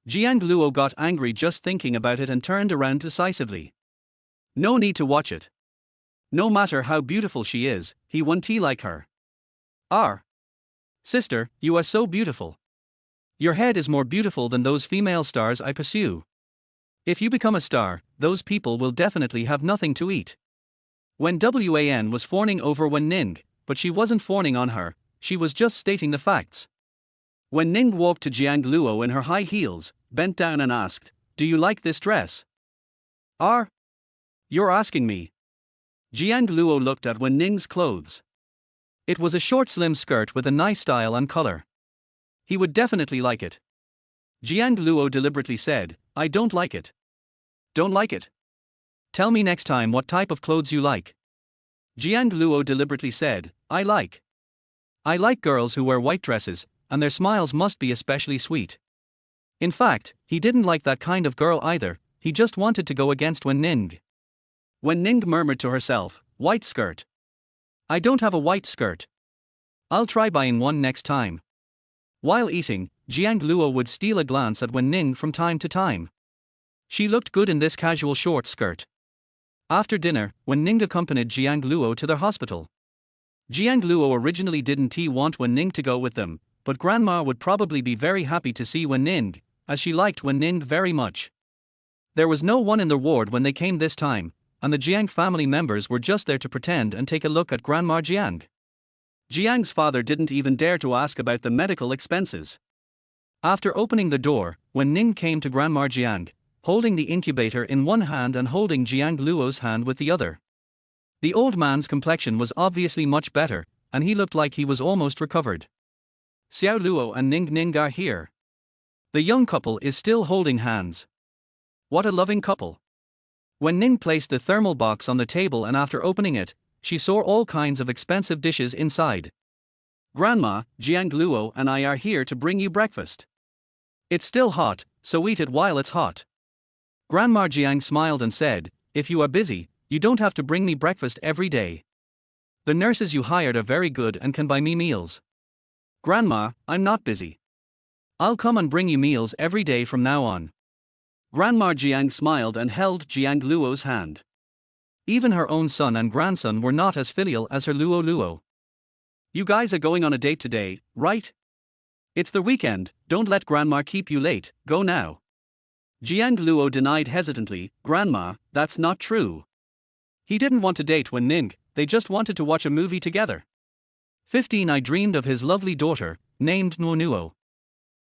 Jiang Luo got angry just thinking about it and turned around decisively. No need to watch it. No matter how beautiful she is, he won't like her. R. Sister, you are so beautiful. Your head is more beautiful than those female stars I pursue. If you become a star, those people will definitely have nothing to eat. When Wan was fawning over Wen Ning, but she wasn't fawning on her, she was just stating the facts. Wen Ning walked to Jiang Luo in her high heels, bent down and asked, "Do you like this dress?" R. You're asking me. Jiang Luo looked at Wen Ning's clothes. It was a short slim skirt with a nice style and color. He would definitely like it. Jiang Luo deliberately said, "I don't like it." Don't like it? Tell me next time what type of clothes you like. Jiang Luo deliberately said, I like girls who wear white dresses, and their smiles must be especially sweet. In fact, he didn't like that kind of girl either, he just wanted to go against Wen Ning. Wen Ning murmured to herself, "White skirt. I don't have a white skirt. I'll try buying one next time." While eating, Jiang Luo would steal a glance at Wen Ning from time to time. She looked good in this casual short skirt. After dinner, Wen Ning accompanied Jiang Luo to their hospital. Jiang Luo originally didn't want Wen Ning to go with them, but Grandma would probably be very happy to see Wen Ning, as she liked Wen Ning very much. There was no one in the ward when they came this time, and the Jiang family members were just there to pretend and take a look at Grandma Jiang. Jiang's father didn't even dare to ask about the medical expenses. After opening the door, Wen Ning came to Grandma Jiang, holding the incubator in one hand and holding Jiang Luo's hand with the other. The old man's complexion was obviously much better, and he looked like he was almost recovered. Xiao Luo and Ning Ning are here. The young couple is still holding hands. What a loving couple. When Ning placed the thermal box on the table and after opening it, she saw all kinds of expensive dishes inside. Grandma, Jiang Luo and I are here to bring you breakfast. It's still hot, so eat it while it's hot. Grandma Jiang smiled and said, "If you are busy, you don't have to bring me breakfast every day. The nurses you hired are very good and can buy me meals." Grandma, I'm not busy. I'll come and bring you meals every day from now on. Grandma Jiang smiled and held Jiang Luo's hand. Even her own son and grandson were not as filial as her Luo Luo. You guys are going on a date today, right? It's the weekend, don't let Grandma keep you late, go now. Jiang Luo denied hesitantly, Grandma, that's not true. He didn't want to date Wen Ning, they just wanted to watch a movie together. 15 I dreamed of his lovely daughter, named Nuo.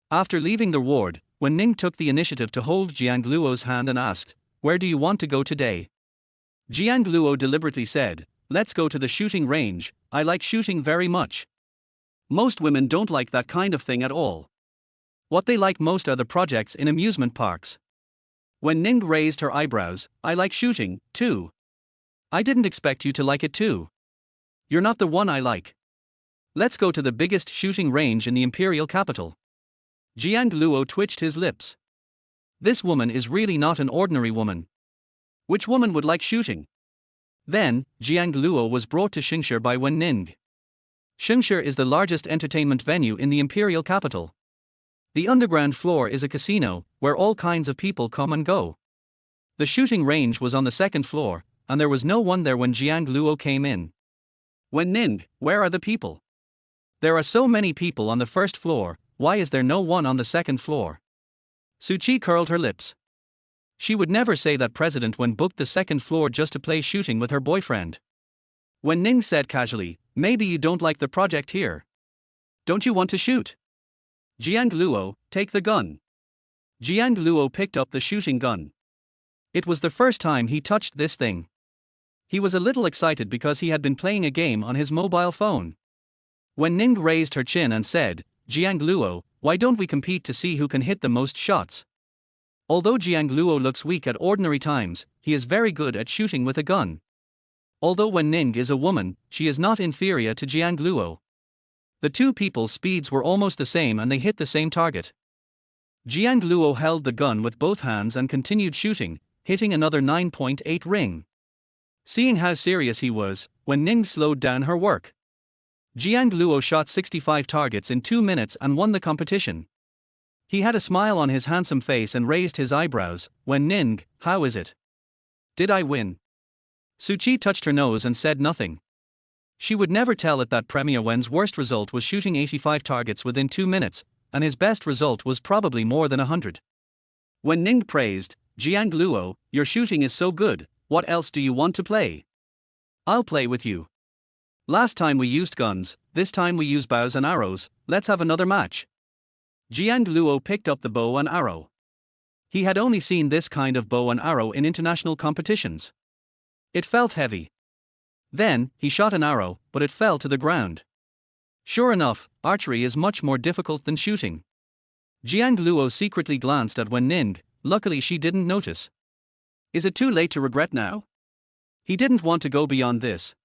After leaving the ward, Wen Ning took the initiative to hold Jiang Luo's hand and asked, "Where do you want to go today?" Jiang Luo deliberately said, "Let's go to the shooting range, I like shooting very much." Most women don't like that kind of thing at all. What they like most are the projects in amusement parks. When Ning raised her eyebrows, "I like shooting, too." "I didn't expect you to like it too. You're not the one I like. Let's go to the biggest shooting range in the imperial capital." Jiang Luo twitched his lips. This woman is really not an ordinary woman. Which woman would like shooting? Then, Jiang Luo was brought to Xingshi by Wen Ning. Xingshi is the largest entertainment venue in the imperial capital. The underground floor is a casino, where all kinds of people come and go. The shooting range was on the second floor, and there was no one there when Jiang Luo came in. Wen Ning, where are the people? There are so many people on the first floor, why is there no one on the second floor? Su Qi curled her lips. She would never say that President Wen booked the second floor just to play shooting with her boyfriend. Wen Ning said casually, "Maybe you don't like the project here. Don't you want to shoot? Jiang Luo, take the gun." Jiang Luo picked up the shooting gun. It was the first time he touched this thing. He was a little excited because he had been playing a game on his mobile phone. When Ning raised her chin and said, "Jiang Luo, why don't we compete to see who can hit the most shots?" Although Jiang Luo looks weak at ordinary times, he is very good at shooting with a gun. Although Wen Ning is a woman, she is not inferior to Jiang Luo. The two people's speeds were almost the same and they hit the same target. Jiang Luo held the gun with both hands and continued shooting, hitting another 9.8 ring. Seeing how serious he was, Wen Ning slowed down her work. Jiang Luo shot 65 targets in 2 minutes and won the competition. He had a smile on his handsome face and raised his eyebrows. "Wen Ning, how is it? Did I win?" Suchi touched her nose and said nothing. She would never tell it that Premier Wen's worst result was shooting 85 targets within 2 minutes, and his best result was probably more than 100. When Ning praised, Jiang Luo, your shooting is so good, what else do you want to play? I'll play with you. Last time we used guns, this time we use bows and arrows, let's have another match. Jiang Luo picked up the bow and arrow. He had only seen this kind of bow and arrow in international competitions. It felt heavy. Then, he shot an arrow, but it fell to the ground. Sure enough, archery is much more difficult than shooting. Jiang Luo secretly glanced at Wen Ning, luckily she didn't notice. Is it too late to regret now? He didn't want to go beyond this.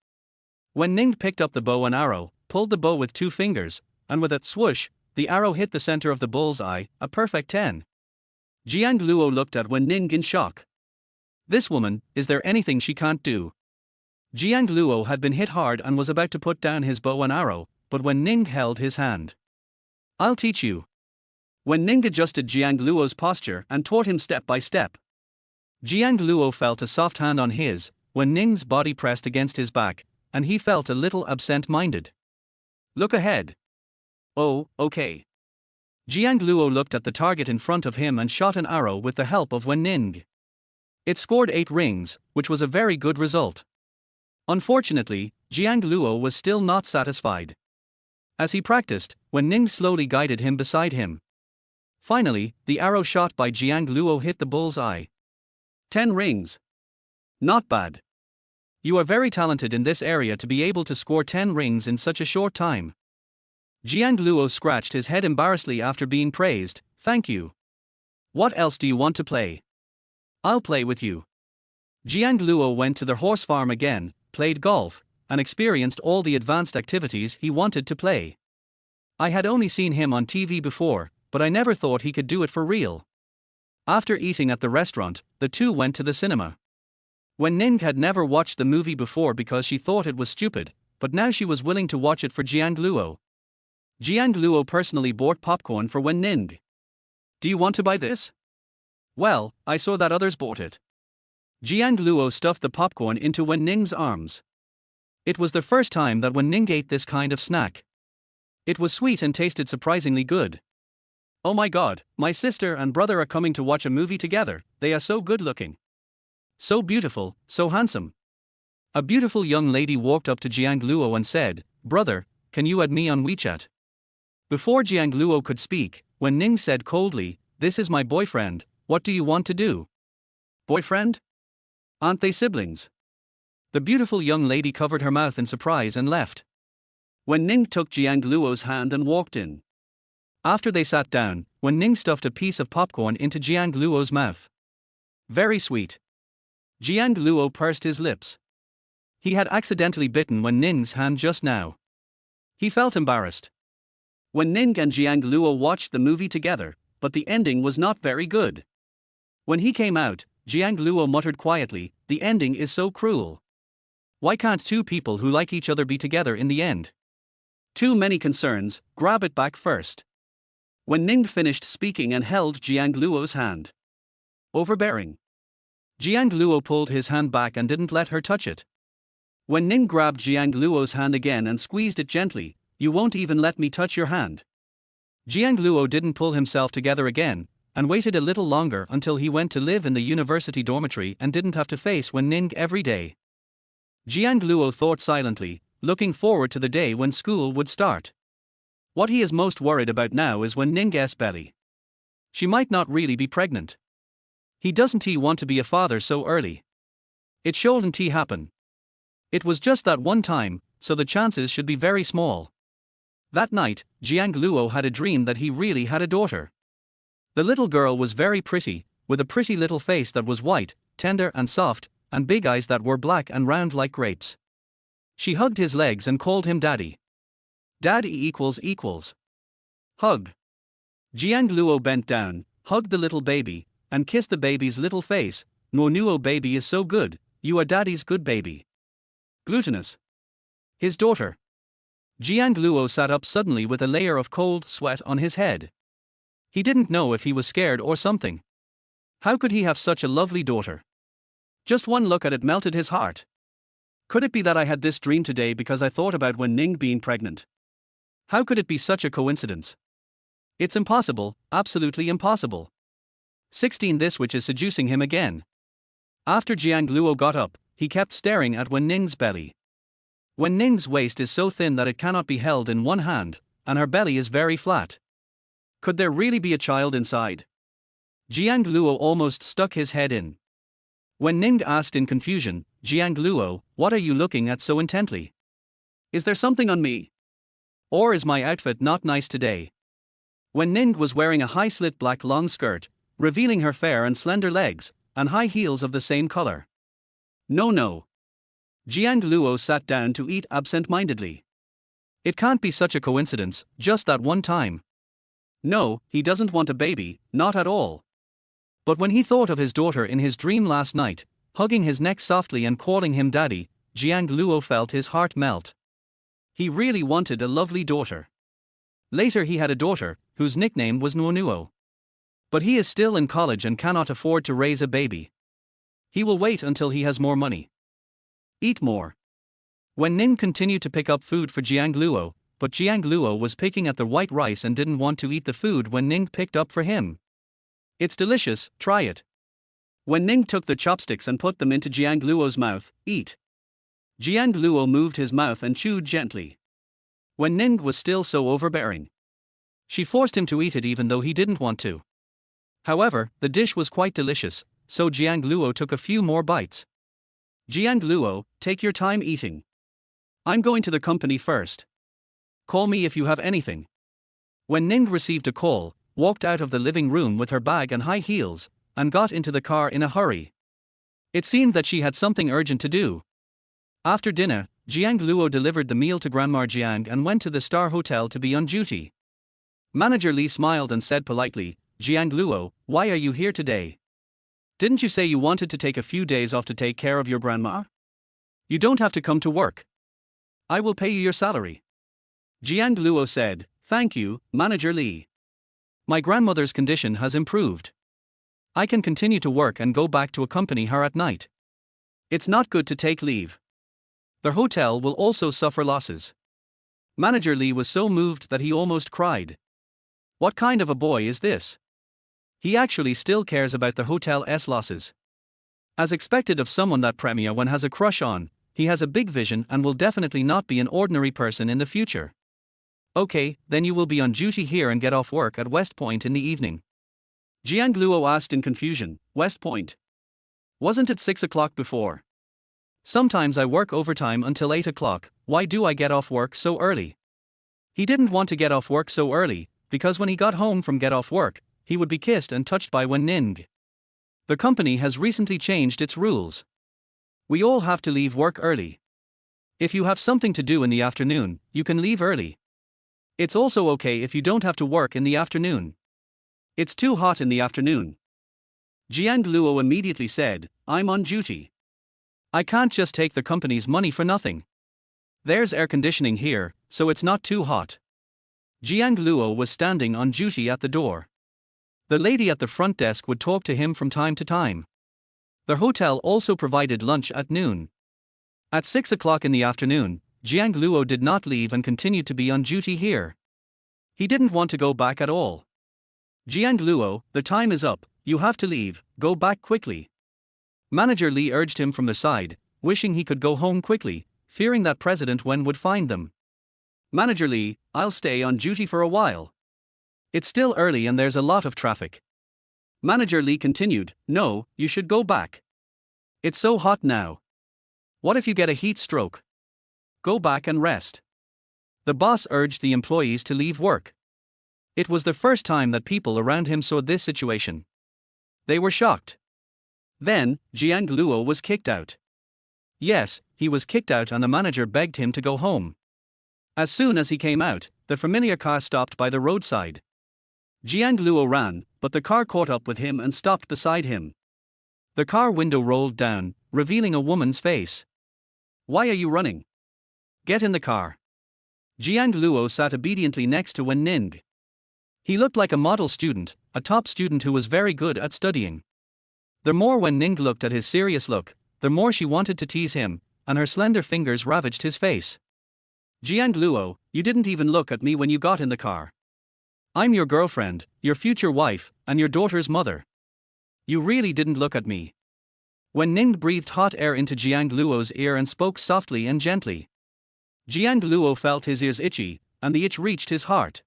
Wen Ning picked up the bow and arrow, pulled the bow with 2 fingers, and with a swoosh, the arrow hit the center of the bull's eye, a perfect 10. Jiang Luo looked at Wen Ning in shock. This woman, is there anything she can't do? Jiang Luo had been hit hard and was about to put down his bow and arrow, but Wen Ning held his hand. I'll teach you. Wen Ning adjusted Jiang Luo's posture and taught him step by step. Jiang Luo felt a soft hand on his, Wen Ning's body pressed against his back, and he felt a little absent-minded. Look ahead. Oh, okay. Jiang Luo looked at the target in front of him and shot an arrow with the help of Wen Ning. It scored 8 rings, which was a very good result. Unfortunately, Jiang Luo was still not satisfied. As he practiced, Wen Ning slowly guided him beside him. Finally, the arrow shot by Jiang Luo hit the bull's eye. 10 rings. Not bad. You are very talented in this area to be able to score 10 rings in such a short time. Jiang Luo scratched his head embarrassedly after being praised. Thank you. What else do you want to play? I'll play with you. Jiang Luo went to the horse farm again, played golf, and experienced all the advanced activities he wanted to play. I had only seen him on TV before, but I never thought he could do it for real. After eating at the restaurant, the two went to the cinema. Wen Ning had never watched the movie before because she thought it was stupid, but now she was willing to watch it for Jiang Luo. Jiang Luo personally bought popcorn for Wen Ning. Do you want to buy this? Well, I saw that others bought it. Jiang Luo stuffed the popcorn into Wen Ning's arms. It was the first time that Wen Ning ate this kind of snack. It was sweet and tasted surprisingly good. Oh my god, my sister and brother are coming to watch a movie together, they are so good looking. So beautiful, so handsome. A beautiful young lady walked up to Jiang Luo and said, Brother, can you add me on WeChat? Before Jiang Luo could speak, Wen Ning said coldly, This is my boyfriend, what do you want to do? Boyfriend? Aren't they siblings? The beautiful young lady covered her mouth in surprise and left. Wen Ning took Jiang Luo's hand and walked in. After they sat down, Wen Ning stuffed a piece of popcorn into Jiang Luo's mouth. Very sweet. Jiang Luo pursed his lips. He had accidentally bitten Wen Ning's hand just now. He felt embarrassed. Wen Ning and Jiang Luo watched the movie together, but the ending was not very good. When he came out, Jiang Luo muttered quietly, The ending is so cruel. Why can't two people who like each other be together in the end? Too many concerns, grab it back first. Wen Ning finished speaking and held Jiang Luo's hand. Overbearing. Jiang Luo pulled his hand back and didn't let her touch it. Wen Ning grabbed Jiang Luo's hand again and squeezed it gently. You won't even let me touch your hand. Jiang Luo didn't pull himself together again, and waited a little longer until he went to live in the university dormitory and didn't have to face Wen Ning every day. Jiang Luo thought silently, looking forward to the day when school would start. What he is most worried about now is Wen Ning's belly. She might not really be pregnant. He doesn't want to be a father so early. It shouldn't happen. It was just that one time, so the chances should be very small. That night, Jiang Luo had a dream that he really had a daughter. The little girl was very pretty, with a pretty little face that was white, tender and soft, and big eyes that were black and round like grapes. She hugged his legs and called him Daddy. Daddy equals. Hug. Jiang Luo bent down, hugged the little baby, and kissed the baby's little face. No nuo baby is so good, you are Daddy's good baby. Glutinous. His daughter. Jiang Luo sat up suddenly with a layer of cold sweat on his head. He didn't know if he was scared or something. How could he have such a lovely daughter? Just one look at it melted his heart. Could it be that I had this dream today because I thought about Wen Ning being pregnant? How could it be such a coincidence? It's impossible, absolutely impossible. 16. This witch is seducing him again. After Jiang Luo got up, he kept staring at Wen Ning's belly. Wen Ning's waist is so thin that it cannot be held in one hand, and her belly is very flat. Could there really be a child inside? Jiang Luo almost stuck his head in. Wen Ning asked in confusion, Jiang Luo, what are you looking at so intently? Is there something on me? Or is my outfit not nice today? Wen Ning was wearing a high-slit black long skirt, revealing her fair and slender legs, and high heels of the same color. No. Jiang Luo sat down to eat absent-mindedly. It can't be such a coincidence, just that one time. No, he doesn't want a baby, not at all. But when he thought of his daughter in his dream last night, hugging his neck softly and calling him daddy, Jiang Luo felt his heart melt. He really wanted a lovely daughter. Later he had a daughter, whose nickname was Nuo. But he is still in college and cannot afford to raise a baby. He will wait until he has more money. Eat more. Wen Ning continued to pick up food for Jiang Luo, but Jiang Luo was picking at the white rice and didn't want to eat the food Wen Ning picked up for him. It's delicious, try it. Wen Ning took the chopsticks and put them into Jiang Luo's mouth, eat. Jiang Luo moved his mouth and chewed gently. Wen Ning was still so overbearing. She forced him to eat it even though he didn't want to. However, the dish was quite delicious, so Jiang Luo took a few more bites. Jiang Luo, take your time eating. I'm going to the company first. Call me if you have anything. Wen Ning received a call, walked out of the living room with her bag and high heels, and got into the car in a hurry. It seemed that she had something urgent to do. After dinner, Jiang Luo delivered the meal to Grandma Jiang and went to the Star Hotel to be on duty. Manager Li smiled and said politely, Jiang Luo, why are you here today? Didn't you say you wanted to take a few days off to take care of your grandma? You don't have to come to work. I will pay you your salary. Jiang Luo said, thank you, Manager Li. My grandmother's condition has improved. I can continue to work and go back to accompany her at night. It's not good to take leave. The hotel will also suffer losses. Manager Li was so moved that he almost cried. What kind of a boy is this? He actually still cares about the hotel's losses. As expected of someone that Premier Wen has a crush on, he has a big vision and will definitely not be an ordinary person in the future. Okay, then you will be on duty here and get off work at West Point in the evening. Jiang Luo asked in confusion, West Point? Wasn't it 6 o'clock before? Sometimes I work overtime until 8 o'clock, why do I get off work so early? He didn't want to get off work so early, because when he got home from get off work, he would be kissed and touched by Wen Ning. The company has recently changed its rules. We all have to leave work early. If you have something to do in the afternoon, you can leave early. It's also okay if you don't have to work in the afternoon. It's too hot in the afternoon. Jiang Luo immediately said, I'm on duty. I can't just take the company's money for nothing. There's air conditioning here, so it's not too hot. Jiang Luo was standing on duty at the door. The lady at the front desk would talk to him from time to time. The hotel also provided lunch at noon. At 6 o'clock in the afternoon, Jiang Luo did not leave and continued to be on duty here. He didn't want to go back at all. Jiang Luo, the time is up, you have to leave, go back quickly. Manager Li urged him from the side, wishing he could go home quickly, fearing that President Wen would find them. Manager Li, I'll stay on duty for a while. It's still early and there's a lot of traffic. Manager Li continued, no, you should go back. It's so hot now. What if you get a heat stroke? Go back and rest. The boss urged the employees to leave work. It was the first time that people around him saw this situation. They were shocked. Then, Jiang Luo was kicked out. Yes, he was kicked out and the manager begged him to go home. As soon as he came out, the familiar car stopped by the roadside. Jiang Luo ran, but the car caught up with him and stopped beside him. The car window rolled down, revealing a woman's face. Why are you running? Get in the car. Jiang Luo sat obediently next to Wen Ning. He looked like a model student, a top student who was very good at studying. The more Wen Ning looked at his serious look, the more she wanted to tease him, and her slender fingers ravaged his face. Jiang Luo, you didn't even look at me when you got in the car. I'm your girlfriend, your future wife, and your daughter's mother. You really didn't look at me. Wen Ning breathed hot air into Jiang Luo's ear and spoke softly and gently. Jiang Luo felt his ears itchy, and the itch reached his heart.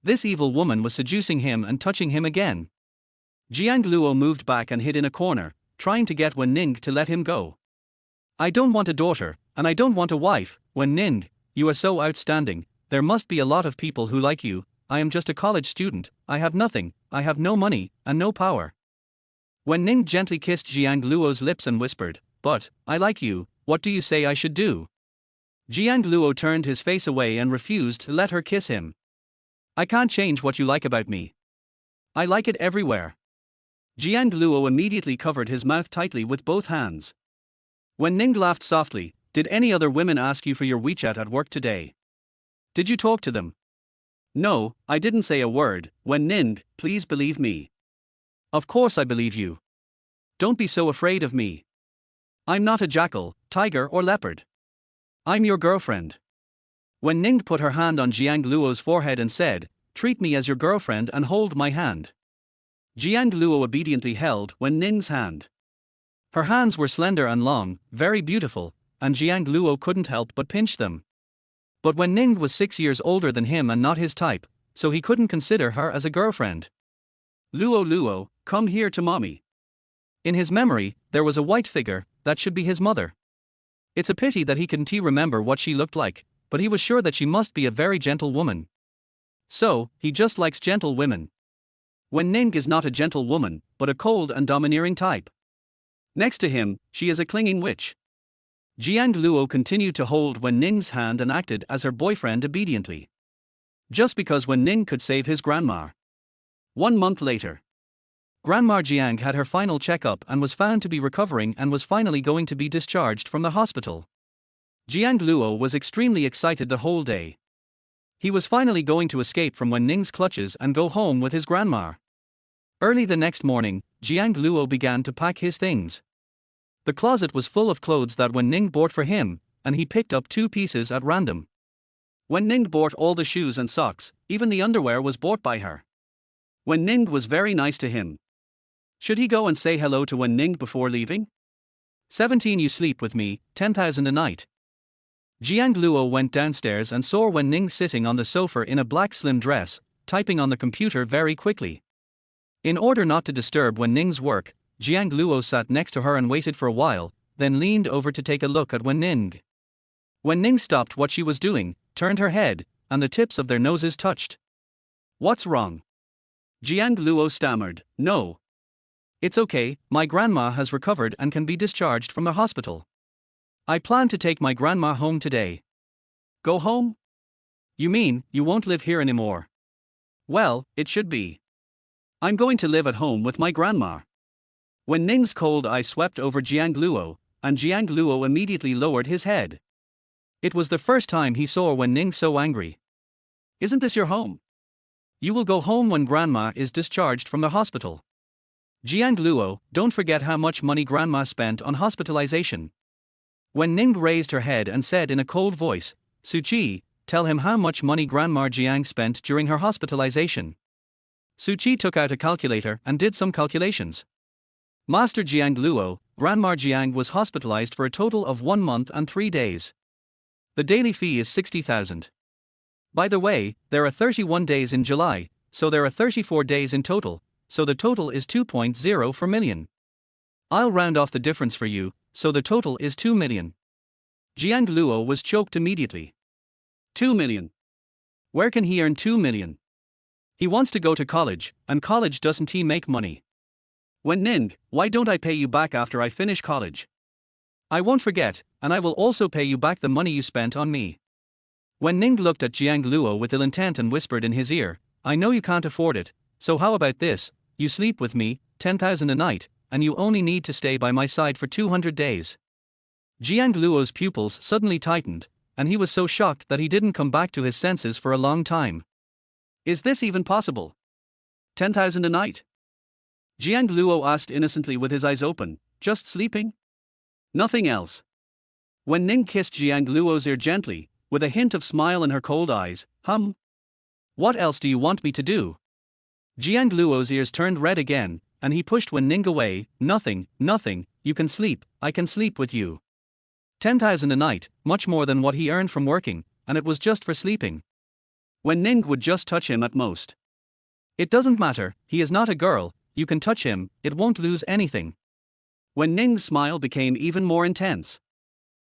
This evil woman was seducing him and touching him again. Jiang Luo moved back and hid in a corner, trying to get Wen Ning to let him go. I don't want a daughter, and I don't want a wife. Wen Ning, you are so outstanding, there must be a lot of people who like you. I am just a college student, I have nothing, I have no money, and no power. Wen Ning gently kissed Jiang Luo's lips and whispered, but, I like you, what do you say I should do? Jiang Luo turned his face away and refused to let her kiss him. I can't change what you like about me. I like it everywhere. Jiang Luo immediately covered his mouth tightly with both hands. Wen Ning laughed softly, did any other women ask you for your WeChat at work today? Did you talk to them? No, I didn't say a word. Wen Ning, please believe me. Of course I believe you. Don't be so afraid of me. I'm not a jackal, tiger or leopard. I'm your girlfriend. Wen Ning put her hand on Jiang Luo's forehead and said, treat me as your girlfriend and hold my hand. Jiang Luo obediently held Wen Ning's hand. Her hands were slender and long, very beautiful, and Jiang Luo couldn't help but pinch them. But Wen Ning was 6 years older than him and not his type, so he couldn't consider her as a girlfriend. Luo, come here to mommy. In his memory, there was a white figure, that should be his mother. It's a pity that he couldn't remember what she looked like, but he was sure that she must be a very gentle woman. So, he just likes gentle women. Wen Ning is not a gentle woman, but a cold and domineering type. Next to him, she is a clinging witch. Jiang Luo continued to hold Wen Ning's hand and acted as her boyfriend obediently. Just because Wen Ning could save his grandma. 1 month later. Grandma Jiang had her final checkup and was found to be recovering and was finally going to be discharged from the hospital. Jiang Luo was extremely excited the whole day. He was finally going to escape from Wen Ning's clutches and go home with his grandma. Early the next morning, Jiang Luo began to pack his things. The closet was full of clothes that Wen Ning bought for him, and he picked up 2 pieces at random. Wen Ning bought all the shoes and socks, even the underwear was bought by her. Wen Ning was very nice to him. Should he go and say hello to Wen Ning before leaving? 17 You sleep with me, 10,000 a night. Jiang Luo went downstairs and saw Wen Ning sitting on the sofa in a black slim dress, typing on the computer very quickly. In order not to disturb Wen Ning's work, Jiang Luo sat next to her and waited for a while, then leaned over to take a look at Wen Ning. Wen Ning stopped what she was doing, turned her head, and the tips of their noses touched. What's wrong? Jiang Luo stammered, no. It's okay, my grandma has recovered and can be discharged from the hospital. I plan to take my grandma home today. Go home? You mean, you won't live here anymore? Well, it should be. I'm going to live at home with my grandma. Wen Ning's cold eye swept over Jiang Luo, and Jiang Luo immediately lowered his head. It was the first time he saw Wen Ning so angry. Isn't this your home? You will go home when grandma is discharged from the hospital. Jiang Luo, don't forget how much money grandma spent on hospitalization. Wen Ning raised her head and said in a cold voice, Suchi, tell him how much money Grandma Jiang spent during her hospitalization. Suchi took out a calculator and did some calculations. Master Jiang Luo, Grandma Jiang was hospitalized for a total of 1 month and 3 days. The daily fee is 60,000. By the way, there are 31 days in July, so there are 34 days in total, so the total is 2.0 for million. I'll round off the difference for you, so the total is 2 million. Jiang Luo was choked immediately. 2 million. Where can he earn 2 million? He wants to go to college, and college doesn't he make money? Wen Ning, why don't I pay you back after I finish college? I won't forget, and I will also pay you back the money you spent on me. Wen Ning looked at Jiang Luo with ill intent and whispered in his ear, I know you can't afford it, so how about this, you sleep with me, 10,000 a night, and you only need to stay by my side for 200 days. Jiang Luo's pupils suddenly tightened, and he was so shocked that he didn't come back to his senses for a long time. Is this even possible? 10,000 a night? Jiang Luo asked innocently with his eyes open, just sleeping? Nothing else. When Ning kissed Jiang Luo's ear gently, with a hint of smile in her cold eyes, What else do you want me to do? Jiang Luo's ears turned red again, and he pushed Wen Ning away. Nothing, nothing, you can sleep, I can sleep with you. 10,000 a night, much more than what he earned from working, and it was just for sleeping. Wen Ning would just touch him at most. It doesn't matter, he is not a girl, you can touch him, it won't lose anything. Wen Ning's smile became even more intense.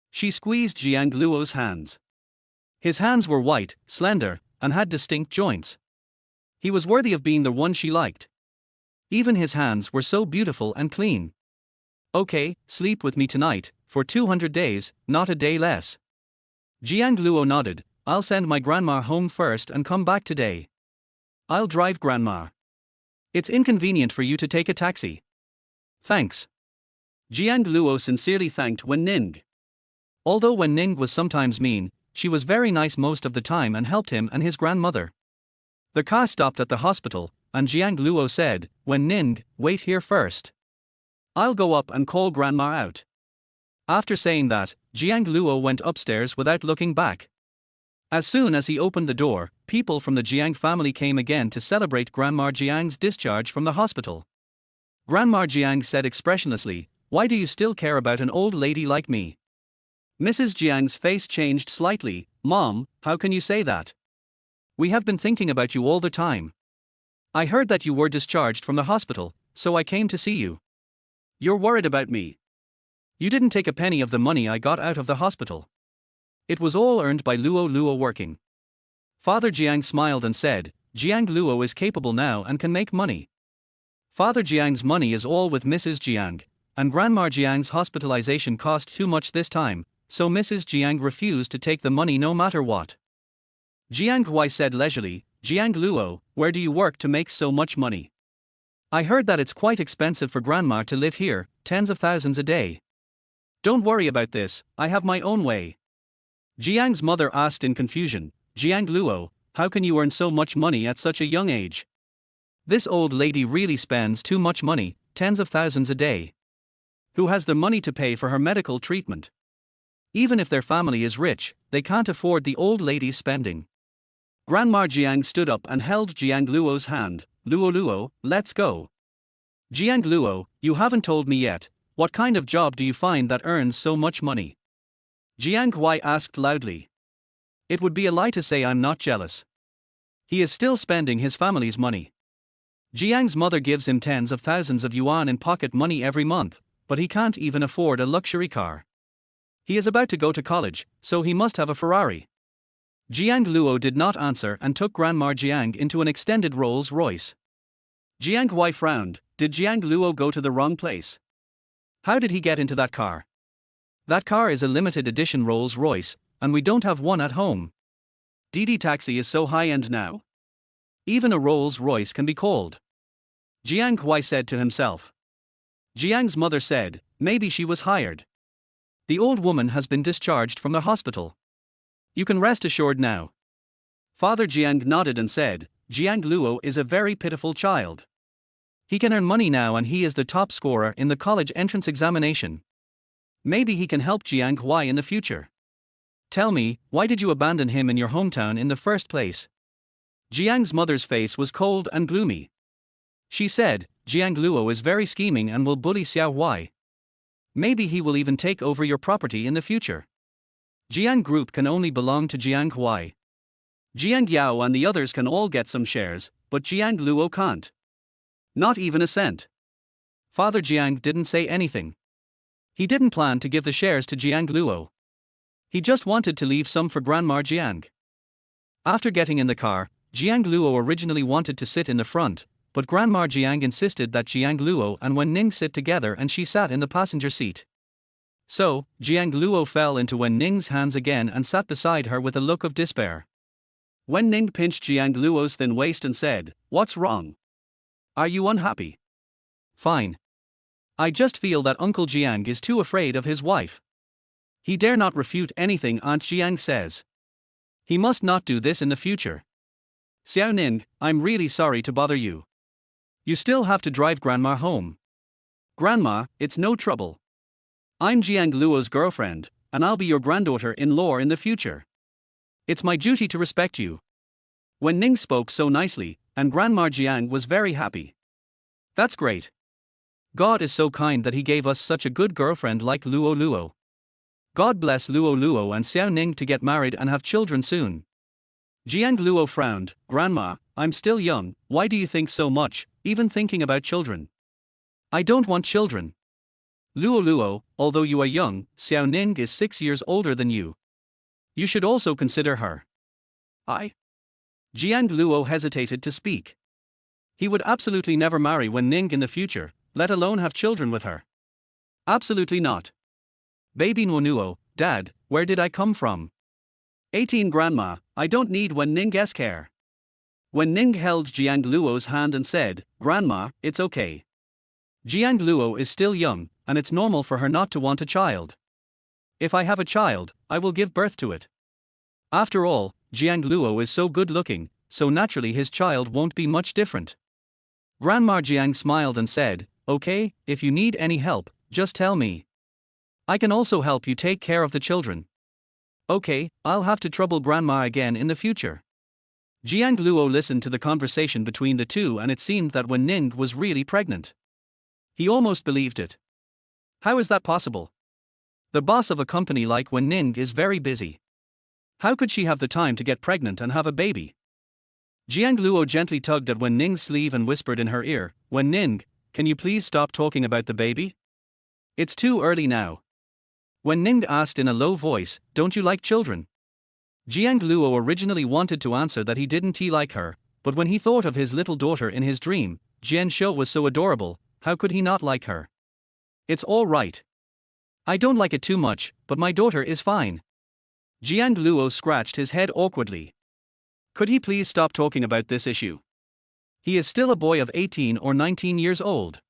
She squeezed Jiang Luo's hands. His hands were white, slender, and had distinct joints. He was worthy of being the one she liked. Even his hands were so beautiful and clean. Okay, sleep with me tonight, for 200 days, not a day less. Jiang Luo nodded. I'll send my grandma home first and come back today. I'll drive grandma. It's inconvenient for you to take a taxi. Thanks. Jiang Luo sincerely thanked Wen Ning. Although Wen Ning was sometimes mean, she was very nice most of the time and helped him and his grandmother. The car stopped at the hospital, and Jiang Luo said, Wen Ning, wait here first. I'll go up and call grandma out. After saying that, Jiang Luo went upstairs without looking back. As soon as he opened the door, people from the Jiang family came again to celebrate Grandma Jiang's discharge from the hospital. Grandma Jiang said expressionlessly, why do you still care about an old lady like me? Mrs. Jiang's face changed slightly. Mom, how can you say that? We have been thinking about you all the time. I heard that you were discharged from the hospital, so I came to see you. You're worried about me. You didn't take a penny of the money I got out of the hospital. It was all earned by Luo working. Father Jiang smiled and said, Jiang Luo is capable now and can make money. Father Jiang's money is all with Mrs. Jiang, and Grandma Jiang's hospitalization cost too much this time, so Mrs. Jiang refused to take the money no matter what. Jiang Hui said leisurely, Jiang Luo, where do you work to make so much money? I heard that it's quite expensive for Grandma to live here, tens of thousands a day. Don't worry about this, I have my own way. Jiang's mother asked in confusion, Jiang Luo, how can you earn so much money at such a young age? This old lady really spends too much money, tens of thousands a day. Who has the money to pay for her medical treatment? Even if their family is rich, they can't afford the old lady's spending. Grandma Jiang stood up and held Jiang Luo's hand. Luo, let's go. Jiang Luo, you haven't told me yet, what kind of job do you find that earns so much money? Jiang Hui asked loudly. It would be a lie to say I'm not jealous. He is still spending his family's money. Jiang's mother gives him tens of thousands of yuan in pocket money every month, but he can't even afford a luxury car. He is about to go to college, so he must have a Ferrari. Jiang Luo did not answer and took Grandma Jiang into an extended Rolls-Royce. Jiang Hui frowned. Did Jiang Luo go to the wrong place? How did he get into that car? That car is a limited edition Rolls-Royce, and we don't have one at home. Didi Taxi is so high-end now. Even a Rolls-Royce can be called. Jiang Hui said to himself. Jiang's mother said, maybe she was hired. The old woman has been discharged from the hospital. You can rest assured now. Father Jiang nodded and said, Jiang Luo is a very pitiful child. He can earn money now and he is the top scorer in the college entrance examination. Maybe he can help Jiang Hui in the future. Tell me, why did you abandon him in your hometown in the first place? Jiang's mother's face was cold and gloomy. She said, Jiang Luo is very scheming and will bully Xiao Hui. Maybe he will even take over your property in the future. Jiang Group can only belong to Jiang Hui. Jiang Yao and the others can all get some shares, but Jiang Luo can't. Not even a cent. Father Jiang didn't say anything. He didn't plan to give the shares to Jiang Luo. He just wanted to leave some for Grandma Jiang. After getting in the car, Jiang Luo originally wanted to sit in the front, but Grandma Jiang insisted that Jiang Luo and Wen Ning sit together and she sat in the passenger seat. So, Jiang Luo fell into Wen Ning's hands again and sat beside her with a look of despair. Wen Ning pinched Jiang Luo's thin waist and said, What's wrong? Are you unhappy? Fine. I just feel that Uncle Jiang is too afraid of his wife. He dare not refute anything Aunt Jiang says. He must not do this in the future. Xiao Ning, I'm really sorry to bother you. You still have to drive Grandma home. Grandma, it's no trouble. I'm Jiang Luo's girlfriend, and I'll be your granddaughter-in-law in the future. It's my duty to respect you. Wen Ning spoke so nicely, and Grandma Jiang was very happy. That's great. God is so kind that he gave us such a good girlfriend like Luo Luo. God bless Luo Luo and Xiao Ning to get married and have children soon. Jiang Luo frowned. Grandma, I'm still young, why do you think so much, even thinking about children? I don't want children. Luo Luo, although you are young, Xiao Ning is 6 years older than you. You should also consider her. Jiang Luo hesitated to speak. He would absolutely never marry Wen Ning in the future, let alone have children with her. Absolutely not. Baby Nuo, Dad, where did I come from? 18 Grandma, I don't need Wen Ning's care. Wen Ning held Jiang Luo's hand and said, Grandma, it's okay. Jiang Luo is still young, and it's normal for her not to want a child. If I have a child, I will give birth to it. After all, Jiang Luo is so good looking, so naturally his child won't be much different. Grandma Jiang smiled and said, okay, if you need any help, just tell me. I can also help you take care of the children. Okay, I'll have to trouble Grandma again in the future. Jiang Luo listened to the conversation between the two and it seemed that Wen Ning was really pregnant. He almost believed it. How is that possible? The boss of a company like Wen Ning is very busy. How could she have the time to get pregnant and have a baby? Jiang Luo gently tugged at Wen Ning's sleeve and whispered in her ear, Wen Ning, can you please stop talking about the baby? It's too early now. Wen Ning asked in a low voice, don't you like children? Jiang Luo originally wanted to answer that he didn't like her, but when he thought of his little daughter in his dream, Jian Shou was so adorable, how could he not like her? It's all right. I don't like it too much, but my daughter is fine. Jiang Luo scratched his head awkwardly. Could he please stop talking about this issue? He is still a boy of 18 or 19 years old.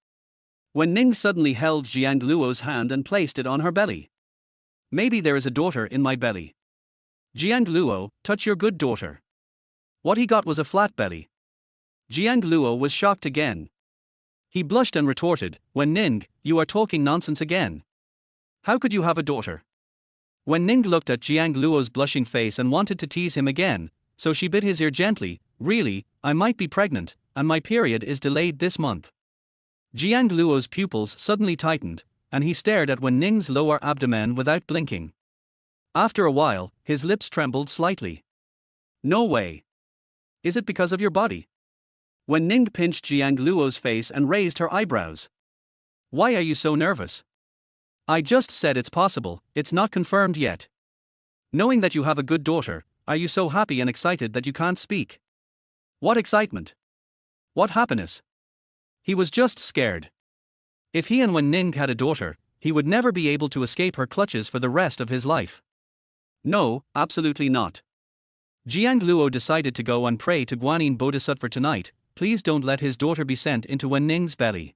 Wen Ning suddenly held Jiang Luo's hand and placed it on her belly. Maybe there is a daughter in my belly. Jiang Luo, touch your good daughter. What he got was a flat belly. Jiang Luo was shocked again. He blushed and retorted, Wen Ning, you are talking nonsense again. How could you have a daughter? Wen Ning looked at Jiang Luo's blushing face and wanted to tease him again, so she bit his ear gently, really, I might be pregnant, and my period is delayed this month. Jiang Luo's pupils suddenly tightened, and he stared at Wen Ning's lower abdomen without blinking. After a while, his lips trembled slightly. No way. Is it because of your body? Wen Ning pinched Jiang Luo's face and raised her eyebrows. Why are you so nervous? I just said it's possible, it's not confirmed yet. Knowing that you have a good daughter, are you so happy and excited that you can't speak? What excitement? What happiness? He was just scared. If he and Wen Ning had a daughter, he would never be able to escape her clutches for the rest of his life. No, absolutely not. Jiang Luo decided to go and pray to Guanyin Bodhisattva tonight, please don't let his daughter be sent into Wen Ning's belly.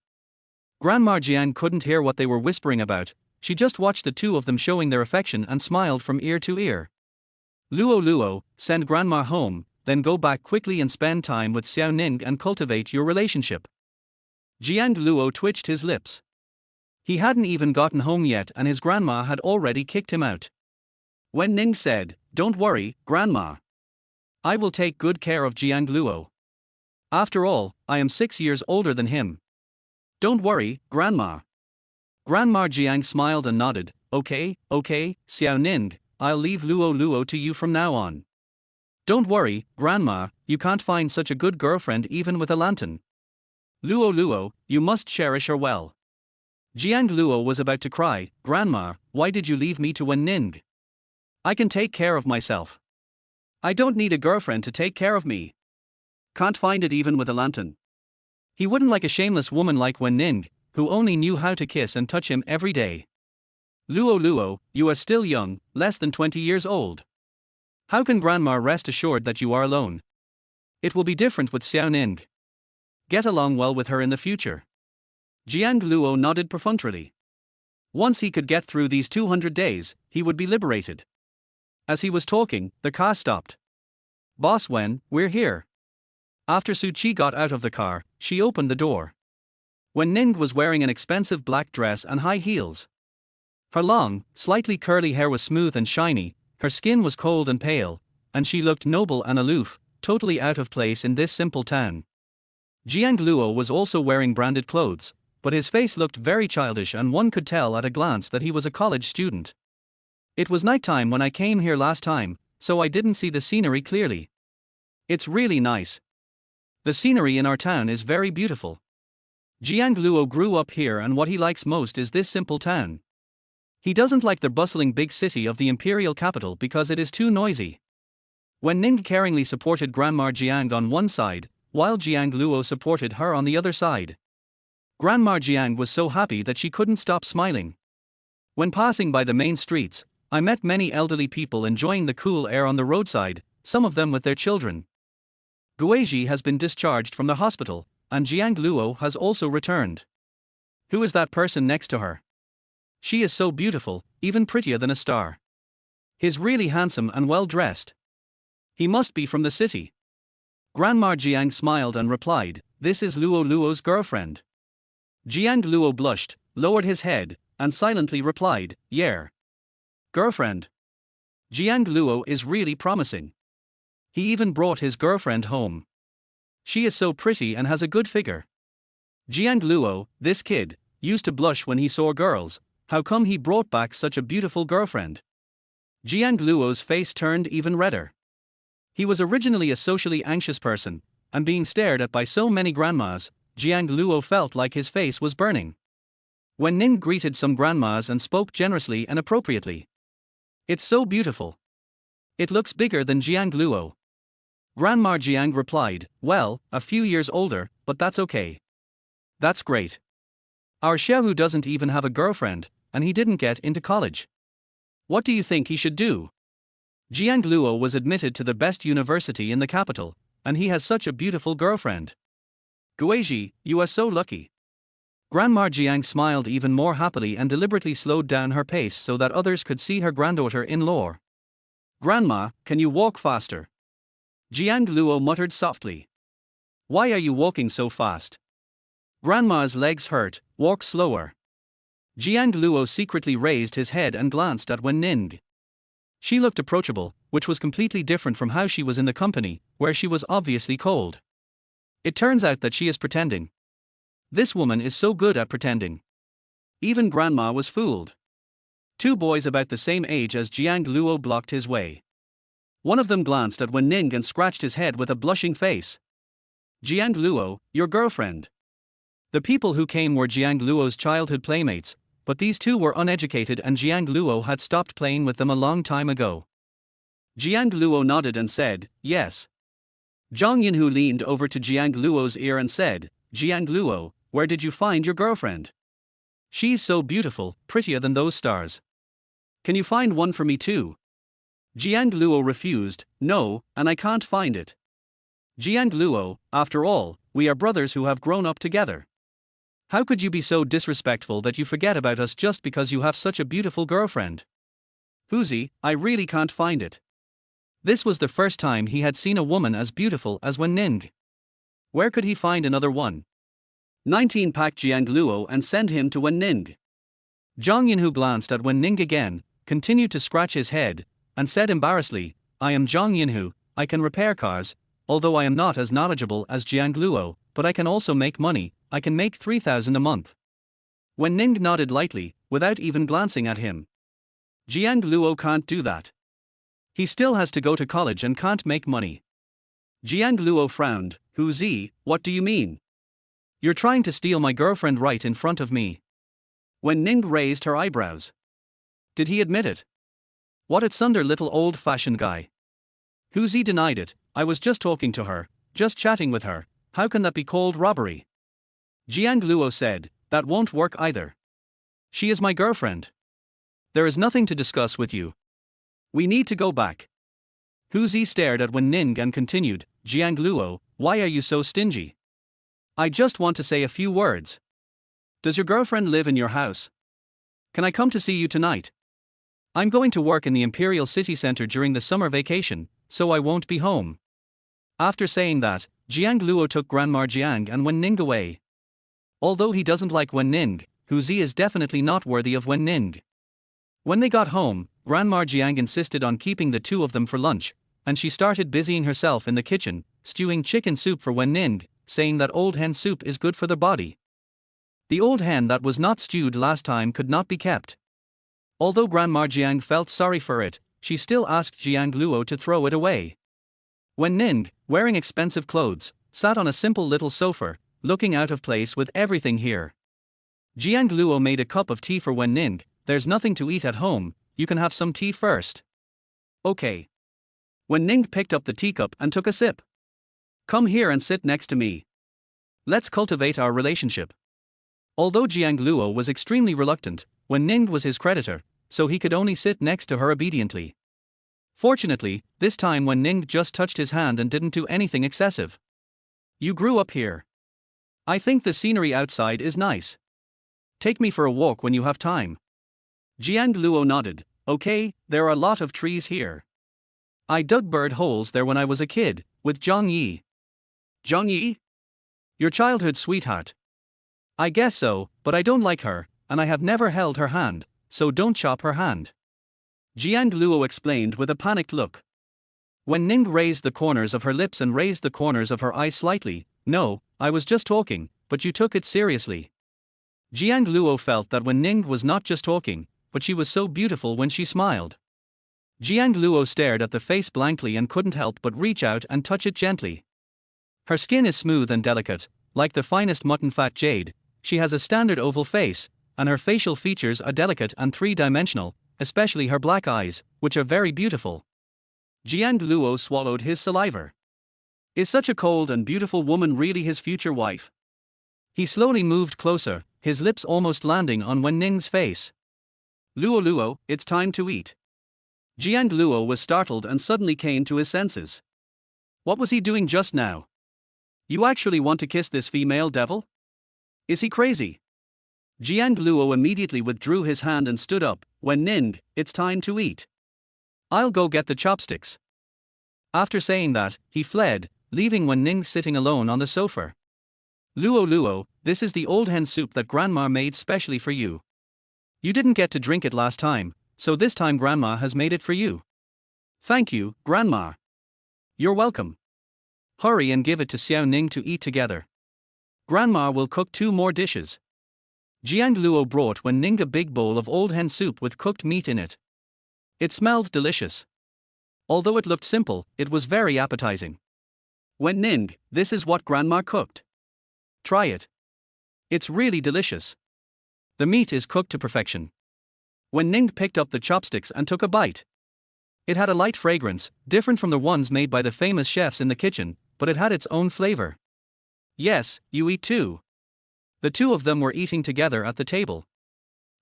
Grandma Jiang couldn't hear what they were whispering about, she just watched the two of them showing their affection and smiled from ear to ear. Luo Luo, send Grandma home, then go back quickly and spend time with Xiao Ning and cultivate your relationship. Jiang Luo twitched his lips. He hadn't even gotten home yet and his grandma had already kicked him out. Wen Ning said, don't worry, Grandma. I will take good care of Jiang Luo. After all, I am 6 years older than him. Don't worry, Grandma. Grandma Jiang smiled and nodded, okay, Xiao Ning, I'll leave Luo Luo to you from now on. Don't worry, Grandma, you can't find such a good girlfriend even with a lantern. Luo Luo, you must cherish her well. Jiang Luo was about to cry, Grandma, why did you leave me to Wen Ning? I can take care of myself. I don't need a girlfriend to take care of me. Can't find it even with a lantern. He wouldn't like a shameless woman like Wen Ning, who only knew how to kiss and touch him every day. Luo Luo, you are still young, less than 20 years old. How can Grandma rest assured that you are alone? It will be different with Xiao Ning. Get along well with her in the future. Jiang Luo nodded perfunctorily. Once he could get through these 200 days, he would be liberated. As he was talking, the car stopped. Boss Wen, we're here. After Su Qi got out of the car, she opened the door. Wen Ning was wearing an expensive black dress and high heels. Her long, slightly curly hair was smooth and shiny, her skin was cold and pale, and she looked noble and aloof, totally out of place in this simple town. Jiang Luo was also wearing branded clothes, but his face looked very childish and one could tell at a glance that he was a college student. It was nighttime when I came here last time, so I didn't see the scenery clearly. It's really nice. The scenery in our town is very beautiful. Jiang Luo grew up here and what he likes most is this simple town. He doesn't like the bustling big city of the imperial capital because it is too noisy. When Ning caringly supported Grandma Jiang on one side, while Jiang Luo supported her on the other side, Grandma Jiang was so happy that she couldn't stop smiling. When passing by the main streets, I met many elderly people enjoying the cool air on the roadside, some of them with their children. Guizhi has been discharged from the hospital, and Jiang Luo has also returned. Who is that person next to her? She is so beautiful, even prettier than a star. He's really handsome and well dressed. He must be from the city. Grandma Jiang smiled and replied, "This is Luo Luo's girlfriend." Jiang Luo blushed, lowered his head, and silently replied, "Yeah. Girlfriend. Jiang Luo is really promising. He even brought his girlfriend home. She is so pretty and has a good figure." Jiang Luo, this kid, used to blush when he saw girls. How come he brought back such a beautiful girlfriend? Jiang Luo's face turned even redder. He was originally a socially anxious person, and being stared at by so many grandmas, Jiang Luo felt like his face was burning. When Ning greeted some grandmas and spoke generously and appropriately. "It's so beautiful. It looks bigger than Jiang Luo." Grandma Jiang replied, "Well, a few years older, but that's okay. That's great. Our Xiaohu doesn't even have a girlfriend, and he didn't get into college. What do you think he should do?" Jiang Luo was admitted to the best university in the capital, and he has such a beautiful girlfriend. Guizhi, you are so lucky. Grandma Jiang smiled even more happily and deliberately slowed down her pace so that others could see her granddaughter-in-law. "Grandma, can you walk faster?" Jiang Luo muttered softly. "Why are you walking so fast? Grandma's legs hurt, walk slower." Jiang Luo secretly raised his head and glanced at Wen Ning. She looked approachable, which was completely different from how she was in the company, where she was obviously cold. It turns out that she is pretending. This woman is so good at pretending. Even Grandma was fooled. Two boys about the same age as Jiang Luo blocked his way. One of them glanced at Wen Ning and scratched his head with a blushing face. "Jiang Luo, your girlfriend." The people who came were Jiang Luo's childhood playmates, but these two were uneducated and Jiang Luo had stopped playing with them a long time ago. Jiang Luo nodded and said, "Yes." Zhang Yinhu leaned over to Jiang Luo's ear and said, "Jiang Luo, where did you find your girlfriend? She's so beautiful, prettier than those stars. Can you find one for me too?" Jiang Luo refused, "No, and I can't find it. Jiang Luo, after all, we are brothers who have grown up together. How could you be so disrespectful that you forget about us just because you have such a beautiful girlfriend? Huzi, I really can't find it." This was the first time he had seen a woman as beautiful as Wen Ning. Where could he find another one? 19 Pack Jiang Luo and send him to Wen Ning. Zhang Yinhu glanced at Wen Ning again, continued to scratch his head, and said embarrassedly, "I am Zhang Yinhu, I can repair cars, although I am not as knowledgeable as Jiang Luo, but I can also make money, I can make 3,000 a month." Wen Ning nodded lightly, without even glancing at him. Jiang Luo can't do that. He still has to go to college and can't make money. Jiang Luo frowned, "Hu Zi, what do you mean? You're trying to steal my girlfriend right in front of me." Wen Ning raised her eyebrows. Did he admit it? What a tsunder little old-fashioned guy. Hu Zi denied it, "I was just talking to her, just chatting with her, how can that be called robbery?" Jiang Luo said, "That won't work either. She is my girlfriend. There is nothing to discuss with you. We need to go back." Hu Zi stared at Wen Ning and continued, "Jiang Luo, why are you so stingy? I just want to say a few words. Does your girlfriend live in your house? Can I come to see you tonight? I'm going to work in the Imperial City Center during the summer vacation, so I won't be home." After saying that, Jiang Luo took Grandma Jiang and Wen Ning away. Although he doesn't like Wen Ning, Hu Zi is definitely not worthy of Wen Ning. When they got home, Grandma Jiang insisted on keeping the two of them for lunch, and she started busying herself in the kitchen, stewing chicken soup for Wen Ning, saying that old hen soup is good for the body. The old hen that was not stewed last time could not be kept. Although Grandma Jiang felt sorry for it, she still asked Jiang Luo to throw it away. Wen Ning, wearing expensive clothes, sat on a simple little sofa, looking out of place with everything here. Jiang Luo made a cup of tea for Wen Ning. There's nothing to eat at home, you can have some tea first. Okay. Wen Ning picked up the teacup and took a sip. Come here and sit next to me. Let's cultivate our relationship. Although Jiang Luo was extremely reluctant, Wen Ning was his creditor, so he could only sit next to her obediently. Fortunately, this time Wen Ning just touched his hand and didn't do anything excessive. You grew up here. I think the scenery outside is nice. Take me for a walk when you have time. Jiang Luo nodded. Okay, there are a lot of trees here. I dug bird holes there when I was a kid, with Zhang Yi. Zhang Yi? Your childhood sweetheart. I guess so, but I don't like her, and I have never held her hand, so don't chop her hand. Jiang Luo explained with a panicked look. Wen Ning raised the corners of her lips and raised the corners of her eyes slightly. No, I was just talking, but you took it seriously. Jiang Luo felt that Wen Ning was not just talking, but she was so beautiful when she smiled. Jiang Luo stared at the face blankly and couldn't help but reach out and touch it gently. Her skin is smooth and delicate, like the finest mutton fat jade. She has a standard oval face, and her facial features are delicate and three-dimensional, especially her black eyes, which are very beautiful. Jiang Luo swallowed his saliva. Is such a cold and beautiful woman really his future wife? He slowly moved closer, his lips almost landing on Wen Ning's face. Luo, it's time to eat. Jiang Luo was startled and suddenly came to his senses. What was he doing just now? You actually want to kiss this female devil? Is he crazy? Jiang Luo immediately withdrew his hand and stood up. Wen Ning, it's time to eat. I'll go get the chopsticks. After saying that, he fled, leaving Wen Ning sitting alone on the sofa. Luo, this is the old hen soup that Grandma made specially for you. You didn't get to drink it last time, so this time Grandma has made it for you. Thank you, Grandma. You're welcome. Hurry and give it to Xiao Ning to eat together. Grandma will cook 2 more dishes. Jiang Luo brought Wen Ning a big bowl of old hen soup with cooked meat in it. It smelled delicious. Although it looked simple, it was very appetizing. Wen Ning, this is what Grandma cooked. Try it. It's really delicious. The meat is cooked to perfection. Wen Ning picked up the chopsticks and took a bite. It had a light fragrance, different from the ones made by the famous chefs in the kitchen, but it had its own flavor. Yes, you eat too. The two of them were eating together at the table.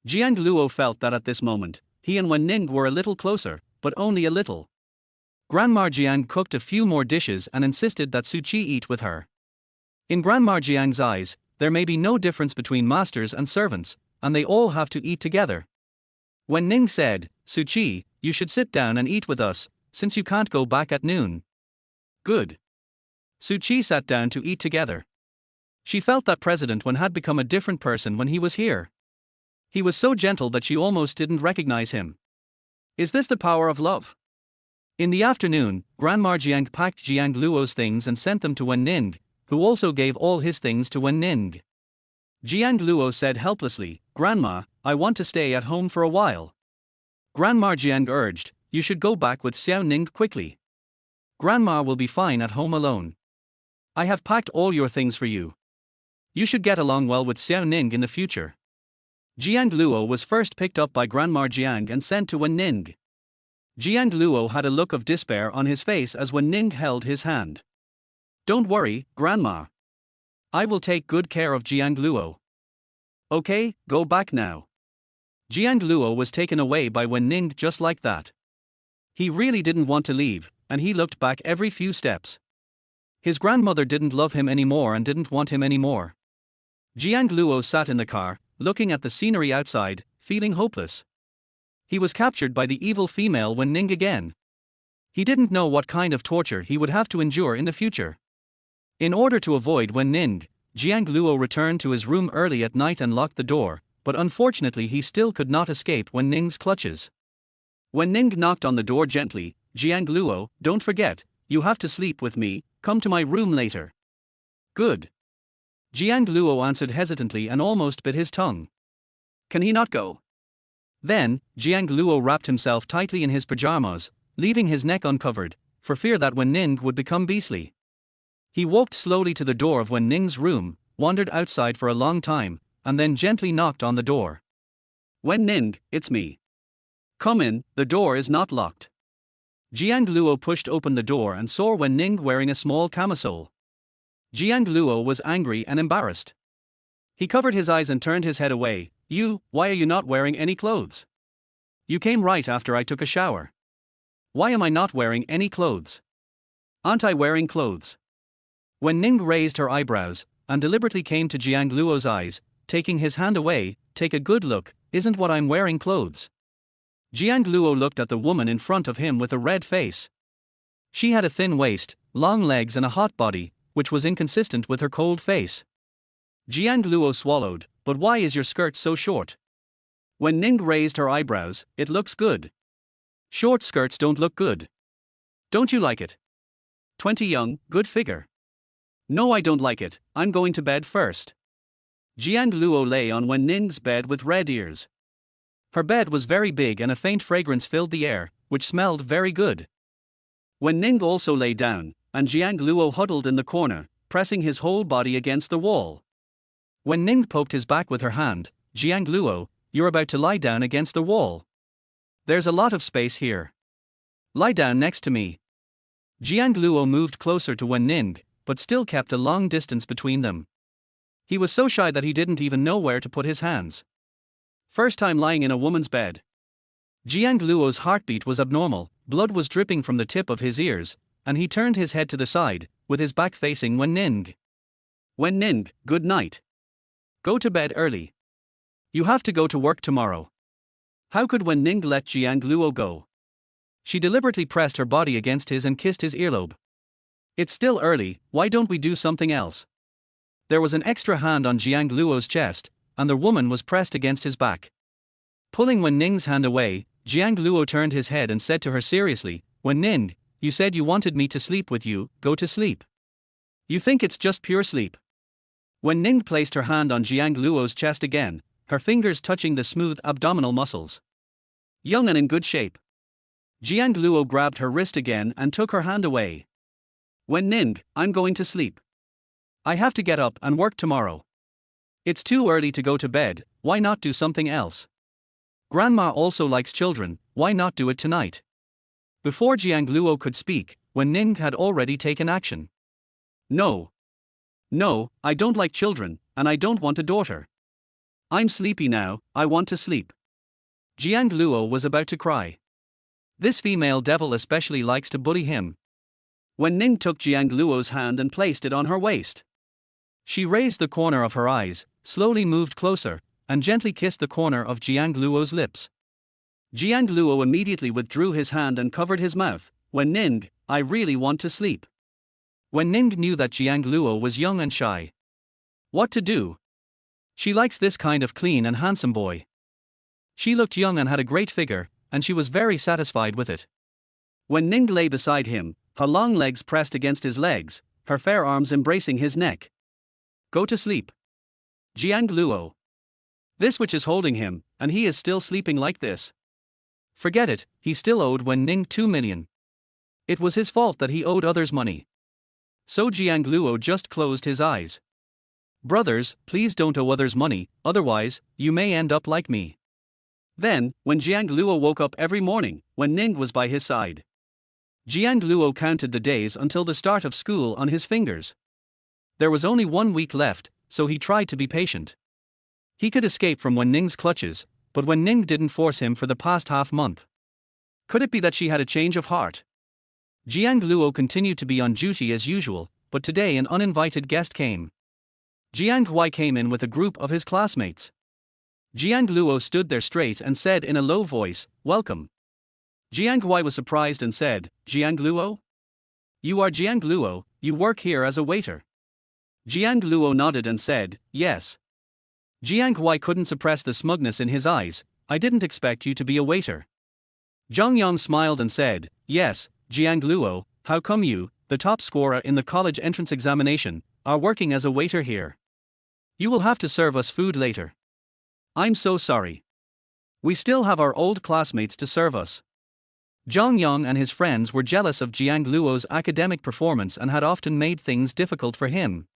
Jiang Luo felt that at this moment, he and Wen Ning were a little closer, but only a little. Grandma Jiang cooked a few more dishes and insisted that Su Qi eat with her. In Grandma Jiang's eyes, there may be no difference between masters and servants, and they all have to eat together. Wen Ning said, Su Qi, you should sit down and eat with us, since you can't go back at noon. Good. Su Qi sat down to eat together. She felt that President Wen had become a different person when he was here. He was so gentle that she almost didn't recognize him. Is this the power of love? In the afternoon, Grandma Jiang packed Jiang Luo's things and sent them to Wen Ning, who also gave all his things to Wen Ning. Jiang Luo said helplessly, Grandma, I want to stay at home for a while. Grandma Jiang urged, you should go back with Xiao Ning quickly. Grandma will be fine at home alone. I have packed all your things for you. You should get along well with Xiao Ning in the future. Jiang Luo was first picked up by Grandma Jiang and sent to Wen Ning. Jiang Luo had a look of despair on his face as Wen Ning held his hand. Don't worry, Grandma. I will take good care of Jiang Luo. Okay, go back now. Jiang Luo was taken away by Wen Ning just like that. He really didn't want to leave, and he looked back every few steps. His grandmother didn't love him anymore and didn't want him anymore. Jiang Luo sat in the car, looking at the scenery outside, feeling hopeless. He was captured by the evil female Wen Ning again. He didn't know what kind of torture he would have to endure in the future. In order to avoid Wen Ning, Jiang Luo returned to his room early at night and locked the door, but unfortunately he still could not escape Wen Ning's clutches. Wen Ning knocked on the door gently. Jiang Luo, don't forget, you have to sleep with me, come to my room later. Good. Jiang Luo answered hesitantly and almost bit his tongue. Can he not go? Then, Jiang Luo wrapped himself tightly in his pajamas, leaving his neck uncovered, for fear that Wen Ning would become beastly. He walked slowly to the door of Wen Ning's room, wandered outside for a long time, and then gently knocked on the door. Wen Ning, it's me. Come in, the door is not locked. Jiang Luo pushed open the door and saw Wen Ning wearing a small camisole. Jiang Luo was angry and embarrassed. He covered his eyes and turned his head away. Why are you not wearing any clothes? You came right after I took a shower. Why am I not wearing any clothes? Aren't I wearing clothes? Wen Ning raised her eyebrows, and deliberately came to Jiang Luo's eyes, taking his hand away. Take a good look, isn't what I'm wearing clothes? Jiang Luo looked at the woman in front of him with a red face. She had a thin waist, long legs and a hot body, which was inconsistent with her cold face. Jiang Luo swallowed. But why is your skirt so short? Wen Ning raised her eyebrows. It looks good. Short skirts don't look good. Don't you like it? 20 young, good figure. No, I don't like it, I'm going to bed first. Jiang Luo lay on Wen Ning's bed with red ears. Her bed was very big and a faint fragrance filled the air, which smelled very good. Wen Ning also lay down, and Jiang Luo huddled in the corner, pressing his whole body against the wall. Wen Ning poked his back with her hand. Jiang Luo, you're about to lie down against the wall. There's a lot of space here. Lie down next to me. Jiang Luo moved closer to Wen Ning, but still kept a long distance between them. He was so shy that he didn't even know where to put his hands. First time lying in a woman's bed. Jiang Luo's heartbeat was abnormal, blood was dripping from the tip of his ears, and he turned his head to the side, with his back facing Wen Ning. Wen Ning, good night. Go to bed early. You have to go to work tomorrow. How could Wen Ning let Jiang Luo go? She deliberately pressed her body against his and kissed his earlobe. It's still early, why don't we do something else? There was an extra hand on Jiang Luo's chest, and the woman was pressed against his back. Pulling Wen Ning's hand away, Jiang Luo turned his head and said to her seriously, Wen Ning, you said you wanted me to sleep with you, go to sleep. You think it's just pure sleep? Wen Ning placed her hand on Jiang Luo's chest again, her fingers touching the smooth abdominal muscles. Young and in good shape. Jiang Luo grabbed her wrist again and took her hand away. Wen Ning, I'm going to sleep. I have to get up and work tomorrow. It's too early to go to bed, why not do something else? Grandma also likes children, why not do it tonight? Before Jiang Luo could speak, Wen Ning had already taken action. No. No, I don't like children, and I don't want a daughter. I'm sleepy now, I want to sleep. Jiang Luo was about to cry. This female devil especially likes to bully him. Wen Ning took Jiang Luo's hand and placed it on her waist. She raised the corner of her eyes, slowly moved closer, and gently kissed the corner of Jiang Luo's lips. Jiang Luo immediately withdrew his hand and covered his mouth. Wen Ning, I really want to sleep. Wen Ning knew that Jiang Luo was young and shy. What to do? She likes this kind of clean and handsome boy. She looked young and had a great figure, and she was very satisfied with it. Wen Ning lay beside him, her long legs pressed against his legs, her fair arms embracing his neck. Go to sleep. Jiang Luo. This witch is holding him, and he is still sleeping like this. Forget it, he still owed Wen Ning 2 million. It was his fault that he owed others money. So Jiang Luo just closed his eyes. Brothers, please don't owe others money, otherwise, you may end up like me. Then, when Jiang Luo woke up every morning, Wen Ning was by his side. Jiang Luo counted the days until the start of school on his fingers. There was only 1 week left, so he tried to be patient. He could escape from Wen Ning's clutches, but Wen Ning didn't force him for the past half month. Could it be that she had a change of heart? Jiang Luo continued to be on duty as usual, but today an uninvited guest came. Jiang Huai came in with a group of his classmates. Jiang Luo stood there straight and said in a low voice, "Welcome." Jiang Huai was surprised and said, "Jiang Luo? You are Jiang Luo, you work here as a waiter." Jiang Luo nodded and said, "Yes. Jiang Huai couldn't suppress the smugness in his eyes. I didn't expect you to be a waiter. Zhang Yang smiled and said, yes, Jiang Luo, how come you, the top scorer in the college entrance examination, are working as a waiter here? You will have to serve us food later. I'm so sorry. We still have our old classmates to serve us. Zhang Yang and his friends were jealous of Jiang Luo's academic performance and had often made things difficult for him.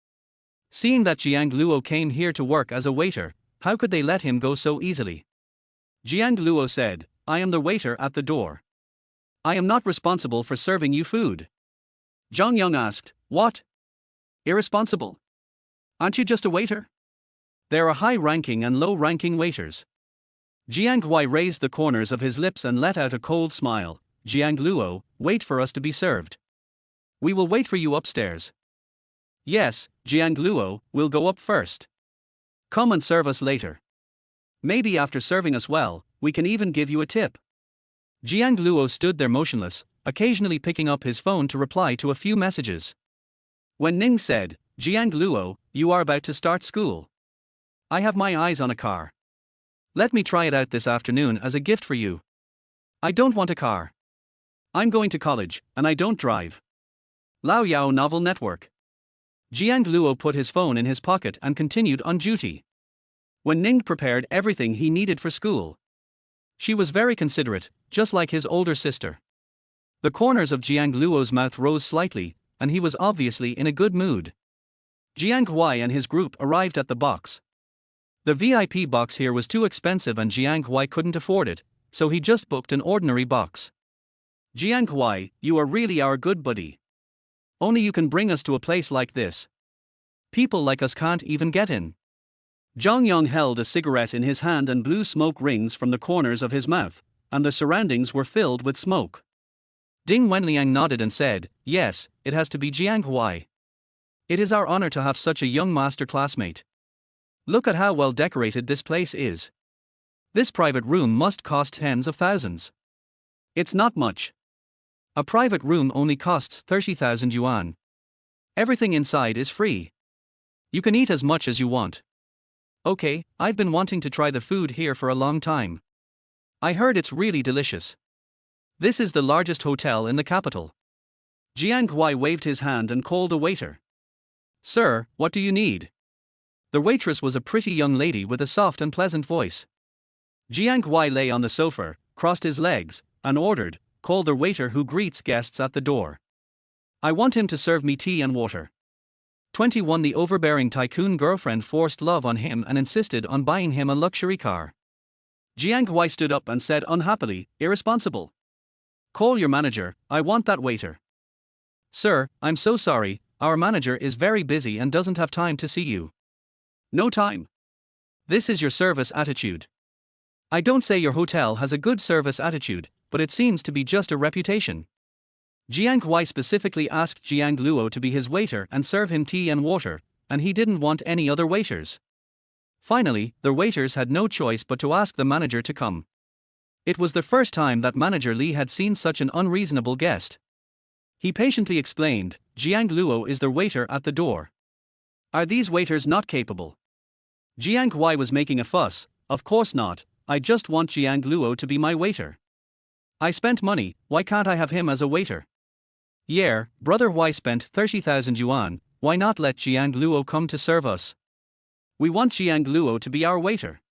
Seeing that Jiang Luo came here to work as a waiter, how could they let him go so easily? Jiang Luo said, I am the waiter at the door. I am not responsible for serving you food. Zhang Yang asked, what? Irresponsible? Aren't you just a waiter? There are high-ranking and low-ranking waiters. Jiang Huai raised the corners of his lips and let out a cold smile. Jiang Luo, wait for us to be served. We will wait for you upstairs. Yes, Jiang Luo, we'll go up first. Come and serve us later. Maybe after serving us well, we can even give you a tip. Jiang Luo stood there motionless, occasionally picking up his phone to reply to a few messages. When Ning said, Jiang Luo, you are about to start school. I have my eyes on a car. Let me try it out this afternoon as a gift for you. I don't want a car. I'm going to college, and I don't drive. Lao Yao Novel Network. Jiang Luo put his phone in his pocket and continued on duty. When Ning prepared everything he needed for school. She was very considerate, just like his older sister. The corners of Jiang Luo's mouth rose slightly, and he was obviously in a good mood. Jiang Huai and his group arrived at the box. The VIP box here was too expensive and Jiang Huai couldn't afford it, so he just booked an ordinary box. Jiang Huai, you are really our good buddy. Only you can bring us to a place like this. People like us can't even get in. Zhang Yang held a cigarette in his hand and blew smoke rings from the corners of his mouth, and the surroundings were filled with smoke. Ding Wenliang nodded and said, yes, it has to be Jiang Huai. It is our honor to have such a young master classmate. Look at how well decorated this place is. This private room must cost tens of thousands. It's not much. A private room only costs 30,000 yuan. Everything inside is free. You can eat as much as you want. Okay, I've been wanting to try the food here for a long time. I heard it's really delicious. This is the largest hotel in the capital. Jiang Huai waved his hand and called a waiter. Sir, what do you need? The waitress was a pretty young lady with a soft and pleasant voice. Jiang Huai lay on the sofa, crossed his legs, and ordered, call the waiter who greets guests at the door. I want him to serve me tea and water. 21 The overbearing tycoon girlfriend forced love on him and insisted on buying him a luxury car. Jiang Huai stood up and said unhappily, irresponsible. Call your manager, I want that waiter. Sir, I'm so sorry, our manager is very busy and doesn't have time to see you. No time. This is your service attitude. I don't say your hotel has a good service attitude, but it seems to be just a reputation. Jiang Huai specifically asked Jiang Luo to be his waiter and serve him tea and water, and he didn't want any other waiters. Finally, the waiters had no choice but to ask the manager to come. It was the first time that Manager Li had seen such an unreasonable guest. He patiently explained, Jiang Luo is the waiter at the door. Are these waiters not capable? Jiang Huai was making a fuss. Of course not, I just want Jiang Luo to be my waiter. I spent money, why can't I have him as a waiter? Yeah, brother Huai spent 30,000 yuan, why not let Jiang Luo come to serve us? We want Jiang Luo to be our waiter.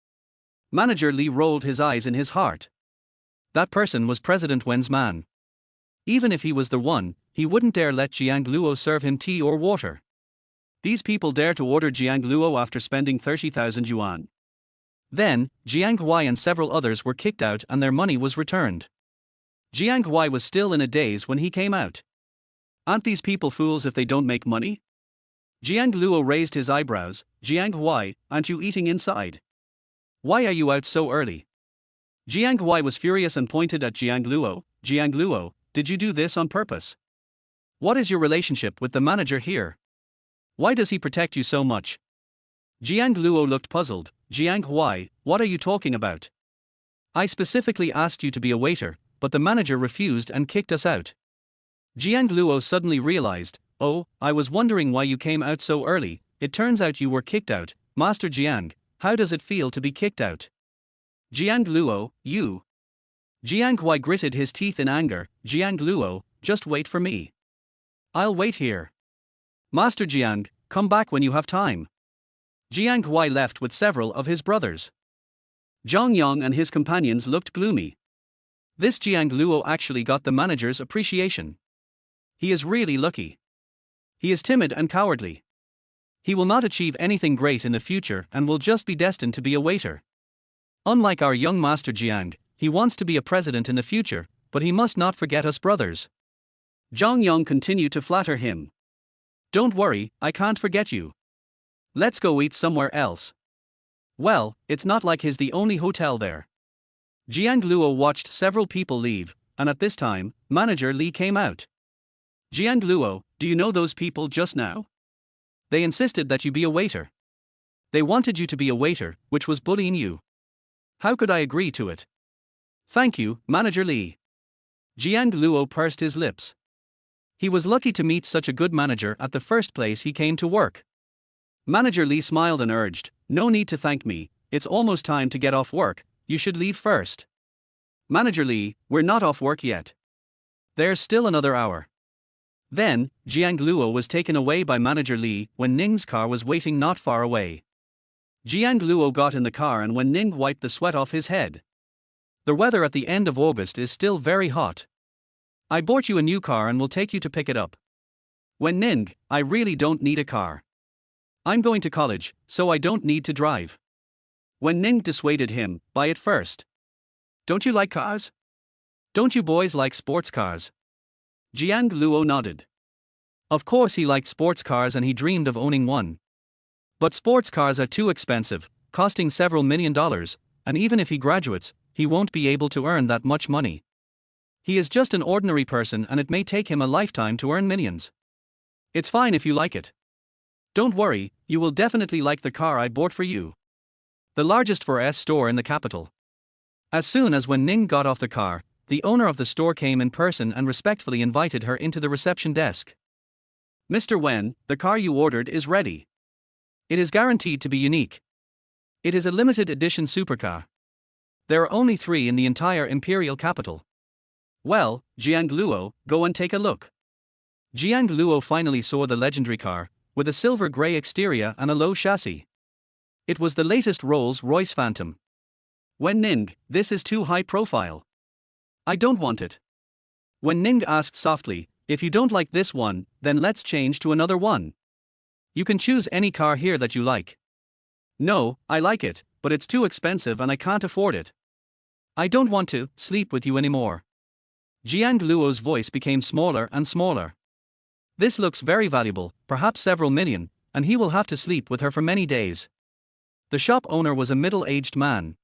Manager Li rolled his eyes in his heart. That person was President Wen's man. Even if he was the one, he wouldn't dare let Jiang Luo serve him tea or water. These people dare to order Jiang Luo after spending 30,000 yuan. Then, Jiang Huai and several others were kicked out and their money was returned. Jiang Huai was still in a daze when he came out. Aren't these people fools if they don't make money? Jiang Luo raised his eyebrows. Jiang Huai, aren't you eating inside? Why are you out so early? Jiang Huai was furious and pointed at Jiang Luo. Jiang Luo, did you do this on purpose? What is your relationship with the manager here? Why does he protect you so much? Jiang Luo looked puzzled. Jiang Huai, what are you talking about? I specifically asked you to be a waiter, but the manager refused and kicked us out. Jiang Luo suddenly realized, oh, I was wondering why you came out so early, it turns out you were kicked out. Master Jiang, how does it feel to be kicked out? Jiang Luo, you. Jiang Hui gritted his teeth in anger. Jiang Luo, just wait for me. I'll wait here. Master Jiang, come back when you have time. Jiang Hui left with several of his brothers. Zhang Yang and his companions looked gloomy. This Jiang Luo actually got the manager's appreciation. He is really lucky. He is timid and cowardly. He will not achieve anything great in the future and will just be destined to be a waiter. Unlike our young master Jiang, he wants to be a president in the future, but he must not forget us brothers. Zhang Yang continued to flatter him. Don't worry, I can't forget you. Let's go eat somewhere else. Well, it's not like he's the only hotel there. Jiang Luo watched several people leave, and at this time, Manager Li came out. Jiang Luo, do you know those people just now? They insisted that you be a waiter. They wanted you to be a waiter, which was bullying you. How could I agree to it? Thank you, Manager Li. Jiang Luo pursed his lips. He was lucky to meet such a good manager at the first place he came to work. Manager Li smiled and urged, no need to thank me, it's almost time to get off work, you should leave first. Manager Li, we're not off work yet. There's still another hour. Then, Jiang Luo was taken away by Manager Li when Ning's car was waiting not far away. Jiang Luo got in the car and when Ning wiped the sweat off his head. The weather at the end of August is still very hot. I bought you a new car and will take you to pick it up. When Ning, I really don't need a car. I'm going to college, so I don't need to drive. When Ning dissuaded him, buy it first. Don't you like cars? Don't you boys like sports cars? Jiang Luo nodded. Of course he liked sports cars and he dreamed of owning one. But sports cars are too expensive, costing several $1 million, and even if he graduates, he won't be able to earn that much money. He is just an ordinary person and it may take him a lifetime to earn millions. It's fine if you like it. Don't worry, you will definitely like the car I bought for you. The largest 4S store in the capital. As soon as when Ning got off the car, the owner of the store came in person and respectfully invited her into the reception desk. Mr. Wen, the car you ordered is ready. It is guaranteed to be unique. It is a limited edition supercar. There are only 3 in the entire imperial capital. Well, Jiang Luo, go and take a look. Jiang Luo finally saw the legendary car, with a silver grey exterior and a low chassis. It was the latest Rolls-Royce Phantom. Wen Ning, this is too high profile. I don't want it. Wen Ning asked softly, if you don't like this one, then let's change to another one. You can choose any car here that you like. No, I like it, but it's too expensive and I can't afford it. I don't want to sleep with you anymore. Jiang Luo's voice became smaller and smaller. This looks very valuable, perhaps several million, and he will have to sleep with her for many days. The shop owner was a middle-aged man.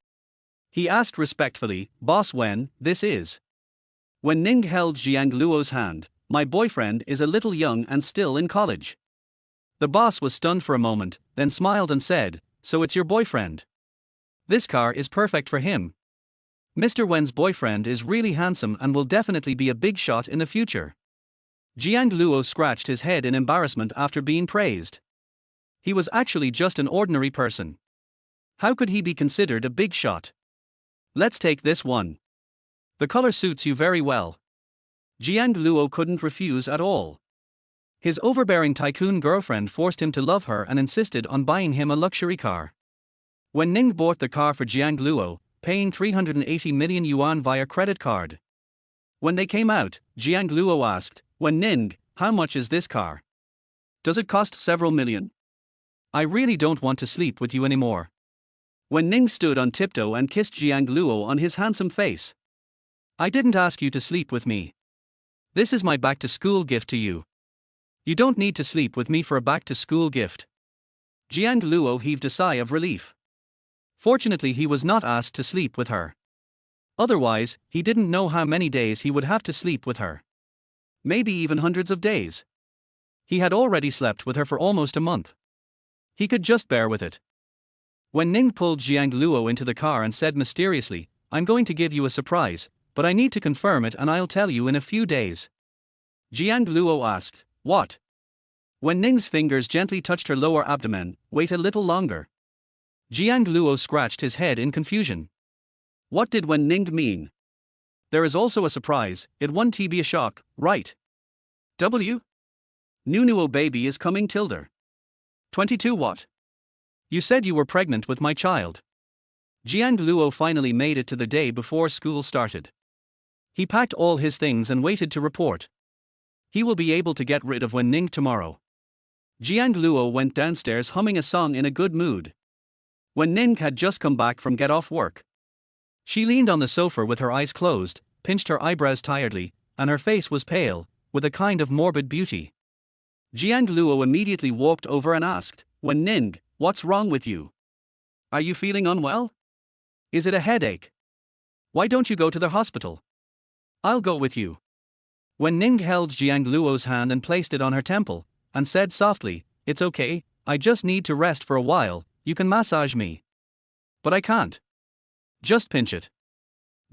He asked respectfully, Boss Wen, this is. When Ning held Jiang Luo's hand, my boyfriend is a little young and still in college. The boss was stunned for a moment, then smiled and said, so it's your boyfriend. This car is perfect for him. Mr. Wen's boyfriend is really handsome and will definitely be a big shot in the future. Jiang Luo scratched his head in embarrassment after being praised. He was actually just an ordinary person. How could he be considered a big shot? Let's take this one. The color suits you very well. Jiang Luo couldn't refuse at all. His overbearing tycoon girlfriend forced him to love her and insisted on buying him a luxury car. When Ning bought the car for Jiang Luo, paying 380 million yuan via credit card. When they came out, Jiang Luo asked, When Ning, how much is this car? Does it cost several million? I really don't want to sleep with you anymore. When Ning stood on tiptoe and kissed Jiang Luo on his handsome face. I didn't ask you to sleep with me. This is my back-to-school gift to you. You don't need to sleep with me for a back-to-school gift. Jiang Luo heaved a sigh of relief. Fortunately, he was not asked to sleep with her. Otherwise, he didn't know how many days he would have to sleep with her. Maybe even hundreds of days. He had already slept with her for almost a month. He could just bear with it. When Ning pulled Jiang Luo into the car and said mysteriously, I'm going to give you a surprise, but I need to confirm it and I'll tell you in a few days. Jiang Luo asked, What? When Ning's fingers gently touched her lower abdomen, wait a little longer. Jiang Luo scratched his head in confusion. What did Wen Ning mean? There is also a surprise, it won't be a shock, right? W? Nunuo baby is coming tilde. 22 what? You said you were pregnant with my child. Jiang Luo finally made it to the day before school started. He packed all his things and waited to report. He will be able to get rid of Wen Ning tomorrow. Jiang Luo went downstairs humming a song in a good mood. Wen Ning had just come back from get off work. She leaned on the sofa with her eyes closed, pinched her eyebrows tiredly, and her face was pale, with a kind of morbid beauty. Jiang Luo immediately walked over and asked, Wen Ning, what's wrong with you? Are you feeling unwell? Is it a headache? Why don't you go to the hospital? I'll go with you. Wen Ning held Jiang Luo's hand and placed it on her temple, and said softly, It's okay, I just need to rest for a while, you can massage me. But I can't. Just pinch it.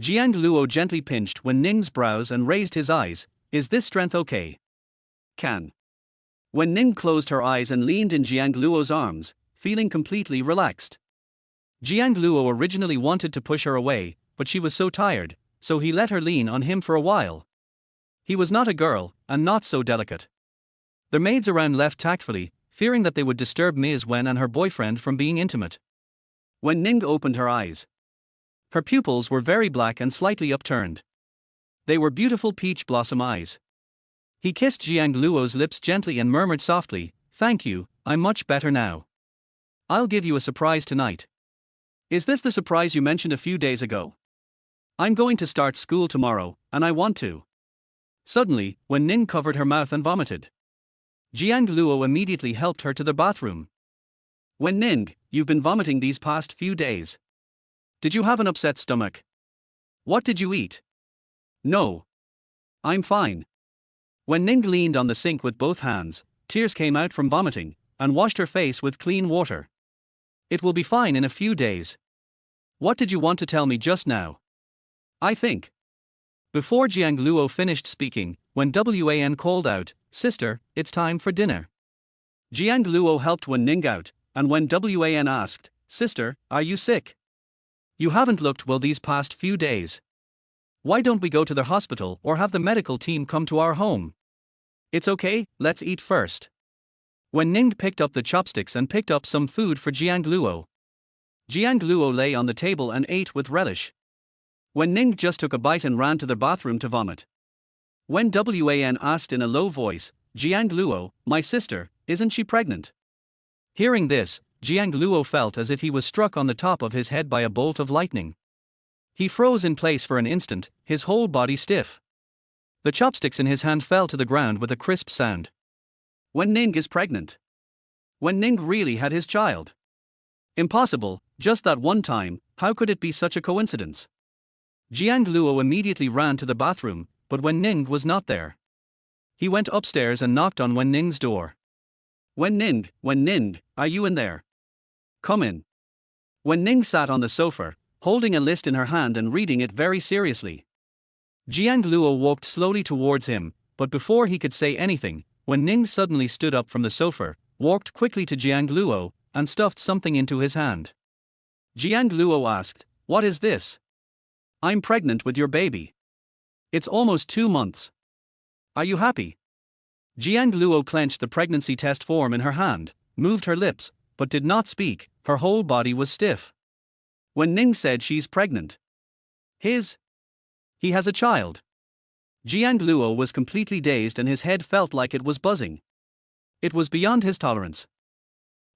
Jiang Luo gently pinched Wen Ning's brows and raised his eyes, Is this strength okay? Can. Wen Ning closed her eyes and leaned in Jiang Luo's arms, feeling completely relaxed. Jiang Luo originally wanted to push her away, but she was so tired, so he let her lean on him for a while. He was not a girl, and not so delicate. The maids around left tactfully, fearing that they would disturb Ms. Wen and her boyfriend from being intimate. Wen Ning opened her eyes. Her pupils were very black and slightly upturned. They were beautiful peach blossom eyes. He kissed Jiang Luo's lips gently and murmured softly, Thank you, I'm much better now. I'll give you a surprise tonight. Is this the surprise you mentioned a few days ago? I'm going to start school tomorrow, and I want to. Suddenly, Wen Ning covered her mouth and vomited. Jiang Luo immediately helped her to the bathroom. Wen Ning, you've been vomiting these past few days. Did you have an upset stomach? What did you eat? No. I'm fine. Wen Ning leaned on the sink with both hands, tears came out from vomiting, and washed her face with clean water. It will be fine in a few days. What did you want to tell me just now? I think. Before Jiang Luo finished speaking, when Wan called out, Sister, it's time for dinner. Jiang Luo helped Wen Ning out, and when Wan asked, Sister, are you sick? You haven't looked well these past few days. Why don't we go to the hospital or have the medical team come to our home? It's okay, let's eat first. Wen Ning picked up the chopsticks and picked up some food for Jiang Luo. Jiang Luo lay on the table and ate with relish. Wen Ning just took a bite and ran to the bathroom to vomit. When Wan asked in a low voice, Jiang Luo, my sister, isn't she pregnant? Hearing this, Jiang Luo felt as if he was struck on the top of his head by a bolt of lightning. He froze in place for an instant, his whole body stiff. The chopsticks in his hand fell to the ground with a crisp sound. Wen Ning is pregnant. Wen Ning really had his child. Impossible, just that one time, how could it be such a coincidence? Jiang Luo immediately ran to the bathroom, but Wen Ning was not there. He went upstairs and knocked on Wen Ning's door. Wen Ning, are you in there? Come in. Wen Ning sat on the sofa, holding a list in her hand and reading it very seriously. Jiang Luo walked slowly towards him, but before he could say anything, Wen Ning suddenly stood up from the sofa, walked quickly to Jiang Luo, and stuffed something into his hand. Jiang Luo asked, What is this? I'm pregnant with your baby. It's almost 2 months. Are you happy? Jiang Luo clenched the pregnancy test form in her hand, moved her lips, but did not speak, her whole body was stiff. Wen Ning said she's pregnant. He has a child. Jiang Luo was completely dazed and his head felt like it was buzzing. It was beyond his tolerance.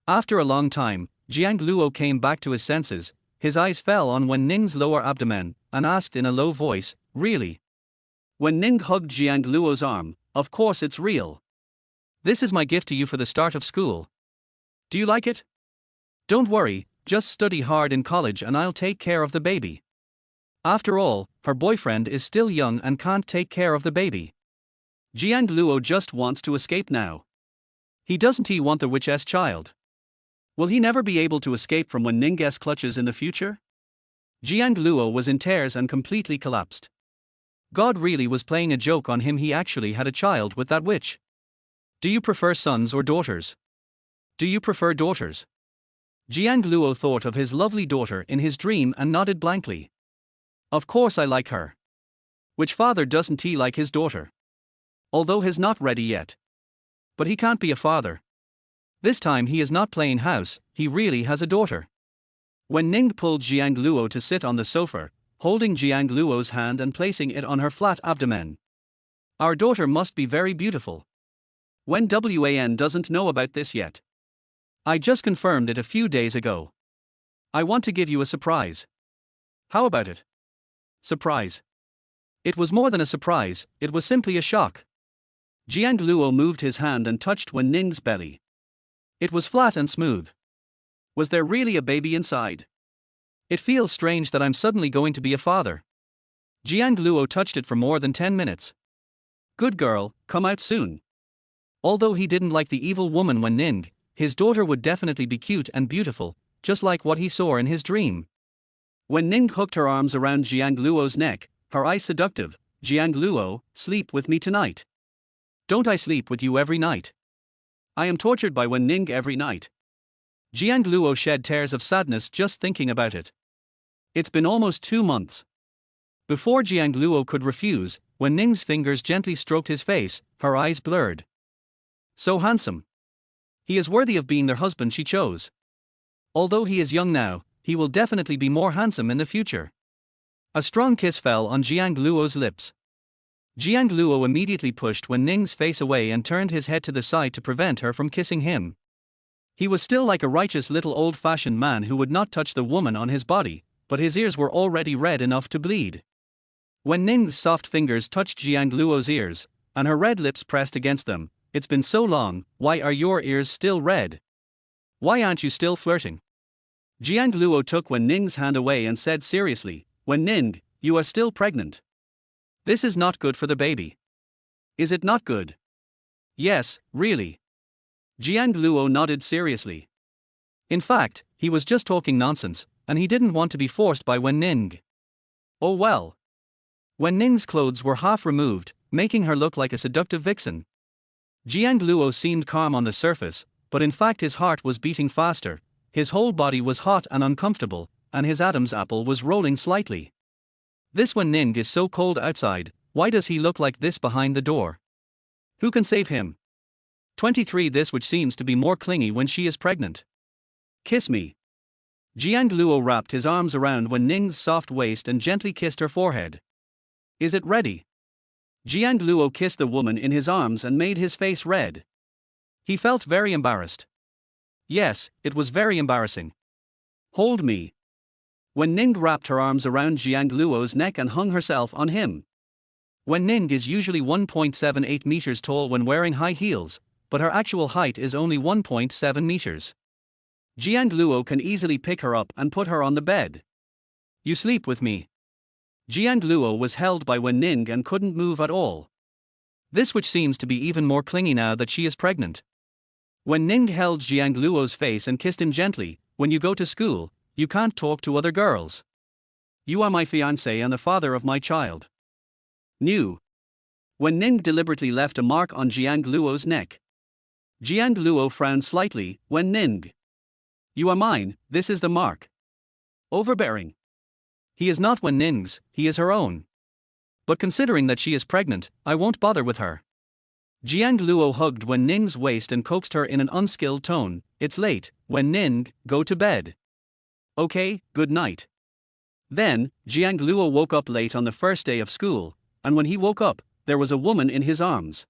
After a long time, Jiang Luo came back to his senses, his eyes fell on Wen Ning's lower abdomen, and asked in a low voice, Really? Wen Ning hugged Jiang Luo's arm, Of course it's real. This is my gift to you for the start of school. Do you like it? Don't worry, just study hard in college and I'll take care of the baby. After all, her boyfriend is still young and can't take care of the baby. Jiang Luo just wants to escape now. He doesn't want the witch's child. Will he never be able to escape from Wen Ning's clutches in the future? Jiang Luo was in tears and completely collapsed. God really was playing a joke on him. He actually had a child with that witch. Do you prefer sons or daughters? Do you prefer daughters? Jiang Luo thought of his lovely daughter in his dream and nodded blankly. Of course I like her. Which father doesn't he like his daughter? Although he's not ready yet. But he can't be a father. This time he is not playing house, he really has a daughter. When Ning pulled Jiang Luo to sit on the sofa, holding Jiang Luo's hand and placing it on her flat abdomen. Our daughter must be very beautiful. When Wan doesn't know about this yet. I just confirmed it a few days ago. I want to give you a surprise. How about it? Surprise. It was more than a surprise, it was simply a shock. Jiang Luo moved his hand and touched Wen Ning's belly. It was flat and smooth. Was there really a baby inside? It feels strange that I'm suddenly going to be a father. Jiang Luo touched it for more than 10 minutes. Good girl, come out soon. Although he didn't like the evil woman Wen Ning, his daughter would definitely be cute and beautiful, just like what he saw in his dream. Wen Ning hooked her arms around Jiang Luo's neck, her eyes seductive. Jiang Luo, sleep with me tonight. Don't I sleep with you every night? I am tortured by Wen Ning every night. Jiang Luo shed tears of sadness just thinking about it. It's been almost 2 months. Before Jiang Luo could refuse, Wen Ning's fingers gently stroked his face, her eyes blurred. So handsome. He is worthy of being their husband she chose. Although he is young now, he will definitely be more handsome in the future. A strong kiss fell on Jiang Luo's lips. Jiang Luo immediately pushed Wen Ning's face away and turned his head to the side to prevent her from kissing him. He was still like a righteous little old-fashioned man who would not touch the woman on his body, but his ears were already red enough to bleed. Wen Ning's soft fingers touched Jiang Luo's ears, and her red lips pressed against them. It's been so long, why are your ears still red? Why aren't you still flirting? Jiang Luo took Wen Ning's hand away and said seriously, Wen Ning, you are still pregnant. This is not good for the baby. Is it not good? Yes, really. Jiang Luo nodded seriously. In fact, he was just talking nonsense, and he didn't want to be forced by Wen Ning. Oh well. Wen Ning's clothes were half removed, making her look like a seductive vixen. Jiang Luo seemed calm on the surface, but in fact his heart was beating faster, his whole body was hot and uncomfortable, and his Adam's apple was rolling slightly. This Wen Ning is so cold outside, why does he look like this behind the door? Who can save him? 23 This which seems to be more clingy when she is pregnant. Kiss me. Jiang Luo wrapped his arms around Wen Ning's soft waist and gently kissed her forehead. Is it ready? Jiang Luo kissed the woman in his arms and made his face red. He felt very embarrassed. Yes, it was very embarrassing. Hold me. Wen Ning wrapped her arms around Jiang Luo's neck and hung herself on him. Wen Ning is usually 1.78 meters tall when wearing high heels, but her actual height is only 1.7 meters. Jiang Luo can easily pick her up and put her on the bed. You sleep with me. Jiang Luo was held by Wen Ning and couldn't move at all. This which seems to be even more clingy now that she is pregnant. Wen Ning held Jiang Luo's face and kissed him gently. When you go to school, you can't talk to other girls. You are my fiancé and the father of my child. New. Wen Ning deliberately left a mark on Jiang Luo's neck. Jiang Luo frowned slightly. Wen Ning. You are mine, this is the mark. Overbearing. He is not Wen Ning's, he is her own. But considering that she is pregnant, I won't bother with her. Jiang Luo hugged Wen Ning's waist and coaxed her in an unskilled tone. It's late, Wen Ning, go to bed. Okay, good night. Then, Jiang Luo woke up late on the first day of school, and when he woke up, there was a woman in his arms.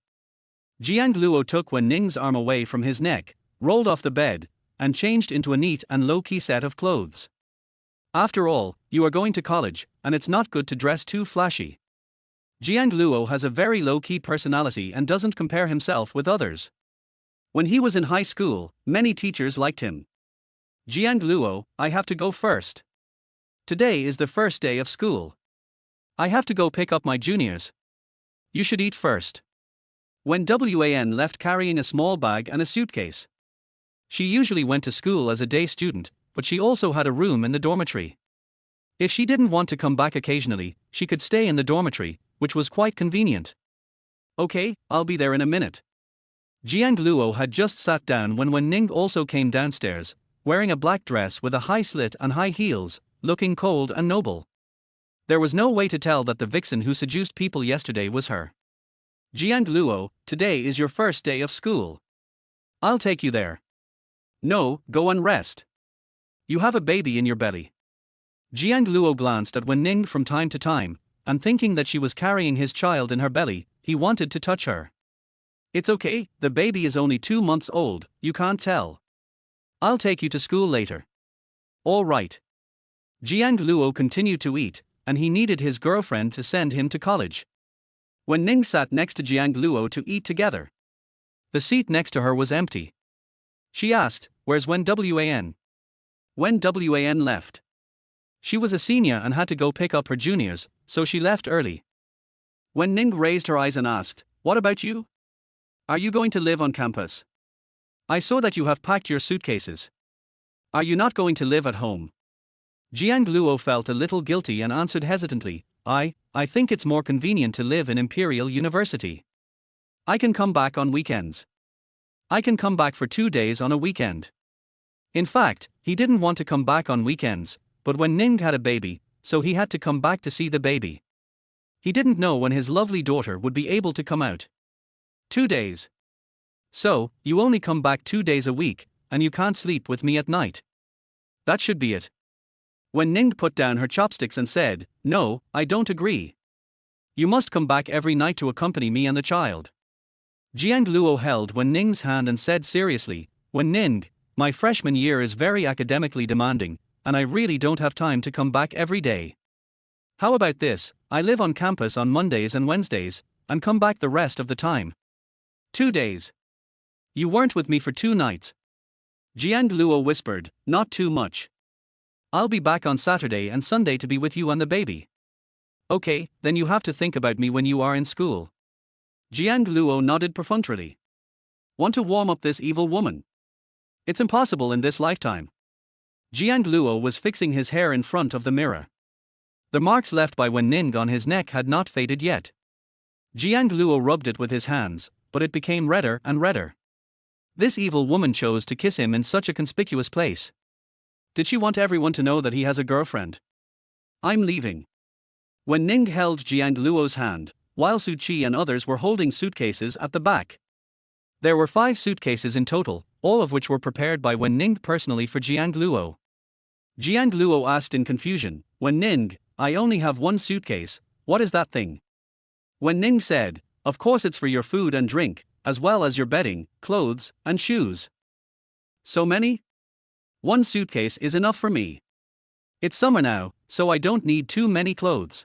Jiang Luo took Wen Ning's arm away from his neck, rolled off the bed, and changed into a neat and low-key set of clothes. After all, you are going to college, and it's not good to dress too flashy. Jiang Luo has a very low-key personality and doesn't compare himself with others. When he was in high school, many teachers liked him. Jiang Luo, I have to go first. Today is the first day of school. I have to go pick up my juniors. You should eat first. When Wan left carrying a small bag and a suitcase. She usually went to school as a day student, but she also had a room in the dormitory. If she didn't want to come back occasionally, she could stay in the dormitory, which was quite convenient. Okay, I'll be there in a minute. Jiang Luo had just sat down when Wen Ning also came downstairs. wearing a black dress with a high slit and high heels, looking cold and noble. There was no way to tell that the vixen who seduced people yesterday was her. Jiang Luo, today is your first day of school. I'll take you there. No, go and rest. You have a baby in your belly. Jiang Luo glanced at Wen Ning from time to time, and thinking that she was carrying his child in her belly, he wanted to touch her. It's okay, the baby is only 2 months old, you can't tell. I'll take you to school later. All right. Jiang Luo continued to eat, and he needed his girlfriend to send him to college. Wen Ning sat next to Jiang Luo to eat together. The seat next to her was empty. She asked, "Where's Wen Wan?" Wen Wan left. She was a senior and had to go pick up her juniors, so she left early. Wen Ning raised her eyes and asked, "What about you? Are you going to live on campus? I saw that you have packed your suitcases. Are you not going to live at home?" Jiang Luo felt a little guilty and answered hesitantly, I think it's more convenient to live in Imperial University. I can come back on weekends. I can come back for 2 days on a weekend." In fact, he didn't want to come back on weekends, but when Ning had a baby, so he had to come back to see the baby. He didn't know when his lovely daughter would be able to come out. 2 days. So, you only come back 2 days a week, and you can't sleep with me at night. That should be it. When Ning put down her chopsticks and said, "No, I don't agree. You must come back every night to accompany me and the child." Jiang Luo held Wen Ning's hand and said seriously, "Wen Ning, my freshman year is very academically demanding, and I really don't have time to come back every day. How about this, I live on campus on Mondays and Wednesdays, and come back the rest of the time. 2 days. You weren't with me for 2 nights. Jiang Luo whispered, "Not too much. I'll be back on Saturday and Sunday to be with you and the baby." "Okay, then you have to think about me when you are in school." Jiang Luo nodded perfunctorily. "Want to warm up this evil woman? It's impossible in this lifetime." Jiang Luo was fixing his hair in front of the mirror. The marks left by Wen Ning on his neck had not faded yet. Jiang Luo rubbed it with his hands, but it became redder and redder. This evil woman chose to kiss him in such a conspicuous place. Did she want everyone to know that he has a girlfriend? "I'm leaving." Wen Ning held Jiang Luo's hand, while Su Qi and others were holding suitcases at the back. There were 5 suitcases in total, all of which were prepared by Wen Ning personally for Jiang Luo. Jiang Luo asked in confusion, "Wen Ning, I only have 1 suitcase, what is that thing?" Wen Ning said, "Of course it's for your food and drink, as well as your bedding, clothes, and shoes." "So many? 1 suitcase is enough for me. It's summer now, so I don't need too many clothes.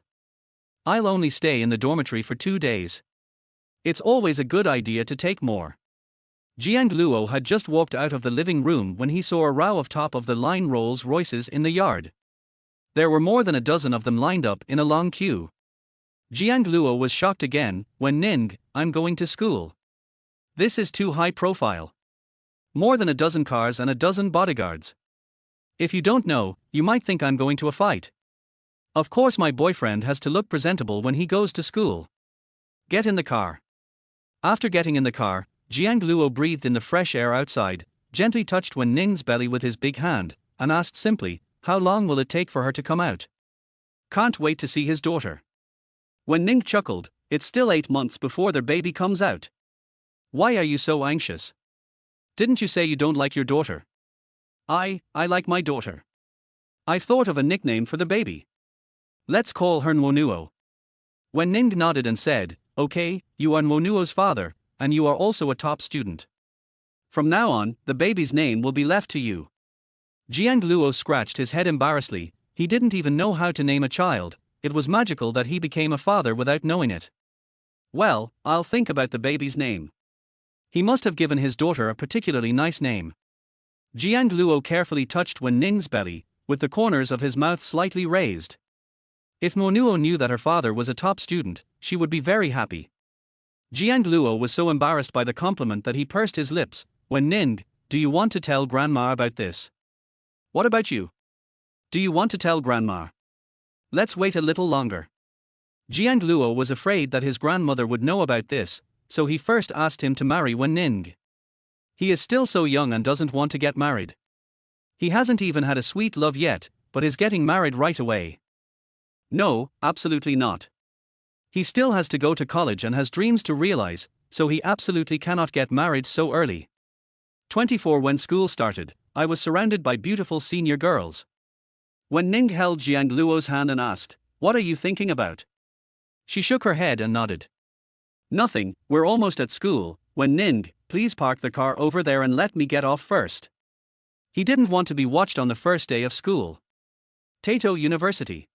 I'll only stay in the dormitory for 2 days. It's always a good idea to take more." Jiang Luo had just walked out of the living room when he saw a row of top-of-the-line Rolls Royces in the yard. There were more than a dozen of them lined up in a long queue. Jiang Luo was shocked again. "Wen Ning, I'm going to school. This is too high profile. More than a dozen cars and a dozen bodyguards. If you don't know, you might think I'm going to a fight. Of course my boyfriend has to look presentable when he goes to school. Get in the car." After getting in the car, Jiang Luo breathed in the fresh air outside, gently touched Wen Ning's belly with his big hand, and asked simply, "How long will it take for her to come out?" "Can't wait to see his daughter." Wen Ning chuckled, "It's still 8 months before their baby comes out. Why are you so anxious? Didn't you say you don't like your daughter?" I like my daughter. I've thought of a nickname for the baby. Let's call her Nwonuo." Wen Ning nodded and said, "Okay, you are Nwonuo's father, and you are also a top student. From now on, the baby's name will be left to you." Jiang Luo scratched his head embarrassedly. He didn't even know how to name a child. It was magical that he became a father without knowing it. "Well, I'll think about the baby's name. He must have given his daughter a particularly nice name." Jiang Luo carefully touched Wen Ning's belly, with the corners of his mouth slightly raised. If Nwonuo knew that her father was a top student, she would be very happy. Jiang Luo was so embarrassed by the compliment that he pursed his lips. "Wen Ning, do you want to tell Grandma about this?" "What about you? Do you want to tell Grandma?" "Let's wait a little longer." Jiang Luo was afraid that his grandmother would know about this, so he first asked him to marry Wen Ning. He is still so young and doesn't want to get married. He hasn't even had a sweet love yet, but is getting married right away. No, absolutely not. He still has to go to college and has dreams to realize, so he absolutely cannot get married so early. 24. When school started, I was surrounded by beautiful senior girls. When Ning held Jiang Luo's hand and asked, "What are you thinking about?" She shook her head and nodded. "Nothing, we're almost at school." When Ning, "Please park the car over there and let me get off first." He didn't want to be watched on the first day of school. Taito University.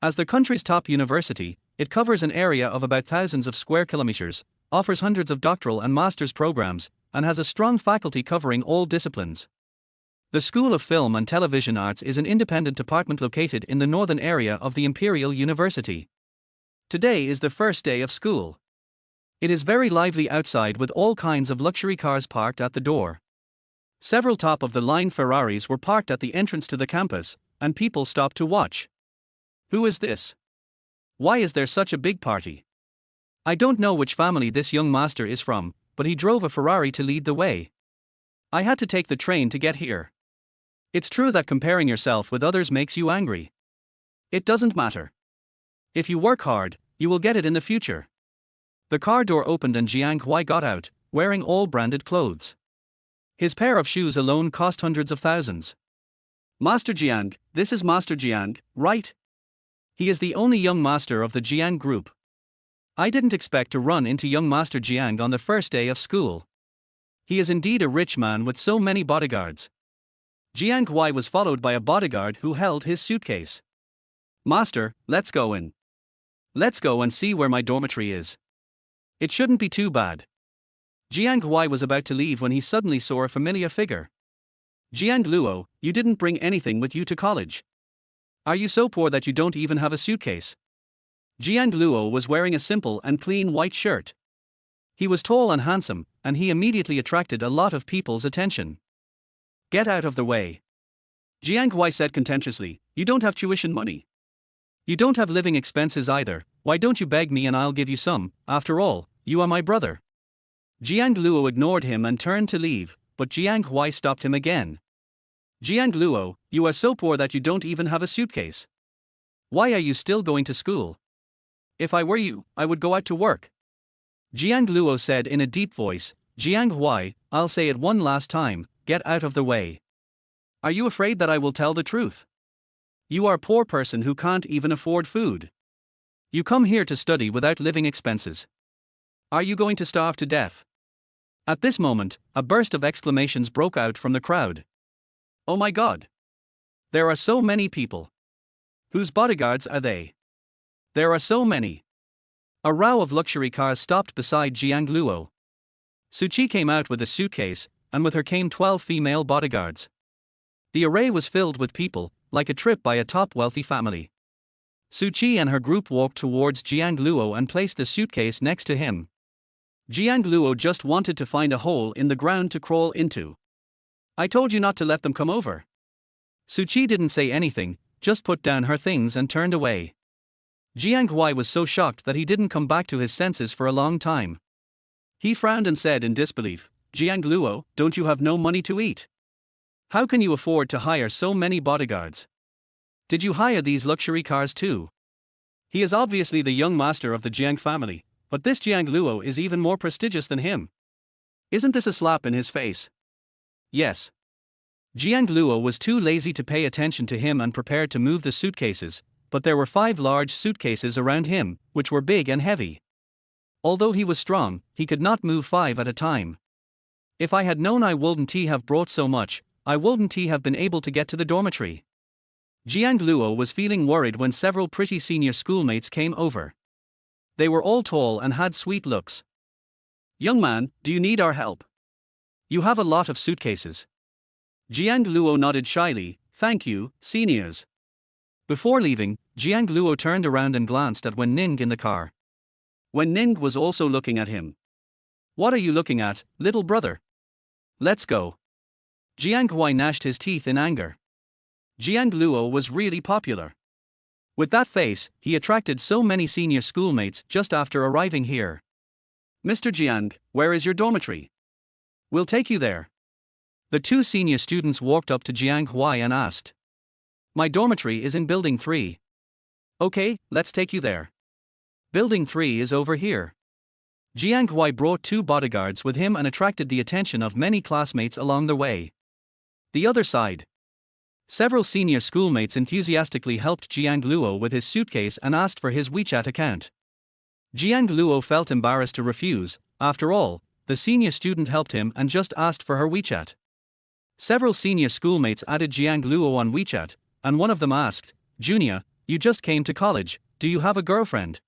As the country's top university, it covers an area of about thousands of square kilometers, offers hundreds of doctoral and master's programs, and has a strong faculty covering all disciplines. The School of Film and Television Arts is an independent department located in the northern area of the Imperial University. Today is the first day of school. It is very lively outside with all kinds of luxury cars parked at the door. Several top-of-the-line Ferraris were parked at the entrance to the campus, and people stopped to watch. Who is this? Why is there such a big party? I don't know which family this young master is from, but he drove a Ferrari to lead the way. I had to take the train to get here. It's true that comparing yourself with others makes you angry. It doesn't matter. If you work hard, you will get it in the future. The car door opened and Jiang Hui got out, wearing all branded clothes. His pair of shoes alone cost hundreds of thousands. Master Jiang, this is Master Jiang, right? He is the only young master of the Jiang group. I didn't expect to run into young Master Jiang on the first day of school. He is indeed a rich man with so many bodyguards. Jiang Hui was followed by a bodyguard who held his suitcase. Master, let's go in. Let's go and see where my dormitory is. It shouldn't be too bad. Jiang Hui was about to leave when he suddenly saw a familiar figure. Jiang Luo, you didn't bring anything with you to college. Are you so poor that you don't even have a suitcase? Jiang Luo was wearing a simple and clean white shirt. He was tall and handsome, and he immediately attracted a lot of people's attention. Get out of the way. Jiang Hui said contentiously, you don't have tuition money. You don't have living expenses either, why don't you beg me and I'll give you some, after all, you are my brother. Jiang Luo ignored him and turned to leave, but Jiang Hui stopped him again. Jiang Luo, you are so poor that you don't even have a suitcase. Why are you still going to school? If I were you, I would go out to work. Jiang Luo said in a deep voice, Jiang Hui, I'll say it one last time, get out of the way. Are you afraid that I will tell the truth? You are a poor person who can't even afford food. You come here to study without living expenses. Are you going to starve to death? At this moment, a burst of exclamations broke out from the crowd. Oh my God! There are so many people. Whose bodyguards are they? There are so many. A row of luxury cars stopped beside Jiang Luo. Suchi came out with a suitcase, and with her came 12 female bodyguards. The array was filled with people, like a trip by a top wealthy family. Suchi and her group walked towards Jiang Luo and placed the suitcase next to him. Jiang Luo just wanted to find a hole in the ground to crawl into. I told you not to let them come over. Suchi didn't say anything, just put down her things and turned away. Jiang Hui was so shocked that he didn't come back to his senses for a long time. He frowned and said in disbelief, Jiang Luo, don't you have no money to eat? How can you afford to hire so many bodyguards? Did you hire these luxury cars too? He is obviously the young master of the Jiang family, but this Jiang Luo is even more prestigious than him. Isn't this a slap in his face? Yes. Jiang Luo was too lazy to pay attention to him and prepared to move the suitcases, but there were 5 large suitcases around him, which were big and heavy. Although he was strong, he could not move 5 at a time. If I had known I wouldn't have brought so much, I wouldn't have been able to get to the dormitory. Jiang Luo was feeling worried when several pretty senior schoolmates came over. They were all tall and had sweet looks. Young man, do you need our help? You have a lot of suitcases. Jiang Luo nodded shyly, thank you, seniors. Before leaving, Jiang Luo turned around and glanced at Wen Ning in the car. Wen Ning was also looking at him. What are you looking at, little brother? Let's go. Jiang Hui gnashed his teeth in anger. Jiang Luo was really popular. With that face, he attracted so many senior schoolmates just after arriving here. Mr. Jiang, where is your dormitory? We'll take you there. The two senior students walked up to Jiang Huai and asked. My dormitory is in Building 3. Okay, let's take you there. Building 3 is over here. Jiang Huai brought two bodyguards with him and attracted the attention of many classmates along the way. The other side. Several senior schoolmates enthusiastically helped Jiang Luo with his suitcase and asked for his WeChat account. Jiang Luo felt embarrassed to refuse. After all, the senior student helped him and just asked for her WeChat. Several senior schoolmates added Jiang Luo on WeChat, and one of them asked, Junior, you just came to college, do you have a girlfriend?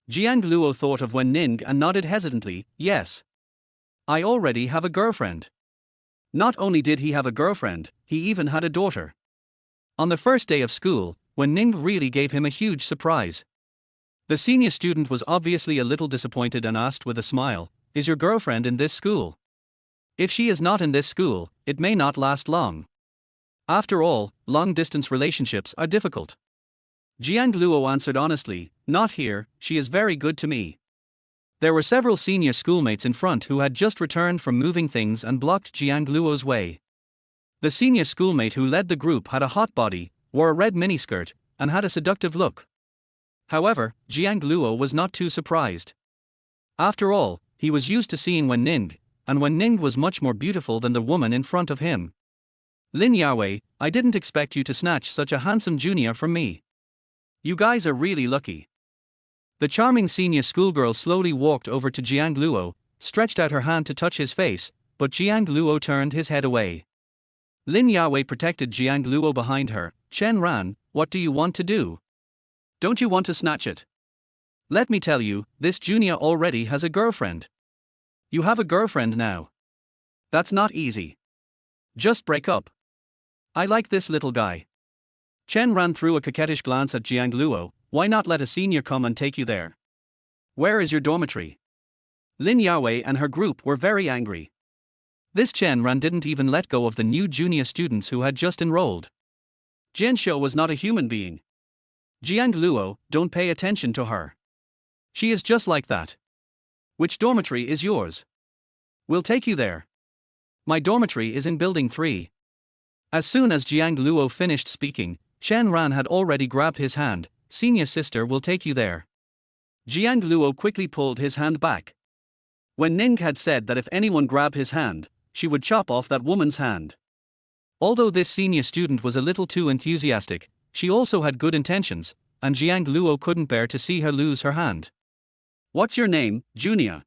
Jiang Luo thought of Wen Ning and nodded hesitantly, yes. I already have a girlfriend. Not only did he have a girlfriend, he even had a daughter. On the first day of school, Wen Ning really gave him a huge surprise. The senior student was obviously a little disappointed and asked with a smile, Is your girlfriend in this school? If she is not in this school, it may not last long. After all, long-distance relationships are difficult. Jiang Luo answered honestly, Not here, she is very good to me. There were several senior schoolmates in front who had just returned from moving things and blocked Jiang Luo's way. The senior schoolmate who led the group had a hot body, wore a red miniskirt, and had a seductive look. However, Jiang Luo was not too surprised. After all, he was used to seeing Wen Ning, and Wen Ning was much more beautiful than the woman in front of him. Lin Yawei, I didn't expect you to snatch such a handsome junior from me. You guys are really lucky. The charming senior schoolgirl slowly walked over to Jiang Luo, stretched out her hand to touch his face, but Jiang Luo turned his head away. Lin Yawei protected Jiang Luo behind her. Chen Ran, what do you want to do? Don't you want to snatch it? Let me tell you, this junior already has a girlfriend. You have a girlfriend now. That's not easy. Just break up. I like this little guy. Chen Ran threw a coquettish glance at Jiang Luo. Why not let a senior come and take you there? Where is your dormitory? Lin Yawei and her group were very angry. This Chen Ran didn't even let go of the new junior students who had just enrolled. Jian Shou was not a human being. Jiang Luo, don't pay attention to her. She is just like that. Which dormitory is yours? We'll take you there. My dormitory is in Building 3. As soon as Jiang Luo finished speaking, Chen Ran had already grabbed his hand. Senior sister will take you there. Jiang Luo quickly pulled his hand back. When Ning had said that if anyone grabbed his hand, she would chop off that woman's hand. Although this senior student was a little too enthusiastic, she also had good intentions, and Jiang Luo couldn't bear to see her lose her hand. What's your name, Junior?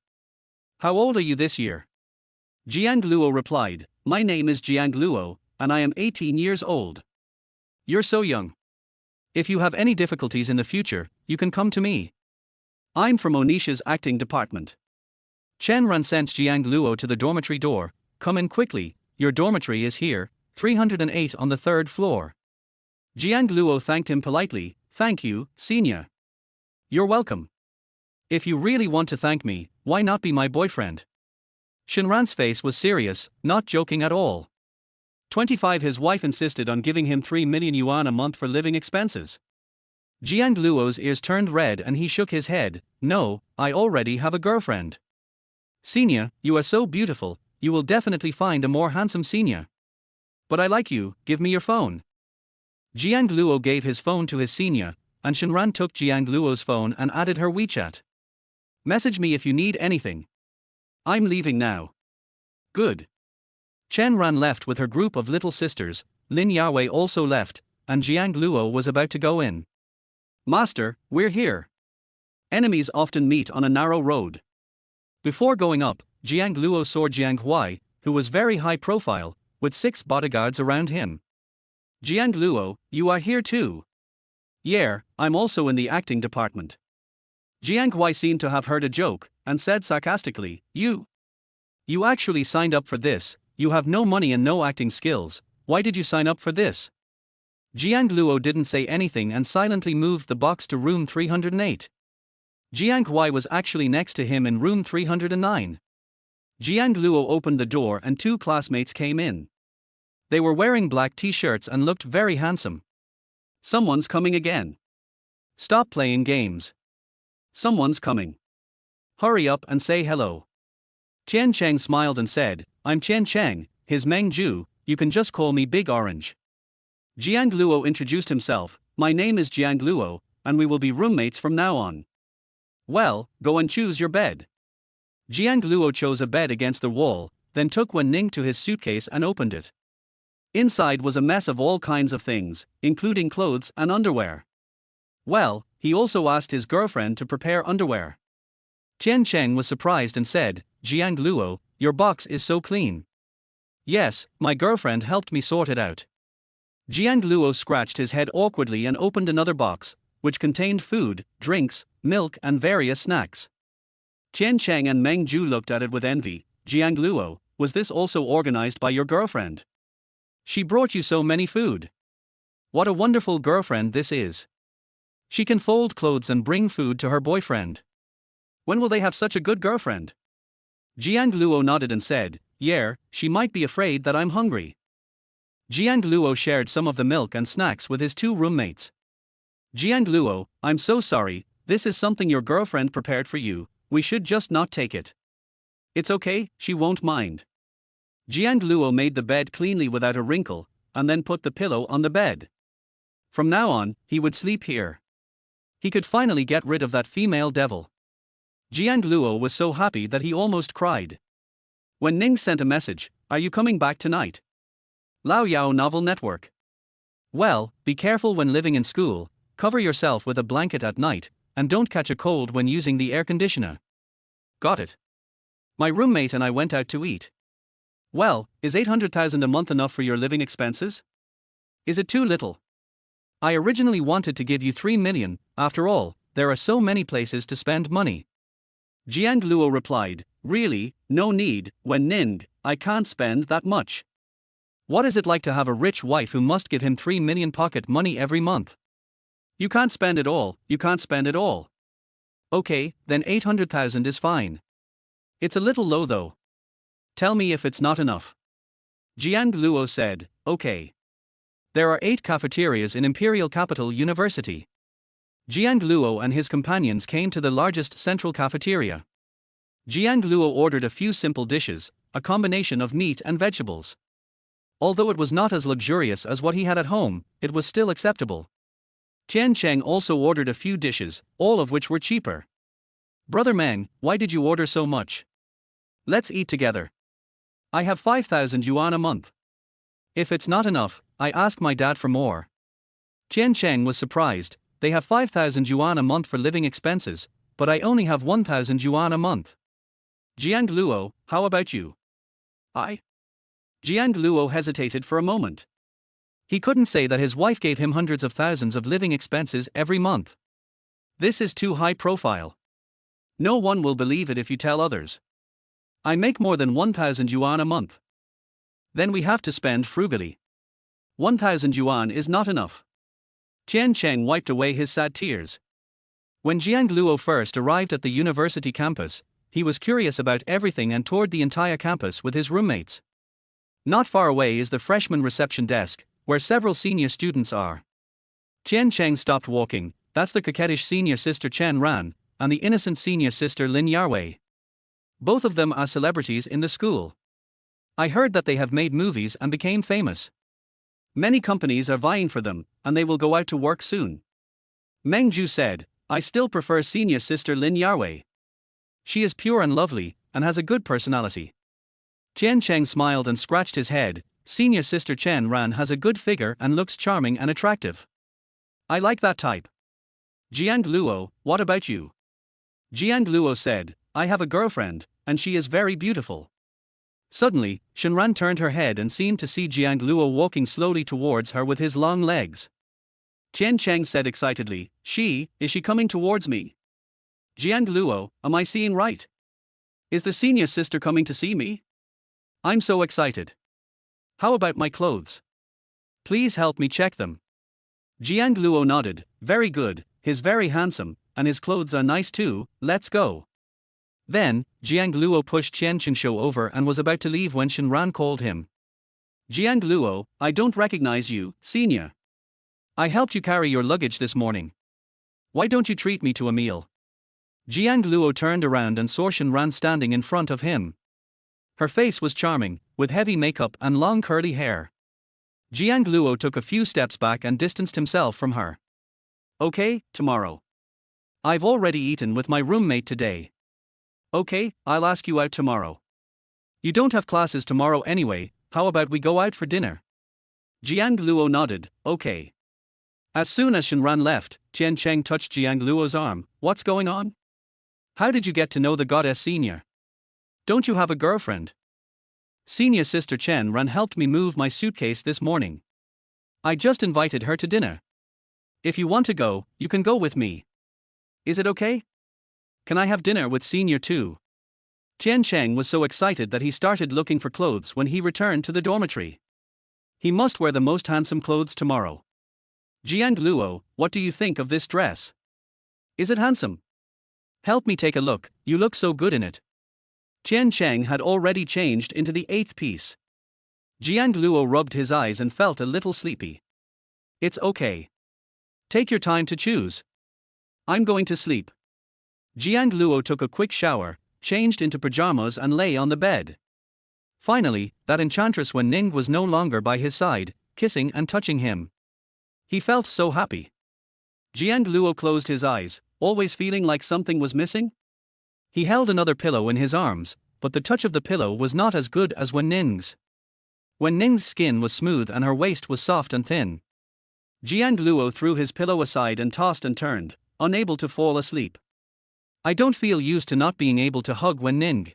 How old are you this year? Jiang Luo replied, My name is Jiang Luo, and I am 18 years old. You're so young. If you have any difficulties in the future, you can come to me. I'm from Onisha's acting department. Chen Ran sent Jiang Luo to the dormitory door. Come in quickly, your dormitory is here, 308 on the third floor. Jiang Luo thanked him politely. Thank you, senior. You're welcome. If you really want to thank me, why not be my boyfriend? Shenran's face was serious, not joking at all. 25. His wife insisted on giving him 3 million yuan a month for living expenses. Jiang Luo's ears turned red and he shook his head. No, I already have a girlfriend. Senior, you are so beautiful, you will definitely find a more handsome senior. But I like you, give me your phone. Jiang Luo gave his phone to his senior, and Shenran took Jiang Luo's phone and added her WeChat. Message me if you need anything. I'm leaving now. Good. Chen Ran left with her group of little sisters. Lin Yawei also left, and Jiang Luo was about to go in. Master, we're here. Enemies often meet on a narrow road. Before going up, Jiang Luo saw Jiang Huai, who was very high profile, with 6 bodyguards around him. Jiang Luo, you are here too. Yeah, I'm also in the acting department. Jiang Huai seemed to have heard a joke, and said sarcastically, You actually signed up for this. You have no money and no acting skills, why did you sign up for this? Jiang Luo didn't say anything and silently moved the box to room 308. Jiang Huai was actually next to him in room 309. Jiang Luo opened the door and 2 classmates came in. They were wearing black t-shirts and looked very handsome. Someone's coming again. Stop playing games. Someone's coming. Hurry up and say hello. Tian Cheng smiled and said, I'm Tian Cheng, his Meng Ju, you can just call me Big Orange. Jiang Luo introduced himself, my name is Jiang Luo, and we will be roommates from now on. Well, go and choose your bed. Jiang Luo chose a bed against the wall, then took Wen Ning to his suitcase and opened it. Inside was a mess of all kinds of things, including clothes and underwear. Well, he also asked his girlfriend to prepare underwear. Tian Cheng was surprised and said, Jiang Luo, your box is so clean. Yes, my girlfriend helped me sort it out. Jiang Luo scratched his head awkwardly and opened another box, which contained food, drinks, milk and various snacks. Tian Cheng and Meng Ju looked at it with envy. Jiang Luo, was this also organized by your girlfriend? She brought you so many food. What a wonderful girlfriend this is. She can fold clothes and bring food to her boyfriend. When will they have such a good girlfriend? Jiang Luo nodded and said, yeah, she might be afraid that I'm hungry. Jiang Luo shared some of the milk and snacks with his two roommates. Jiang Luo, I'm so sorry, this is something your girlfriend prepared for you, we should just not take it. It's okay, she won't mind. Jiang Luo made the bed cleanly without a wrinkle, and then put the pillow on the bed. From now on, he would sleep here. He could finally get rid of that female devil. Jiang Luo was so happy that he almost cried. When Ning sent a message, are you coming back tonight? Lao Yao Novel Network. Well, be careful when living in school, cover yourself with a blanket at night, and don't catch a cold when using the air conditioner. Got it. My roommate and I went out to eat. Well, is 800,000 a month enough for your living expenses? Is it too little? I originally wanted to give you 3 million, after all, there are so many places to spend money. Jiang Luo replied, really, no need, Wen Ning, I can't spend that much. What is it like to have a rich wife who must give him 3 million pocket money every month? You can't spend it all, you can't spend it all. Okay, then 800,000 is fine. It's a little low though. Tell me if it's not enough. Jiang Luo said, okay. There are 8 cafeterias in Imperial Capital University. Jiang Luo and his companions came to the largest central cafeteria. Jiang Luo ordered a few simple dishes, a combination of meat and vegetables. Although it was not as luxurious as what he had at home, it was still acceptable. Tian Cheng also ordered a few dishes, all of which were cheaper. Brother Meng, why did you order so much? Let's eat together. I have 5,000 yuan a month. If it's not enough, I ask my dad for more. Tian Cheng was surprised, they have 5,000 yuan a month for living expenses, but I only have 1,000 yuan a month. Jiang Luo, how about you? Jiang Luo hesitated for a moment. He couldn't say that his wife gave him hundreds of thousands of living expenses every month. This is too high profile. No one will believe it if you tell others. I make more than 1,000 yuan a month. Then we have to spend frugally. 1,000 yuan is not enough. Tian Cheng wiped away his sad tears. When Jiang Luo first arrived at the university campus, he was curious about everything and toured the entire campus with his roommates. Not far away is the freshman reception desk, where several senior students are. Tian Cheng stopped walking, that's the coquettish senior sister Chen Ran, and the innocent senior sister Lin Yarwei. Both of them are celebrities in the school. I heard that they have made movies and became famous. Many companies are vying for them, and they will go out to work soon. Meng Ju said, I still prefer senior sister Lin Yarwei. She is pure and lovely, and has a good personality. Tian Cheng smiled and scratched his head, senior sister Chen Ran has a good figure and looks charming and attractive. I like that type. Jiang Luo, what about you? Jiang Luo said, I have a girlfriend, and she is very beautiful. Suddenly, Shenran turned her head and seemed to see Jiang Luo walking slowly towards her with his long legs. Tian Cheng said excitedly, is she coming towards me? Jiang Luo, am I seeing right? Is the senior sister coming to see me? I'm so excited. How about my clothes? Please help me check them. Jiang Luo nodded, very good, he's very handsome, and his clothes are nice too, let's go. Then, Jiang Luo pushed Qian Qingshu over and was about to leave when Shenran called him. Jiang Luo, I don't recognize you, senior. I helped you carry your luggage this morning. Why don't you treat me to a meal? Jiang Luo turned around and saw Shenran standing in front of him. Her face was charming, with heavy makeup and long curly hair. Jiang Luo took a few steps back and distanced himself from her. Okay, tomorrow. I've already eaten with my roommate today. Okay, I'll ask you out tomorrow. You don't have classes tomorrow anyway, how about we go out for dinner? Jiang Luo nodded, okay. As soon as Shenran left, Chen Cheng touched Jiang Luo's arm. What's going on? How did you get to know the goddess Senior? Don't you have a girlfriend? Senior sister Chen Ran helped me move my suitcase this morning. I just invited her to dinner. If you want to go, you can go with me. Is it okay? Can I have dinner with Senior too? Chen Cheng was so excited that he started looking for clothes when he returned to the dormitory. He must wear the most handsome clothes tomorrow. Jiang Luo, what do you think of this dress? Is it handsome? Help me take a look, you look so good in it. Chen Cheng had already changed into the 8th piece. Jiang Luo rubbed his eyes and felt a little sleepy. It's okay. Take your time to choose. I'm going to sleep. Jiang Luo took a quick shower, changed into pajamas and lay on the bed. Finally, that enchantress Wen Ning was no longer by his side, kissing and touching him. He felt so happy. Jiang Luo closed his eyes, always feeling like something was missing. He held another pillow in his arms, but the touch of the pillow was not as good as Wen Ning's. Wen Ning's skin was smooth and her waist was soft and thin. Jiang Luo threw his pillow aside and tossed and turned, unable to fall asleep. I don't feel used to not being able to hug Wen Ning.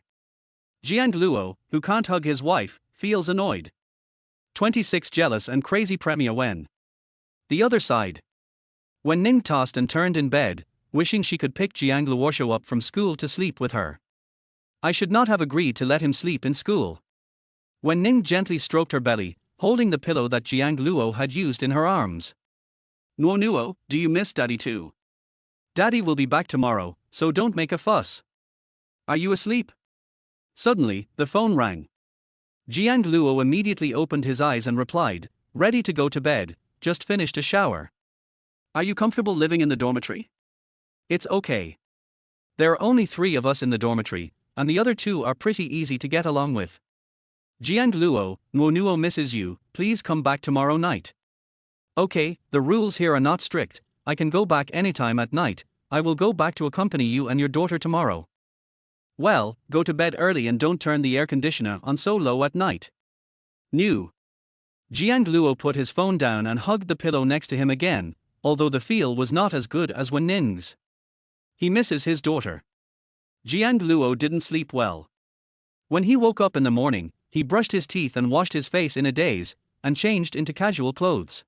Jiang Luo, who can't hug his wife, feels annoyed. 26 Jealous and crazy Premier Wen. The other side. Wen Ning tossed and turned in bed, wishing she could pick Jiang Luo up from school to sleep with her. I should not have agreed to let him sleep in school. Wen Ning gently stroked her belly, holding the pillow that Jiang Luo had used in her arms. Nuo Nuo, do you miss Daddy too? Daddy will be back tomorrow, so don't make a fuss. Are you asleep? Suddenly, the phone rang. Jiang Luo immediately opened his eyes and replied, ready to go to bed, just finished a shower. Are you comfortable living in the dormitory? It's okay. There are only 3 of us in the dormitory, and the other 2 are pretty easy to get along with. Jiang Luo, Nuo Nuo misses you, please come back tomorrow night. Okay, the rules here are not strict, I can go back anytime at night, I will go back to accompany you and your daughter tomorrow. Well, go to bed early and don't turn the air conditioner on so low at night. New. Jiang Luo put his phone down and hugged the pillow next to him again, although the feel was not as good as Wen Ning's. He misses his daughter. Jiang Luo didn't sleep well. When he woke up in the morning, he brushed his teeth and washed his face in a daze, and changed into casual clothes.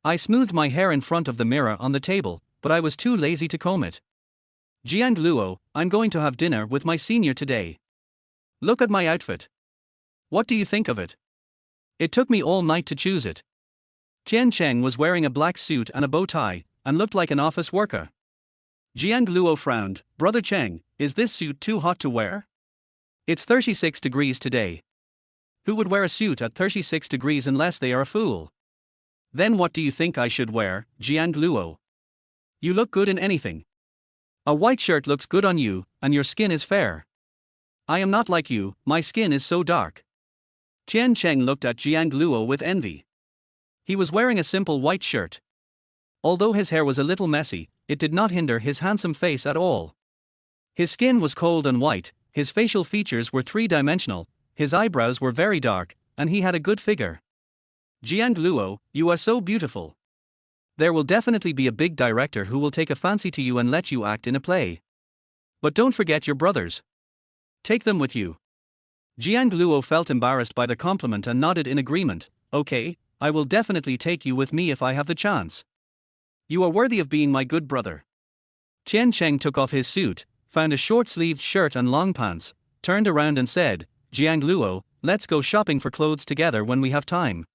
I smoothed my hair in front of the mirror on the table, but I was too lazy to comb it. Jiang Luo, I'm going to have dinner with my senior today. Look at my outfit. What do you think of it? It took me all night to choose it. Chen Cheng was wearing a black suit and a bow tie, and looked like an office worker. Jiang Luo frowned, Brother Cheng, is this suit too hot to wear? It's 36 degrees today. Who would wear a suit at 36 degrees unless they are a fool? Then what do you think I should wear, Jiang Luo? You look good in anything. A white shirt looks good on you, and your skin is fair. I am not like you, my skin is so dark. Chen Cheng looked at Jiang Luo with envy. He was wearing a simple white shirt. Although his hair was a little messy, it did not hinder his handsome face at all. His skin was cold and white, his facial features were 3-dimensional, his eyebrows were very dark, and he had a good figure. Jiang Luo, you are so beautiful. There will definitely be a big director who will take a fancy to you and let you act in a play. But don't forget your brothers. Take them with you. Jiang Luo felt embarrassed by the compliment and nodded in agreement. Okay, I will definitely take you with me if I have the chance. You are worthy of being my good brother. Chen Cheng took off his suit, found a short-sleeved shirt and long pants, turned around and said, Jiang Luo, let's go shopping for clothes together when we have time.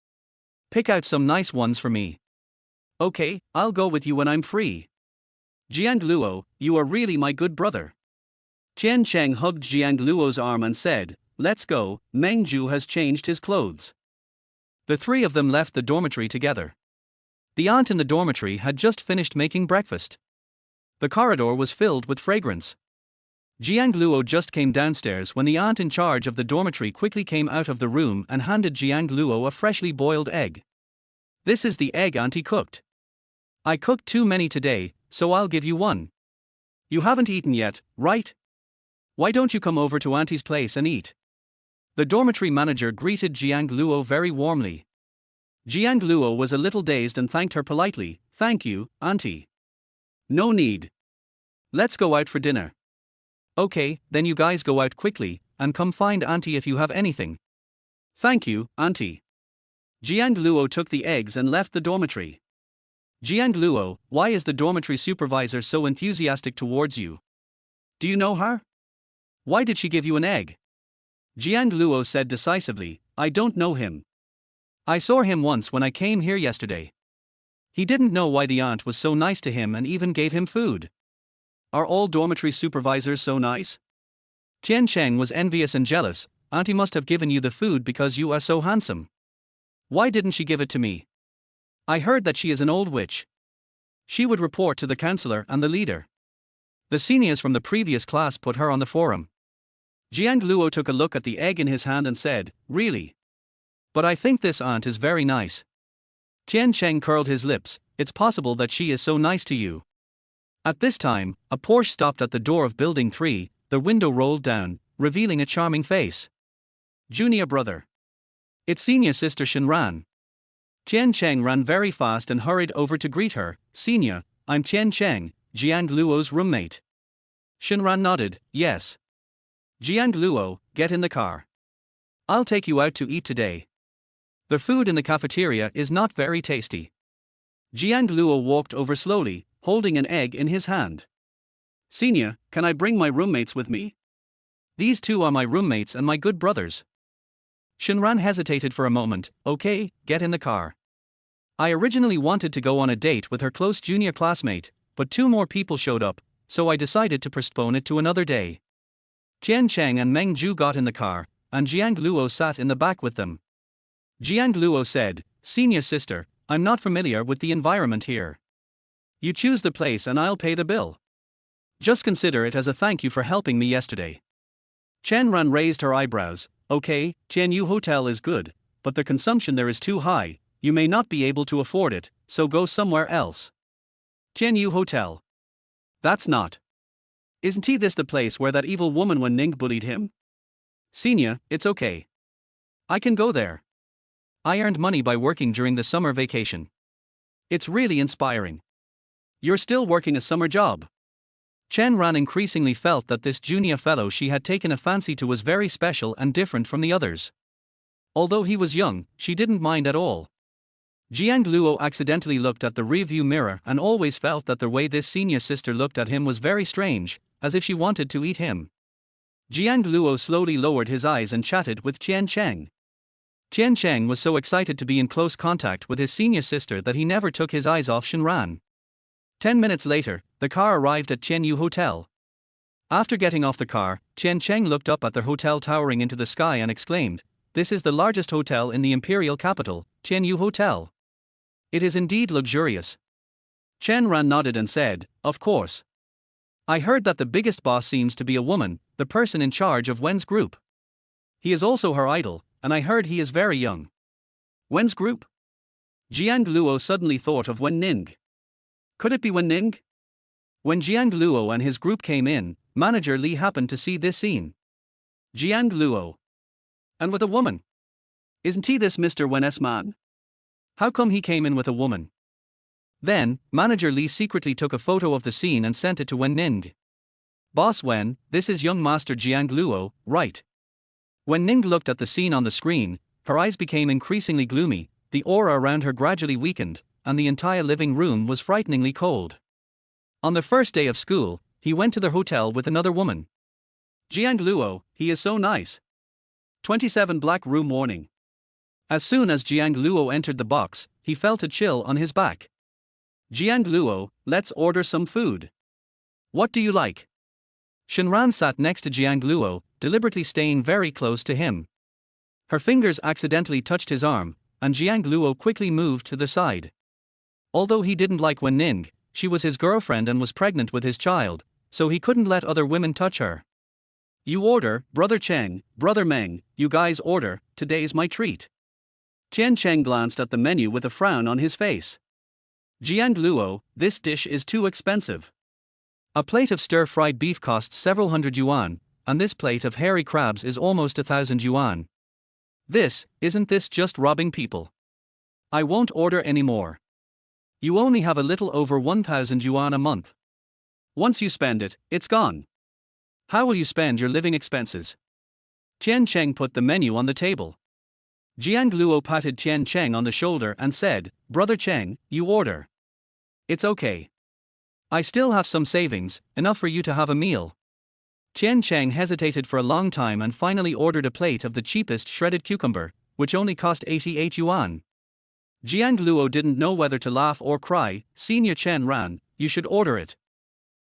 Pick out some nice ones for me. Okay, I'll go with you when I'm free. Jiang Luo, you are really my good brother. Chen Cheng hugged Jiang Luo's arm and said, let's go, Meng Zhu has changed his clothes. The 3 of them left the dormitory together. The aunt in the dormitory had just finished making breakfast. The corridor was filled with fragrance. Jiang Luo just came downstairs when the aunt in charge of the dormitory quickly came out of the room and handed Jiang Luo a freshly boiled egg. This is the egg auntie cooked. I cooked too many today, so I'll give you one. You haven't eaten yet, right? Why don't you come over to auntie's place and eat? The dormitory manager greeted Jiang Luo very warmly. Jiang Luo was a little dazed and thanked her politely. Thank you, auntie. No need. Let's go out for dinner. Okay, then you guys go out quickly, and come find auntie if you have anything. Thank you, auntie. Jiang Luo took the eggs and left the dormitory. Jiang Luo, why is the dormitory supervisor so enthusiastic towards you? Do you know her? Why did she give you an egg? Jiang Luo said decisively, I don't know him. I saw him once when I came here yesterday. He didn't know why the aunt was so nice to him and even gave him food. Are all dormitory supervisors so nice? Tian Cheng was envious and jealous. Auntie must have given you the food because you are so handsome. Why didn't she give it to me? I heard that she is an old witch. She would report to the counselor and the leader. The seniors from the previous class put her on the forum. Jiang Luo took a look at the egg in his hand and said, really? But I think this aunt is very nice. Tian Cheng curled his lips. It's possible that she is so nice to you. At this time, a Porsche stopped at the door of Building 3, the window rolled down, revealing a charming face. Junior brother. It's senior sister Shenran. Tian Cheng ran very fast and hurried over to greet her. Senior, I'm Tian Cheng, Jiang Luo's roommate. Shenran nodded, yes. Jiang Luo, get in the car. I'll take you out to eat today. The food in the cafeteria is not very tasty. Jiang Luo walked over slowly, holding an egg in his hand. Senior, can I bring my roommates with me? These two are my roommates and my good brothers. Shenran hesitated for a moment. Okay, get in the car. I originally wanted to go on a date with her close junior classmate, but two more people showed up, so I decided to postpone it to another day. Tian Cheng and Meng Zhu got in the car, and Jiang Luo sat in the back with them. Jiang Luo said, Senior sister, I'm not familiar with the environment here. You choose the place and I'll pay the bill. Just consider it as a thank you for helping me yesterday. Chen Ran raised her eyebrows. Okay, Tianyu Hotel is good, but the consumption there is too high, you may not be able to afford it, so go somewhere else. Tianyu Hotel. That's not. Isn't this the place where that evil woman Wen Ning bullied him? Senior, it's okay. I can go there. I earned money by working during the summer vacation. It's really inspiring. You're still working a summer job. Chen Ran increasingly felt that this junior fellow she had taken a fancy to was very special and different from the others. Although he was young, she didn't mind at all. Jiang Luo accidentally looked at the rearview mirror and always felt that the way this senior sister looked at him was very strange, as if she wanted to eat him. Jiang Luo slowly lowered his eyes and chatted with Tian Cheng. Tian Cheng was so excited to be in close contact with his senior sister that he never took his eyes off Shenran. 10 minutes later, the car arrived at Tianyu Hotel. After getting off the car, Tian Cheng looked up at the hotel towering into the sky and exclaimed, This is the largest hotel in the imperial capital, Tianyu Hotel. It is indeed luxurious. Chen Ran nodded and said, Of course. I heard that the biggest boss seems to be a woman, the person in charge of Wen's group. He is also her idol, and I heard he is very young. Wen's group? Jiang Luo suddenly thought of Wen Ning. Could it be Wen Ning? When Jiang Luo and his group came in, Manager Li happened to see this scene. Jiang Luo. And with a woman. Isn't he this Mr. Wen's man? How come he came in with a woman? Then, Manager Li secretly took a photo of the scene and sent it to Wen Ning. Boss Wen, this is young Master Jiang Luo, right? When Ning looked at the scene on the screen, her eyes became increasingly gloomy, the aura around her gradually weakened, and the entire living room was frighteningly cold. On the first day of school, he went to the hotel with another woman. Jiang Luo, he is so nice. 27 Black Room Warning. As soon as Jiang Luo entered the box, he felt a chill on his back. Jiang Luo, let's order some food. What do you like? Shenran sat next to Jiang Luo, deliberately staying very close to him. Her fingers accidentally touched his arm, and Jiang Luo quickly moved to the side. Although he didn't like Wen Ning, she was his girlfriend and was pregnant with his child, so he couldn't let other women touch her. You order, Brother Cheng, Brother Meng, you guys order, today's my treat. Tian Cheng glanced at the menu with a frown on his face. Jiang Luo, this dish is too expensive. A plate of stir-fried beef costs several hundred yuan, and this plate of hairy crabs is almost 1,000 yuan. Isn't this just robbing people? I won't order any more. You only have a little over 1,000 yuan a month. Once you spend it, it's gone. How will you spend your living expenses? Tian Cheng put the menu on the table. Jiang Luo patted Tian Cheng on the shoulder and said, Brother Cheng, you order. It's okay. I still have some savings, enough for you to have a meal. Tian Cheng hesitated for a long time and finally ordered a plate of the cheapest shredded cucumber, which only cost 88 yuan. Jiang Luo didn't know whether to laugh or cry. Senior Chen Ran, you should order it.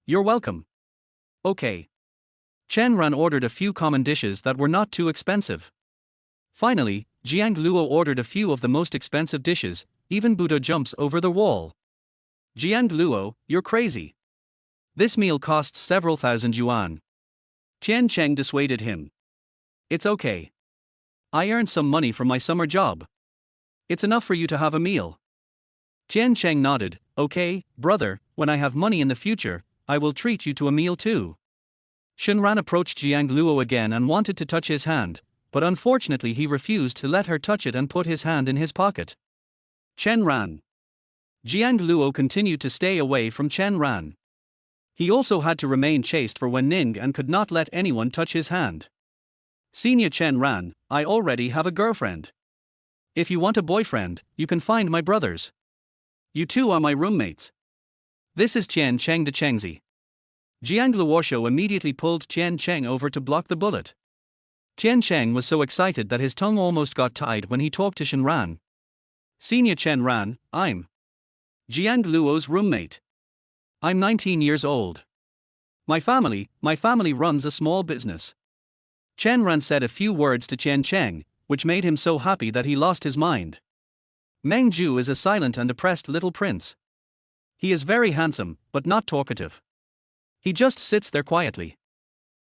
You're welcome. Okay. Chen Ran ordered a few common dishes that were not too expensive. Finally, Jiang Luo ordered a few of the most expensive dishes. Even Buddha jumps over the wall. Jiang Luo, you're crazy. This meal costs several thousand yuan. Tian Cheng dissuaded him. It's okay. I earned some money from my summer job. It's enough for you to have a meal. Tian Cheng nodded. Okay, brother, when I have money in the future, I will treat you to a meal too. Shenran approached Jiang Luo again and wanted to touch his hand, but unfortunately he refused to let her touch it and put his hand in his pocket. Chen Ran. Jiang Luo continued to stay away from Chen Ran. He also had to remain chaste for Wen Ning and could not let anyone touch his hand. Senior Chen Ran, I already have a girlfriend. If you want a boyfriend, you can find my brothers. You two are my roommates. This is Tian Cheng de Chengzi. Jiang Luosho immediately pulled Tian Cheng over to block the bullet. Tian Cheng was so excited that his tongue almost got tied when he talked to Shen Ran. Senior Chen Ran, I'm Jiang Luo's roommate. I'm 19 years old. My family runs a small business. Chen Ran said a few words to Tian Cheng, which made him so happy that he lost his mind. Meng Ju is a silent and depressed little prince. He is very handsome, but not talkative. He just sits there quietly.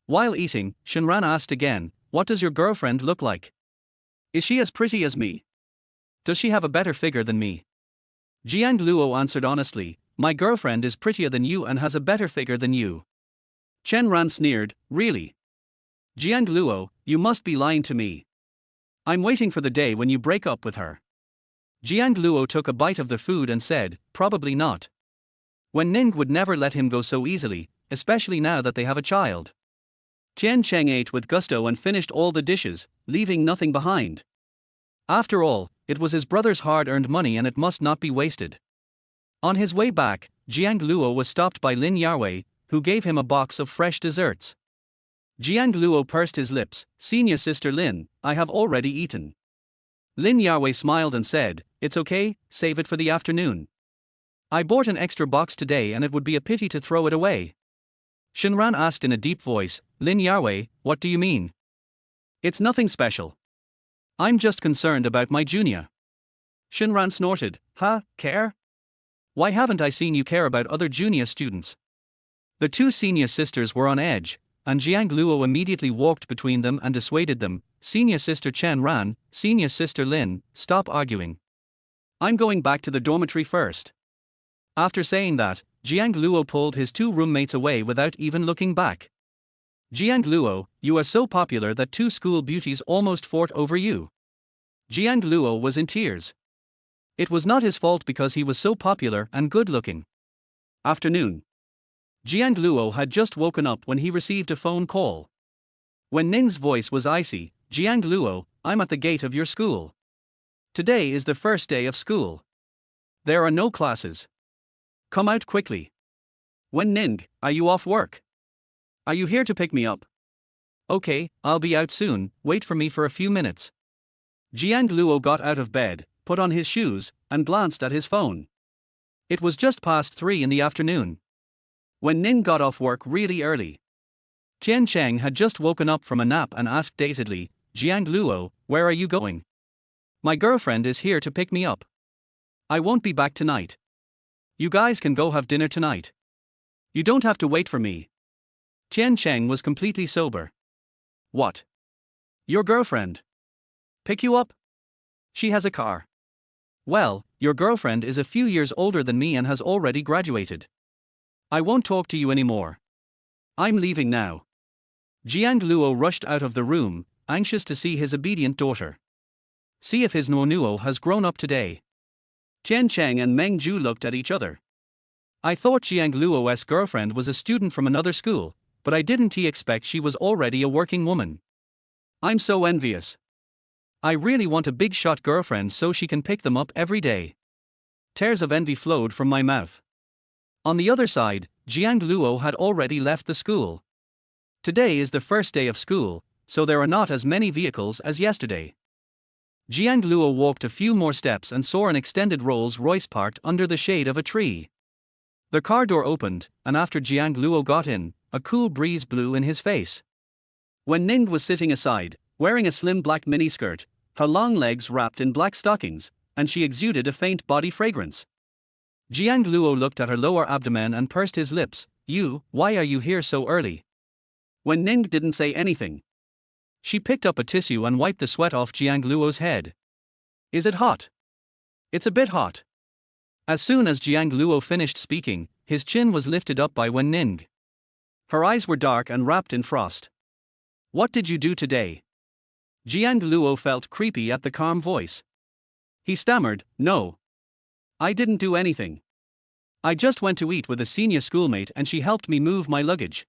While eating, Shenran asked again, what does your girlfriend look like? Is she as pretty as me? Does she have a better figure than me? Jiang Luo answered honestly, my girlfriend is prettier than you and has a better figure than you. Chen Ran sneered, really? Jiang Luo, you must be lying to me. I'm waiting for the day when you break up with her. Jiang Luo took a bite of the food and said, probably not. Wen Ning would never let him go so easily, especially now that they have a child. Tian Cheng ate with gusto and finished all the dishes, leaving nothing behind. After all, it was his brother's hard-earned money and it must not be wasted. On his way back, Jiang Luo was stopped by Lin Yarwei, who gave him a box of fresh desserts. Jiang Luo pursed his lips, Senior Sister Lin, I have already eaten. Lin Yarwei smiled and said, it's okay, save it for the afternoon. I bought an extra box today and it would be a pity to throw it away. Shenran asked in a deep voice, Lin Yarwei, what do you mean? It's nothing special. I'm just concerned about my junior. Shenran snorted, care? Why haven't I seen you care about other junior students? The two senior sisters were on edge, and Jiang Luo immediately walked between them and dissuaded them, Senior Sister Chen Ran, Senior Sister Lin, stop arguing. I'm going back to the dormitory first. After saying that, Jiang Luo pulled his two roommates away without even looking back. Jiang Luo, you are so popular that two school beauties almost fought over you. Jiang Luo was in tears. It was not his fault because he was so popular and good-looking. Afternoon. Jiang Luo had just woken up when he received a phone call. When Ning's voice was icy, Jiang Luo, I'm at the gate of your school. Today is the first day of school. There are no classes. Come out quickly. Wen Ning, are you off work? Are you here to pick me up? Okay, I'll be out soon, wait for me for a few minutes. Jiang Luo got out of bed, put on his shoes, and glanced at his phone. It was just past 3 in the afternoon. Wen Ning got off work really early. Tian Cheng had just woken up from a nap and asked dazedly, Jiang Luo, where are you going? My girlfriend is here to pick me up. I won't be back tonight. You guys can go have dinner tonight. You don't have to wait for me. Tian Cheng was completely sober. What? Your girlfriend? Pick you up? She has a car. Well, your girlfriend is a few years older than me and has already graduated. I won't talk to you anymore. I'm leaving now. Jiang Luo rushed out of the room, anxious to see his obedient daughter. See if his Nuo has grown up today. Tian Cheng and Meng Zhu looked at each other. I thought Jiang Luo's girlfriend was a student from another school, but I didn't expect she was already a working woman. I'm so envious. I really want a big shot girlfriend so she can pick them up every day. Tears of envy flowed from my mouth. On the other side, Jiang Luo had already left the school. Today is the first day of school, so there are not as many vehicles as yesterday. Jiang Luo walked a few more steps and saw an extended Rolls-Royce parked under the shade of a tree. The car door opened, and after Jiang Luo got in, a cool breeze blew in his face. Wen Ning was sitting aside, wearing a slim black miniskirt, her long legs wrapped in black stockings, and she exuded a faint body fragrance. Jiang Luo looked at her lower abdomen and pursed his lips. Why are you here so early? Wen Ning didn't say anything. She picked up a tissue and wiped the sweat off Jiang Luo's head. Is it hot? It's a bit hot. As soon as Jiang Luo finished speaking, his chin was lifted up by Wen Ning. Her eyes were dark and wrapped in frost. What did you do today? Jiang Luo felt creepy at the calm voice. He stammered, No. I didn't do anything. I just went to eat with a senior schoolmate and she helped me move my luggage.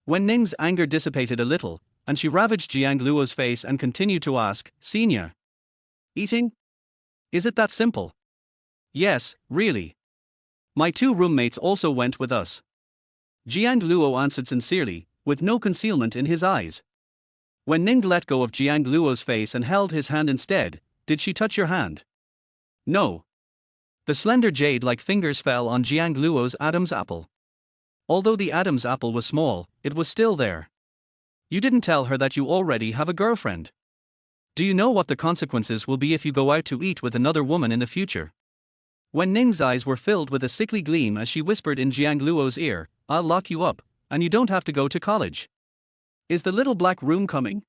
Wen Ning's anger dissipated a little, and she ravaged Jiang Luo's face and continued to ask, Senior? Eating? Is it that simple? Yes, really. My two roommates also went with us. Jiang Luo answered sincerely, with no concealment in his eyes. When Ning let go of Jiang Luo's face and held his hand instead, did she touch your hand? No. The slender jade-like fingers fell on Jiang Luo's Adam's apple. Although the Adam's apple was small, it was still there. You didn't tell her that you already have a girlfriend. Do you know what the consequences will be if you go out to eat with another woman in the future? When Ning's eyes were filled with a sickly gleam as she whispered in Jiang Luo's ear, I'll lock you up, and you don't have to go to college. Is the little black room coming?